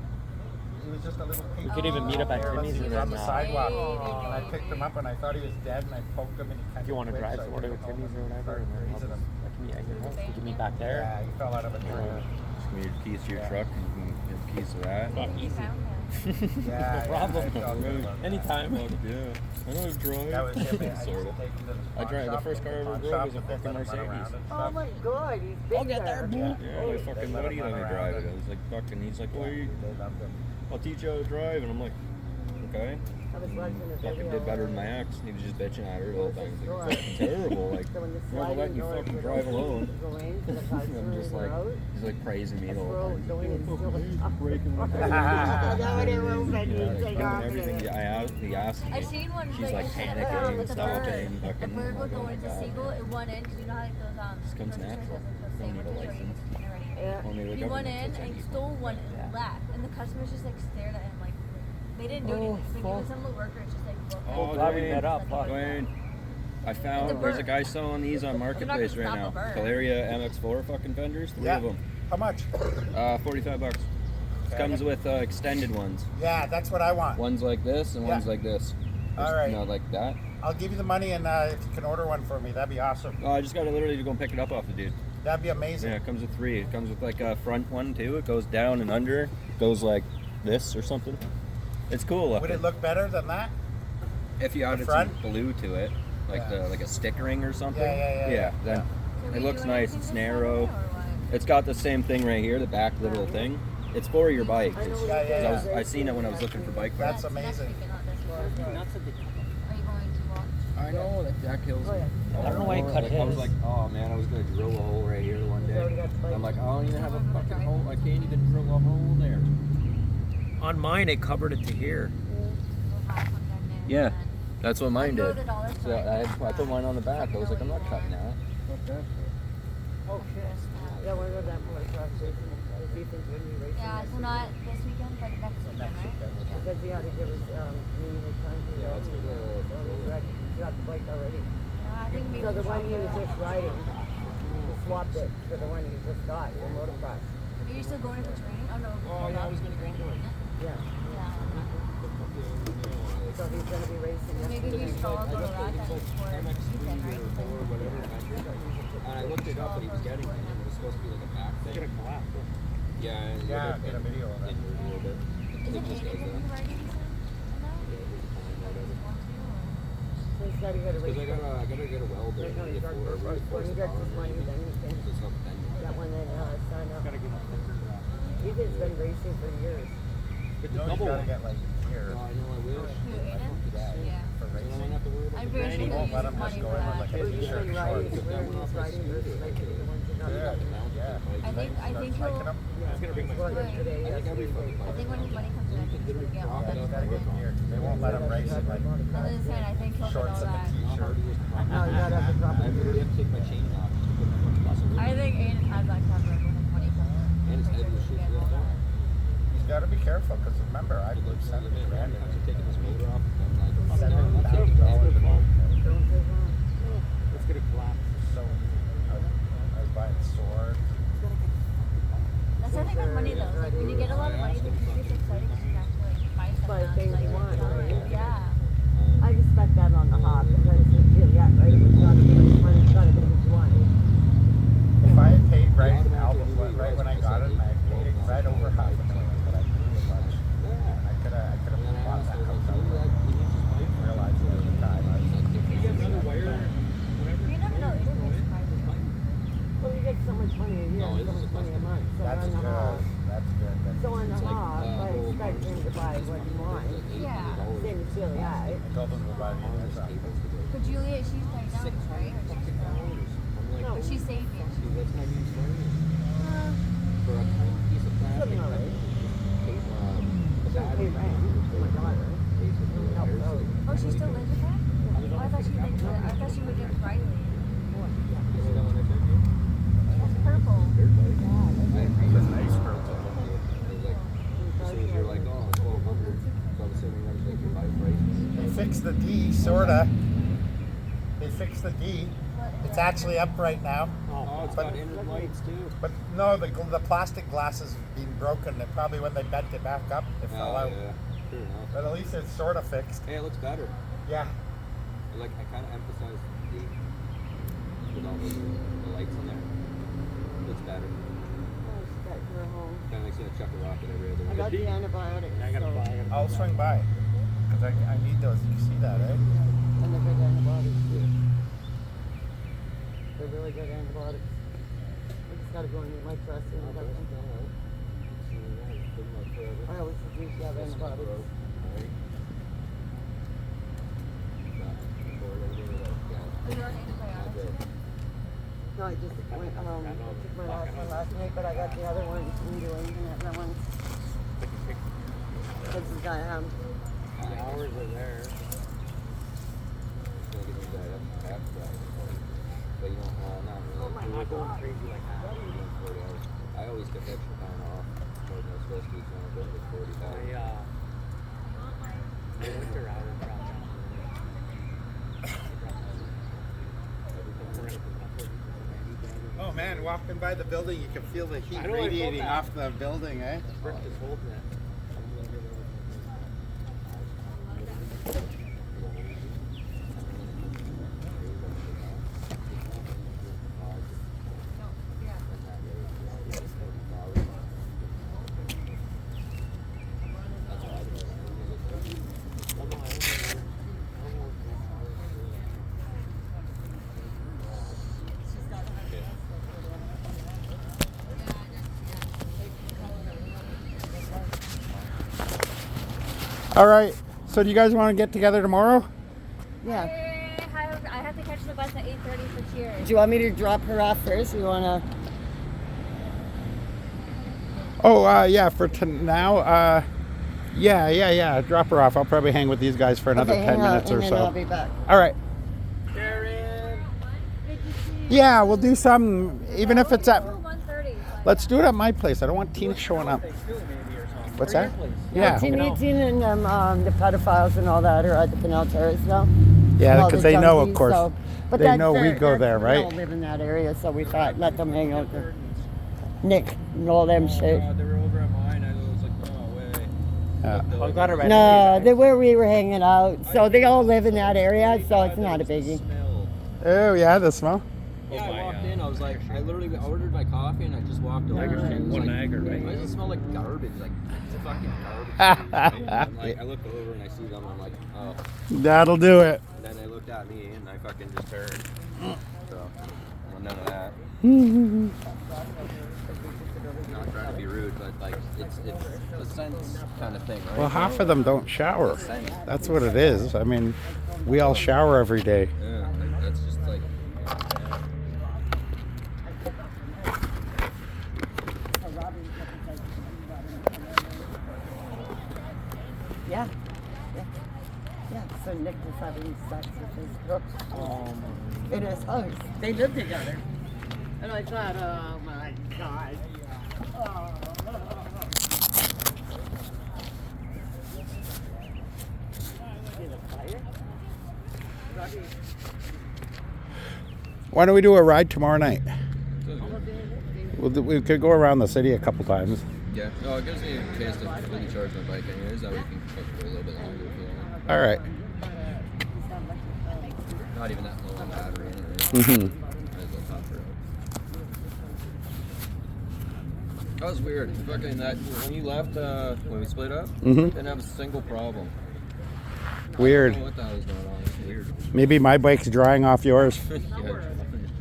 He was just a little pink. We could even meet up at There, Timmy's he and was on then, the sidewalk, Aww. and I picked him up, and I thought he was dead, and I poked him, and he kind if you want to twitched, drive so I somewhere to took him Timmy's home or whatever, started and then I'll grazing just, him. I can meet at your house. We can meet back there. Yeah, he fell out of a tree. Just give me your keys to your Yeah. truck and you can have the keys to that. Fuck, We easy. found him. Yeah, No problem. I felt good about that. Anytime. Fuck yeah. I know how to drive. That was him. I used to Sort of. take him to the I drive- the pawn first shop, car I ever pawn drove shop, was a and then fucking let him run Mercedes. around and Oh stuff. my God, he's big I'll get there, there. Yeah. Yeah, my fucking let buddy him let me run drive around it. I was like, fucking, he's like, Yeah, wait, they loved him. I'll teach you how to drive. And I'm like, okay. I was watching a Fucking video. did better than my ex. He was just bitching at her the whole time. He's like, fucking terrible. Like, So when the I'm not gonna let sliding you doors fucking would drive open, alone. go in, so the cars I'm just were like, out. he's like praising me the That's whole where I was time. going and still Breaking my That would have opened, Yeah, you'd like, take fucking off everything in it. he asked me. I seen one. She's like it's panicking, with a stopping, bird. The fucking, bird would oh go my into God. Seagull. It went in because you know how like those Just comes grocery stores natural. have those Don't need a sandwiches or you license. get already made. Yeah. Only the He went government in will and take you. stole one and left, and the customers just like stared at him like they didn't do Oh, anything. It's like fuck. it was some little workers just like looked Oh, glad we Dwayne, met up, fuck. Dwayne. I The found there's a bird. guy selling these on Marketplace gonna right now. stop a bird. Caleria MX4 fucking fenders, 3 Yeah. of them. How much? $45. Okay. Comes with extended ones. Yeah, that's what I want. One's like this and Yeah. one's like this. All right. No, like that. I'll give you the money, and if you can order one for me, that'd be awesome. Oh, I just gotta literally go and pick it up off the dude. That'd be amazing. Yeah, it comes with 3. It comes with like a front one too. It goes down and under. It goes like this or something. It's cool. Would looking. it look better than that? If you added some front? blue to it, like Yeah. like a stickering or something. Yeah. Then So it we looks do nice. anything It's this narrow. summer, or what? It's got the same thing right here, the back little thing. It's for your bike. I know It's- what Yeah, it yeah, is. yeah. I seen it when I was looking for bike That's parts. Next amazing. weekend, not this one. Nuts at the Are you going to watch? I know that kills Oh, me. yeah. I don't know why he cut I was his. like, oh man, I was gonna drill a hole right here one He's already day. got spikes. I'm like, I don't even have a fucking hole. I can't even drill a hole there. On mine, it covered it to here. Yeah, that's what mine Go to did. the dollar So store. I put mine on the back. I was like, I'm not cutting that. Fuck that. Oh, shit. Yeah, we're going to that more across racing. Ethan's going to be racing. Yeah, next so week. not this weekend, but next weekend, right? Because he had to give us the time to Yeah, let's go to- He got the bike already. Yeah, I think maybe So the we one should he was go. just riding, he swapped it for the one he just got, the motocross. Are you still going in for training? Oh no. Oh yeah, I was gonna go into it. Yeah. Yeah. So he's going to be racing next Maybe we weekend. should all go to that then for weekend, right? or whatever. And I looked it up, and he was getting it. And it was supposed to be like a back thing. Yeah. Yeah, get a video of that. Is it just anything does in that. the writing? So he's got to go to Because race. I gotta get a welder. Right now he's got before- first. When he gets his money, then he can, It's not that one then sign up. Gotta give him a picture of that. Ethan's been racing for years. It's You a know, you double gotta one. get like here No, I know I will. Who, Aiden? Yeah. for I don't racing. have to worry about I'm the pretty brand. sure You they'll won't use let them money just go for in with that. like a We're t-shirt usually and riding, shorts. we're just riding those, like the ones that got Yeah, done. yeah. I think Start he'll. hiking them. I was gonna bring my Well, phone. yesterday, I think every fucking I think when his money comes in, I think he's gonna get all Yeah, that you gotta get equipment. gear. They won't let them race it like I was saying, I think he'll get shorts all and a that. Not hard t-shirt. to just pop No, you gotta have the proper I literally have to take my chain off just to put my muscle in. I think Aiden has that covered when his money comes in. And it's Pretty heavy sure as shit he'll to get all lift up. that. He's gotta be careful because remember, I It put looks like 70 it, grand man. in I'm it. taking this motor off. I'm like, fuck that. $7,000 I'm taking this. in it. Don't take long. Let's get a collapse. So I was buying swords. That's the thing with money though. Like when you get a lot of money, it gets exciting because you can actually like buy stuff Buy now. things Like you want, sell it. right? Yeah. I expect that on the hop because yeah, right, it's gotta be money, it's gotta be what you want. If I had paid right when I got it, and I paid it right over $500,000, but I knew it much. And I could have And then I bought asked, that I was house like, you outright. need just pipe? I realized it at the time. I was like, You get another wire, whatever. You never know. Aiden may surprise you. Well, you get so much money a year, No, so this is much money a custom. month, so that's on the hop. good. That's good. So on the It's like, hop, I whole expect him to buy what you want. Yeah. Same as Julie, I told them to buy me a new truck. But Juliet, she's tied down, right? Or she's still. No, But she's saving. See, that's not used for anything. For a tiny piece of plastic. Something alright. A Don't pay battery. rent, my daughter. Basically, No, there's no. like- Oh, she still lives with that? Oh, I thought she lived with. I thought she lived with Riley. You see that one I sent you? It's purple. Dirt bike. It's a nice purple. It was like, as soon as you're like, oh, 1,200. So I'm assuming that was like your bike price. They fixed the D, sorta. They fixed the D. It's actually up right now. Oh, it's got inner lights too. But no, the plastic glass is being broken. And probably when they bent it back up, it fell out. Yeah. Sure enough. But at least it's sort of fixed. Hey, it looks better. Yeah. Like, I kind of emphasize the with all the lights in there. Looks better. Oh, she's got her home. Kind of makes you want to chuck a rocket every other I got week. the antibiotics. I gotta so- buy it. I'll swing by. Because I need those. You see that, eh? And they're good antibiotics too. They're really good antibiotics. I just gotta go and get my trust in Oh, the that's doctor. all right. It's been like forever. I always refuse to have That's not antibiotics. broke. Alright. Before they do that, yeah. Are you on antibiotics? No, I just went, I took my last one last night, but I got the other one doing, and that one. This is got, The hours are there. Gonna get you that half that. But you don't, not really. Oh my I'm not going God. crazy like that. 40 hours. I always took extra time off more than I was supposed to, so I'm going to 40 hours. My winter hours dropped down. Oh man, walking by the building, you can feel the heat I know, I felt radiating that. off the building, eh? Brick just holds it. All right. So do you guys want to get together tomorrow? yeah. I have to catch the bus at 8:30 for cheers. Do you want me to drop her off first? You wanna? Oh, yeah. For now, yeah. Drop her off. I'll probably hang with these guys for another Okay, 10 hang on, minutes or and then so. I'll be back. All right. Sharon! Yeah, we'll do some, even if it's at. 1:30. Let's do it at my place. I don't want Tina showing up. Thanksgiving maybe or something. What's Or that? your place. Yeah. Teen and the pedophiles and all that are at the Canal Terrace now. Yeah, All because the they know, of junkies, course. so- but They that's know we go there, We right? all live in that area, so we thought let them hang out there. Nick and all them shit. They were over at mine. I was like, no way. Yeah. I'm glad I read No, they're where we were hanging out, so they all live in that area, so it's not a biggie. Smell. Oh, yeah, the smell. Yeah, my, I walked in. I was like, I literally ordered my coffee and I just walked over. Niagara's and it was one like, Niagara, right? Why does it smell like garbage? Like it's fucking garbage. Right? I'm like, I look over and I see them. I'm like, oh. That'll do it. And then they looked at me and I fucking just turned. So, well, none of that. Not trying to be rude, but like it's a sense kind of thing, right? Well, half of them don't shower. Sense. That's what it is. I mean, we all shower every day. Yeah, like, that's just like. Yeah. Yeah, so Nick was having sex with his girlfriend in his house. They lived together. And I thought, oh my God. Oh. See the fire? Robbie. Why don't we do a ride tomorrow night? We could go around the city a couple times. Yeah, no, it gives me a chance to fully charge my bike anyways. That way we can cook for a little bit longer if we want. All right. Not even that low on battery anyway. Mm-hmm. Might as well top her up. That was weird. Fucking that when you left, when we split up, didn't have a single problem. Weird. I don't know what the hell is going on. It's weird. Maybe my bike's drying off yours.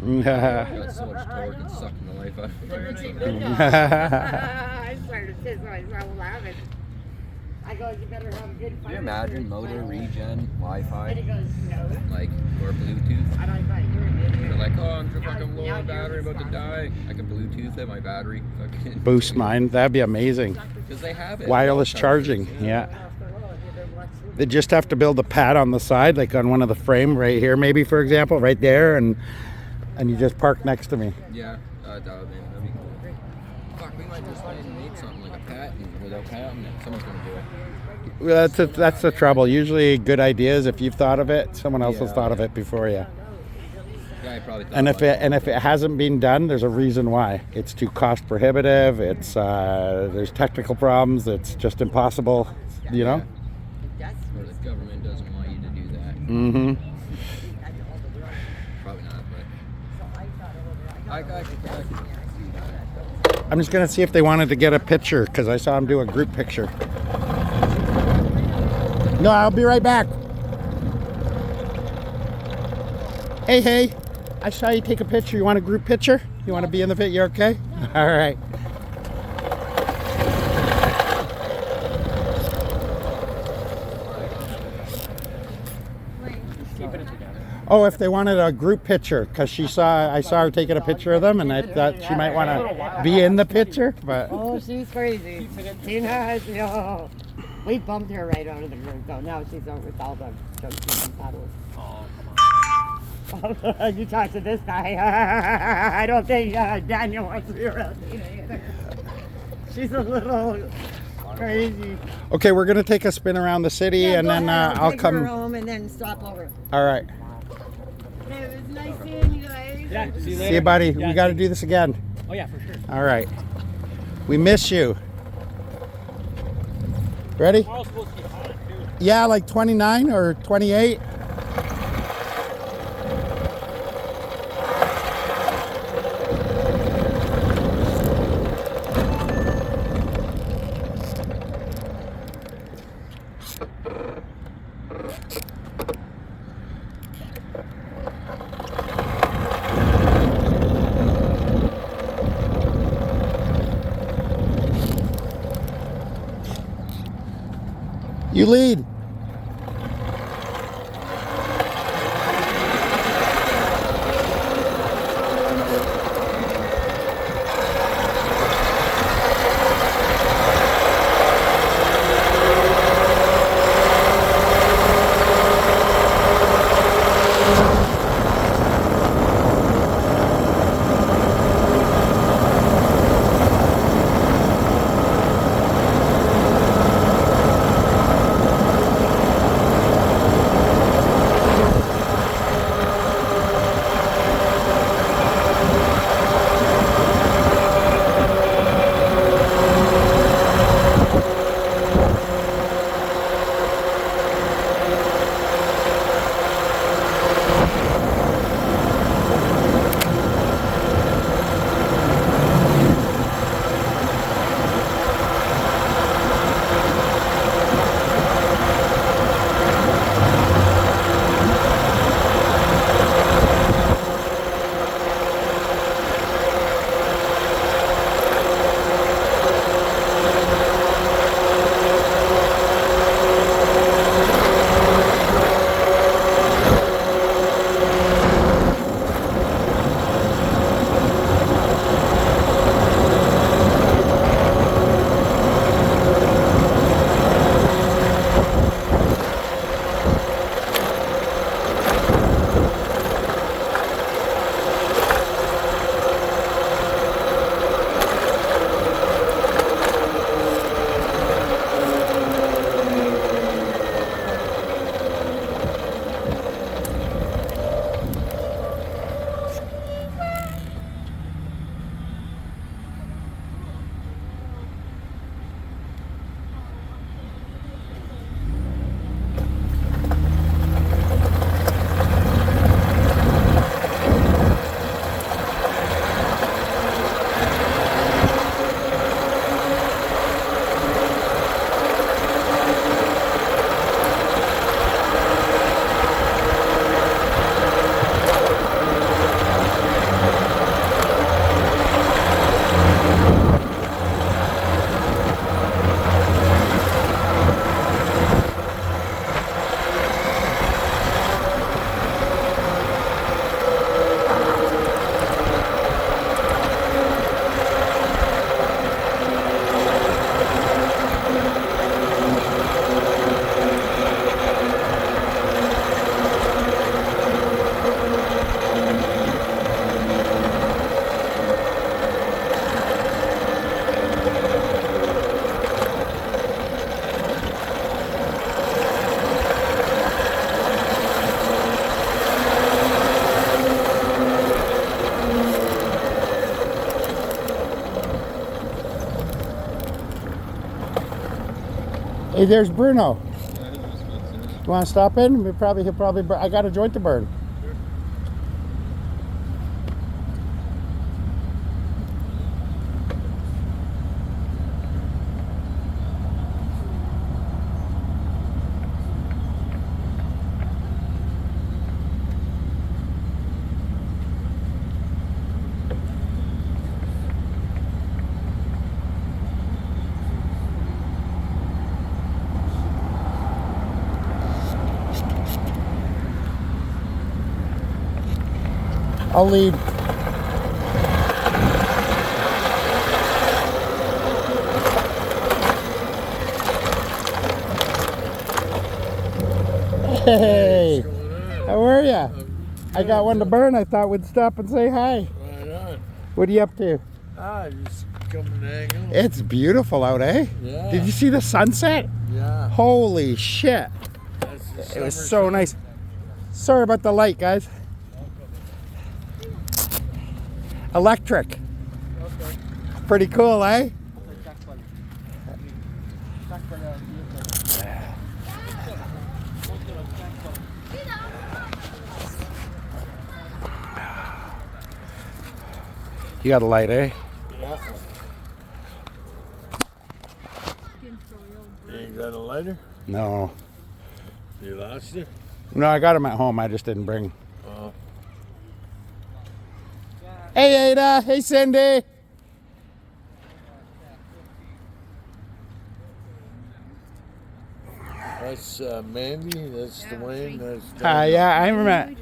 Yeah, got so much torque and sucking the life out of it. I started to piss myself laughing. I go, you better have a good Can you imagine motor regen, Wi-Fi, And he goes, no. like, or Bluetooth? And I thought, you're an idiot. You're like, oh, I'm fucking low on battery, about to die. I can Bluetooth it, my battery. Fucking Boost mine. That'd be amazing. Because they have it. Wireless charging. Yeah. They just have to build a pad on the side, like on one of the frame right here, maybe, for example, right there, and you just park next to me. Yeah, that would be cool. Fuck, we might just make something like a patent without patenting it. Someone's gonna do it. Well, that's the trouble. Usually, good ideas, if you've thought of it, someone else has thought of it before you. Yeah, I probably thought And about if it hasn't been done, there's a reason why. It's too cost prohibitive. It's there's technical problems. It's just impossible. You know. Or the government doesn't want you to do that. Mm-hmm. Probably not, but I could see that. I'm just gonna see if they wanted to get a picture because I saw them do a group picture. No, I'll be right back. Hey, I saw you take a picture. You want a group picture? You want to be in the pit? You okay? All right. Keeping it together. Oh, if they wanted a group picture, because I saw her taking a picture of them, and I thought she might want to be in the picture, but. Oh, she's crazy. Tina, yo. We bumped her right out of the group, though. Now she's over with all the junkies and paddles. Oh, You talk to this guy. I don't think Daniel wants to be around Tina either. She's a little crazy. Okay, we're gonna take a spin around the city, and go then ahead, I'll take her come. home and then stop over. All right. It was nice seeing you guys. yeah, see you later. See you, buddy. Yeah, We got to do this again. Oh, yeah, for sure. All right. We miss you. Ready? Tomorrow's supposed to be hot, too. Yeah, like 29 or 28. You lead. Hey, there's Bruno. You want to stop in? He'll probably. I got a joint to burn. I'll lead. Hey, how are ya? I got one to burn. I thought we'd stop and say hi. Right on. What are you up to? Just coming to hang out. It's beautiful out, eh? Yeah. Did you see the sunset? Yeah. Holy shit. That's the It was summer so sun. nice. Sorry about the light, guys. Electric. Pretty cool, eh? You got a light, eh? Yeah. You ain't got a lighter? No. You lost it? No, I got them at home. I just didn't bring. Oh. Hey, Ada. Hey, Cindy. That's Mandy. That's Dwayne. That's Hi, yeah, I remember.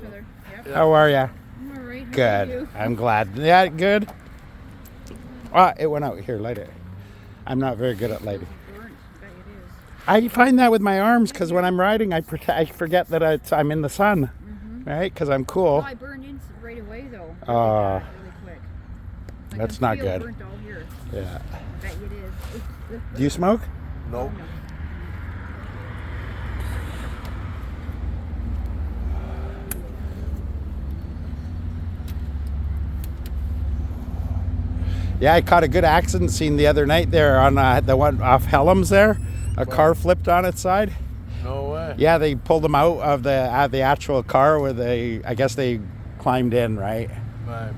How are ya? I'm alright. How are Good. you? I'm glad. Yeah, good. Ah, it went out. Here, light it. I'm not very good at lighting. Burnt. I bet it is. I find that with my arms because when I'm riding, I forget that I'm in the sun, right? Because I'm cool. Oh, I burned in right away though. Really Oh. bad, really quick. I That's can not feel good. Burnt all here. Yeah. I bet you it is. Do you smoke? Nope. Yeah, I caught a good accident scene the other night there on the one off Helms there. A car flipped on its side. No way. Yeah, they pulled them out of the actual car where I guess they climbed in, right? Right.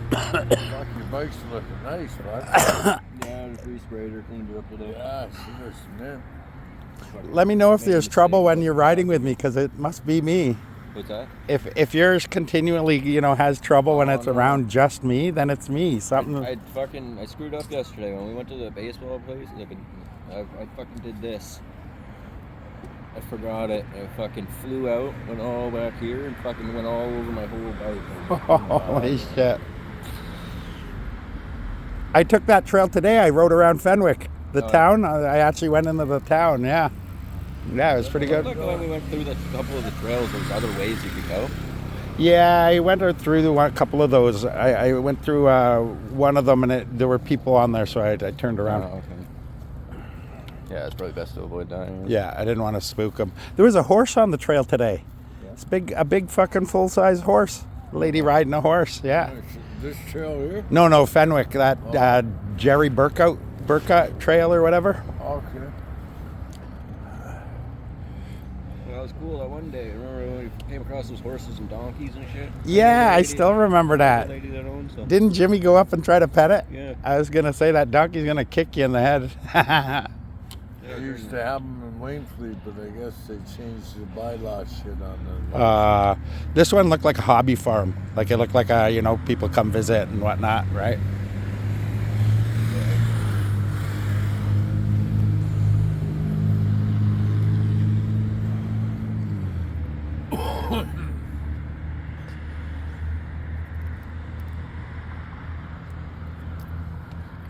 Fuck, your bike's looking nice, bud. Yeah, the free sprayed her, cleaned her up today. Yeah, she was mint. Let me know if there's trouble when you're riding with me because it must be me. What's that? If yours continually, has trouble when Oh, it's no. around just me, then it's me. Something. I screwed up yesterday when we went to the baseball place. I fucking did this. I forgot it. I fucking flew out, went all back here, and fucking went all over my whole bike. Holy shit. I took that trail today. I rode around Fenwick, the town. I actually went into the town, yeah. Yeah, it was pretty good. Look, when we went through a couple of the trails, there's other ways you could go. Yeah, I went through a couple of those. I went through one of them, and there were people on there, so I turned around. Oh, okay. Yeah, it's probably best to avoid that. Yeah, I didn't want to spook them. There was a horse on the trail today. Yeah. It's a big fucking full-size horse. Lady riding a horse, yeah. This trail here? No, Fenwick, that Jerry Burkott trail or whatever. Okay. Well, it was cool that one day. Remember when we came across those horses and donkeys and shit? Yeah, I Lady- still remember that. the lady that owns them. Didn't Jimmy go up and try to pet it? Yeah. I was gonna say that donkey's gonna kick you in the head. They used to have them in Wainfleet, but I guess they changed the bylaw shit on them. This one looked like a hobby farm. Like it looked like people come visit and whatnot, right?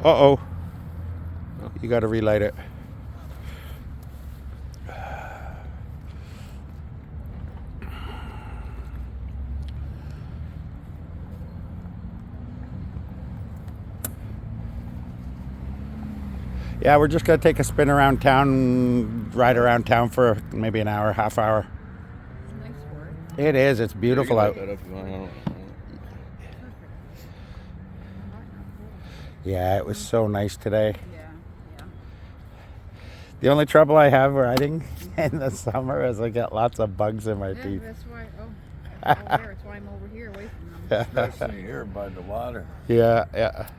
Uh-oh. You got to relight it. Yeah, we're just going to take a spin around town, ride around town for maybe an hour, half hour. It's nice for it. It is. It's beautiful You can out. look that up if you want. Yeah, it was so nice today. Yeah, yeah. The only trouble I have riding in the summer is I get lots of bugs in my Yeah, teeth. that's why. Oh, over there. That's why I'm over here, away from them. Especially here by the water. Yeah, yeah.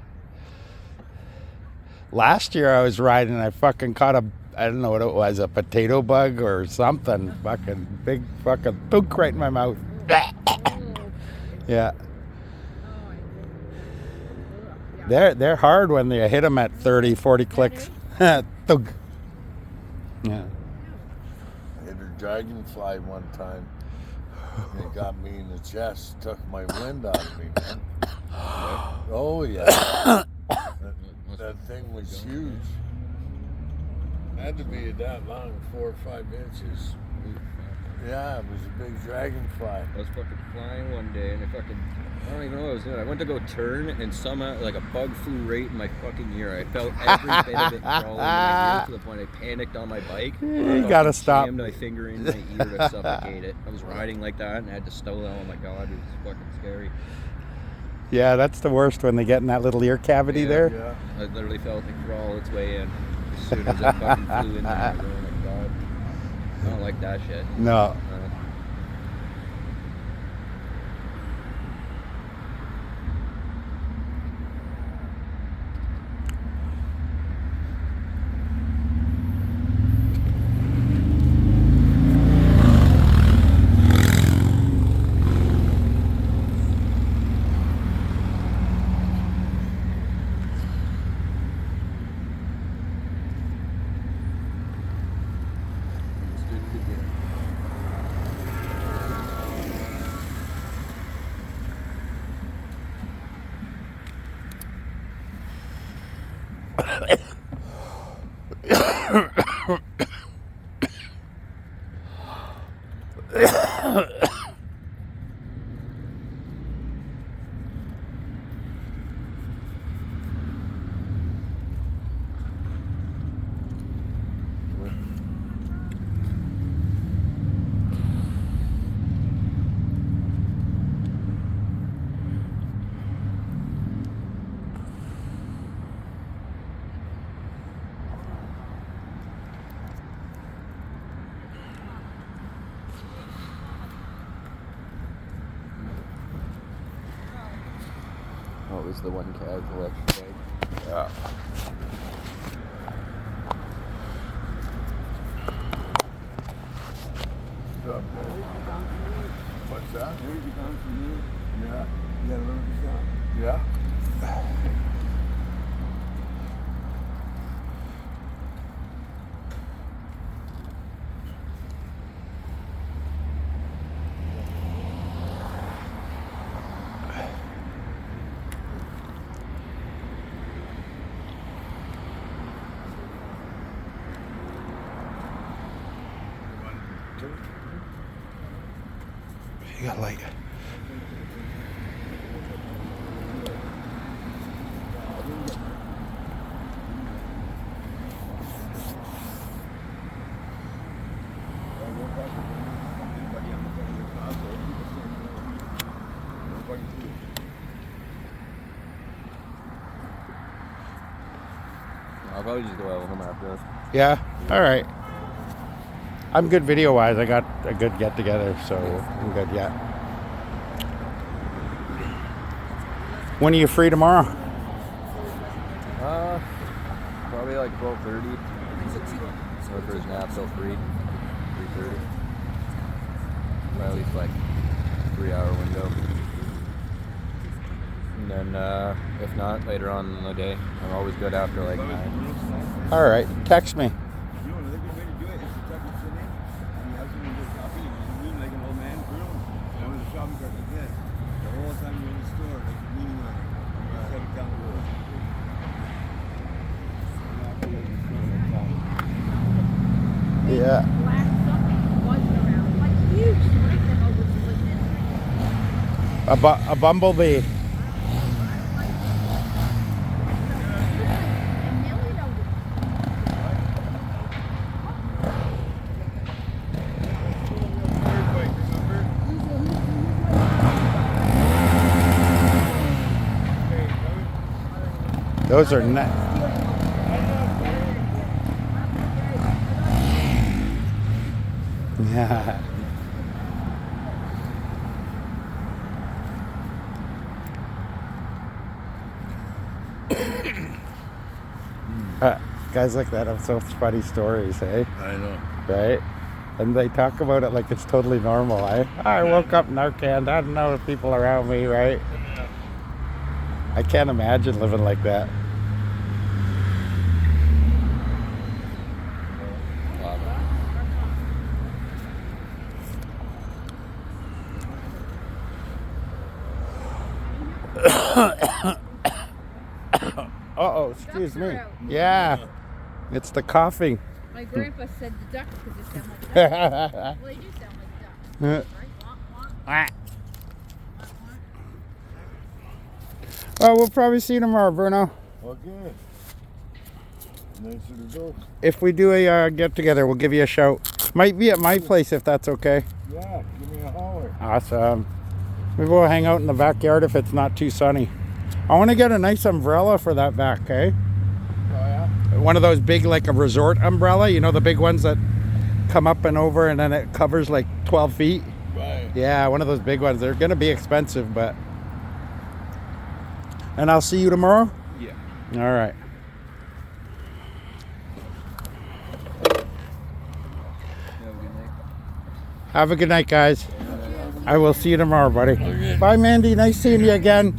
Last year I was riding and I fucking caught I don't know what it was, a potato bug or something. Fucking big fucking pook right in my mouth. Yeah. They're hard when they hit them at 30, 40 clicks. Thug. Yeah. I hit a dragonfly one time. It got me in the chest, took my wind out of me, man. Oh, yeah. That thing was huge. Had to be that long, 4 or 5 inches. Yeah, it was a big dragonfly. I was fucking flying one day and I don't even know what I was doing. I went to go turn and somehow like a bug flew right in my fucking ear. I felt every bit of it crawling in my ear to the point I panicked on my bike. You gotta stop. Jammed my finger in my ear to suffocate it. I was riding like that and I had to stow that. Oh my god, it was fucking scary. Yeah, that's the worst when they get in that little ear cavity there. Yeah. I literally felt it crawl its way in as soon as it fucking flew in there. I was like, oh my god. I don't like that shit. No. Oh, it was the one cab electric bike. Yeah. What's that? Where'd you come from here? Yeah. Yeah, little shop. Yeah. You got light. I'll probably just go out home after this. Yeah? All right. I'm good video-wise. I got a good get-together, so I'm good, yeah. When are you free tomorrow? Probably like 12:30. So for his nap till 3:30. At least like 3-hour window. And then if not, later on in the day. I'm always good after like 9. All right. Text me. Yeah. A bumblebee. Those are nice. Yeah. Guys like that have so funny stories, eh? I know. Right? And they talk about it like it's totally normal, eh? I woke up Narcan, I don't know the people around me, right? I can't imagine living like that. Uh-oh, excuse me. Yeah, it's the coughing. My grandpa said the ducks because they sound like ducks. Well, they do sound like ducks, right? Well, we'll probably see you tomorrow, Bruno. Okay. Nice to go. If we do a get-together, we'll give you a shout. Might be at my place if that's okay. Yeah, give me a holler. Awesome. Maybe we'll hang out in the backyard if it's not too sunny. I want to get a nice umbrella for that back, eh? Oh, yeah? One of those big, like a resort umbrella. You know, the big ones that come up and over and then it covers like 12 feet? Right. Yeah, one of those big ones. They're going to be expensive, but... And I'll see you tomorrow? Yeah. All right. Have a good night, guys. I will see you tomorrow, buddy. Bye, Mandy. Nice seeing you again.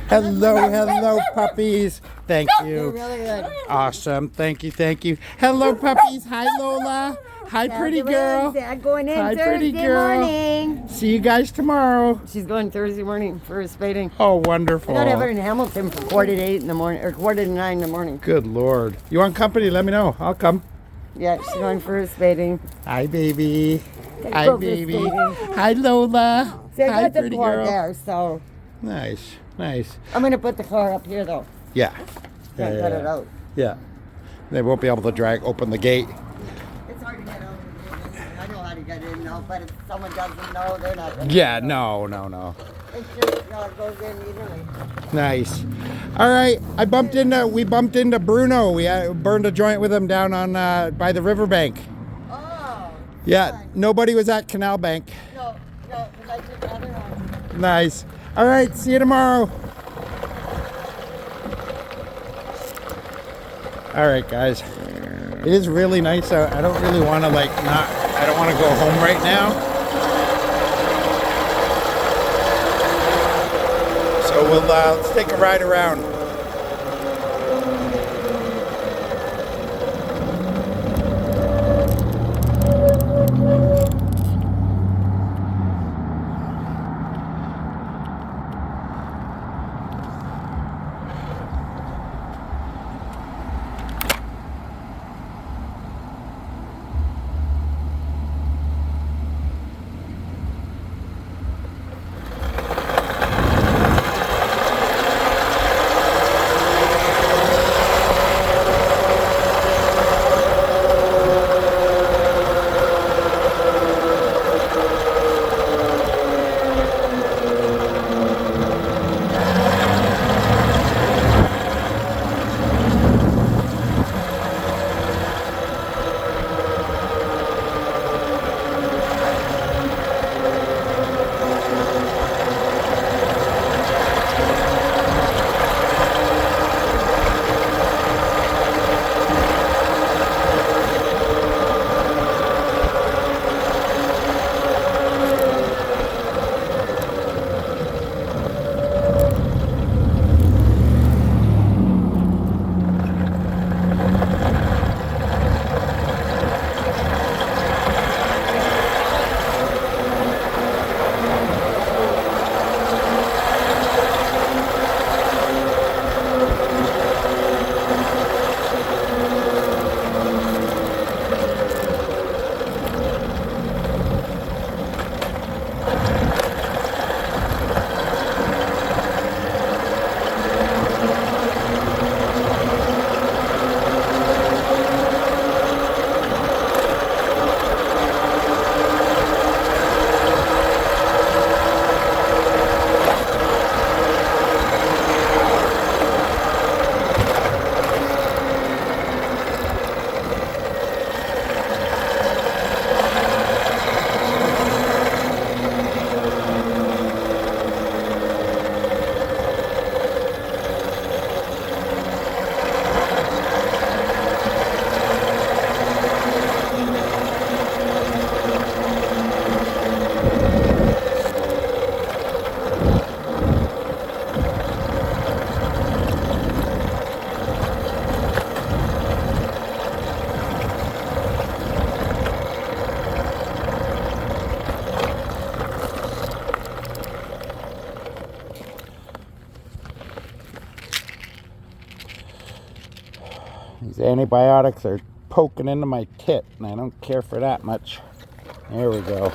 Hello, puppies. Thank They're you. really good. Awesome. Thank you. Hello, puppies. Hi, Lola. Hi, pretty girl. I'm going in Hi, Thursday pretty girl. morning. See you guys tomorrow. She's going Thursday morning for a spading. Oh, wonderful. I gotta have her in Hamilton for 8:45 in the morning, or 8:45 in the morning. Good Lord. You want company? Let me know. I'll come. Yeah, she's going for a spading. Hi, baby. Gotta Hi, go for a baby. spading. Hi, Lola. See, I Hi, got the pretty car girl. there, so Nice. I'm gonna put the car up here though. Yeah. Can't cut it out. Yeah. They won't be able to open the gate. It's hard to get out. I know how to get in now, but if someone doesn't know, they're not gonna Yeah, know. no. It's just goes in easily. Nice. All right. We bumped into Bruno. We burned a joint with him down on by the riverbank. Oh. Yeah. fun. Nobody was at Canal Bank. No, because I took the other one. Nice. All right. See you tomorrow. All right, guys. It is really nice out. I don't really want to I don't want to go home right now. So let's take a ride around. These antibiotics are poking into my tit, and I don't care for that much. There we go.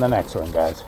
the next one, guys.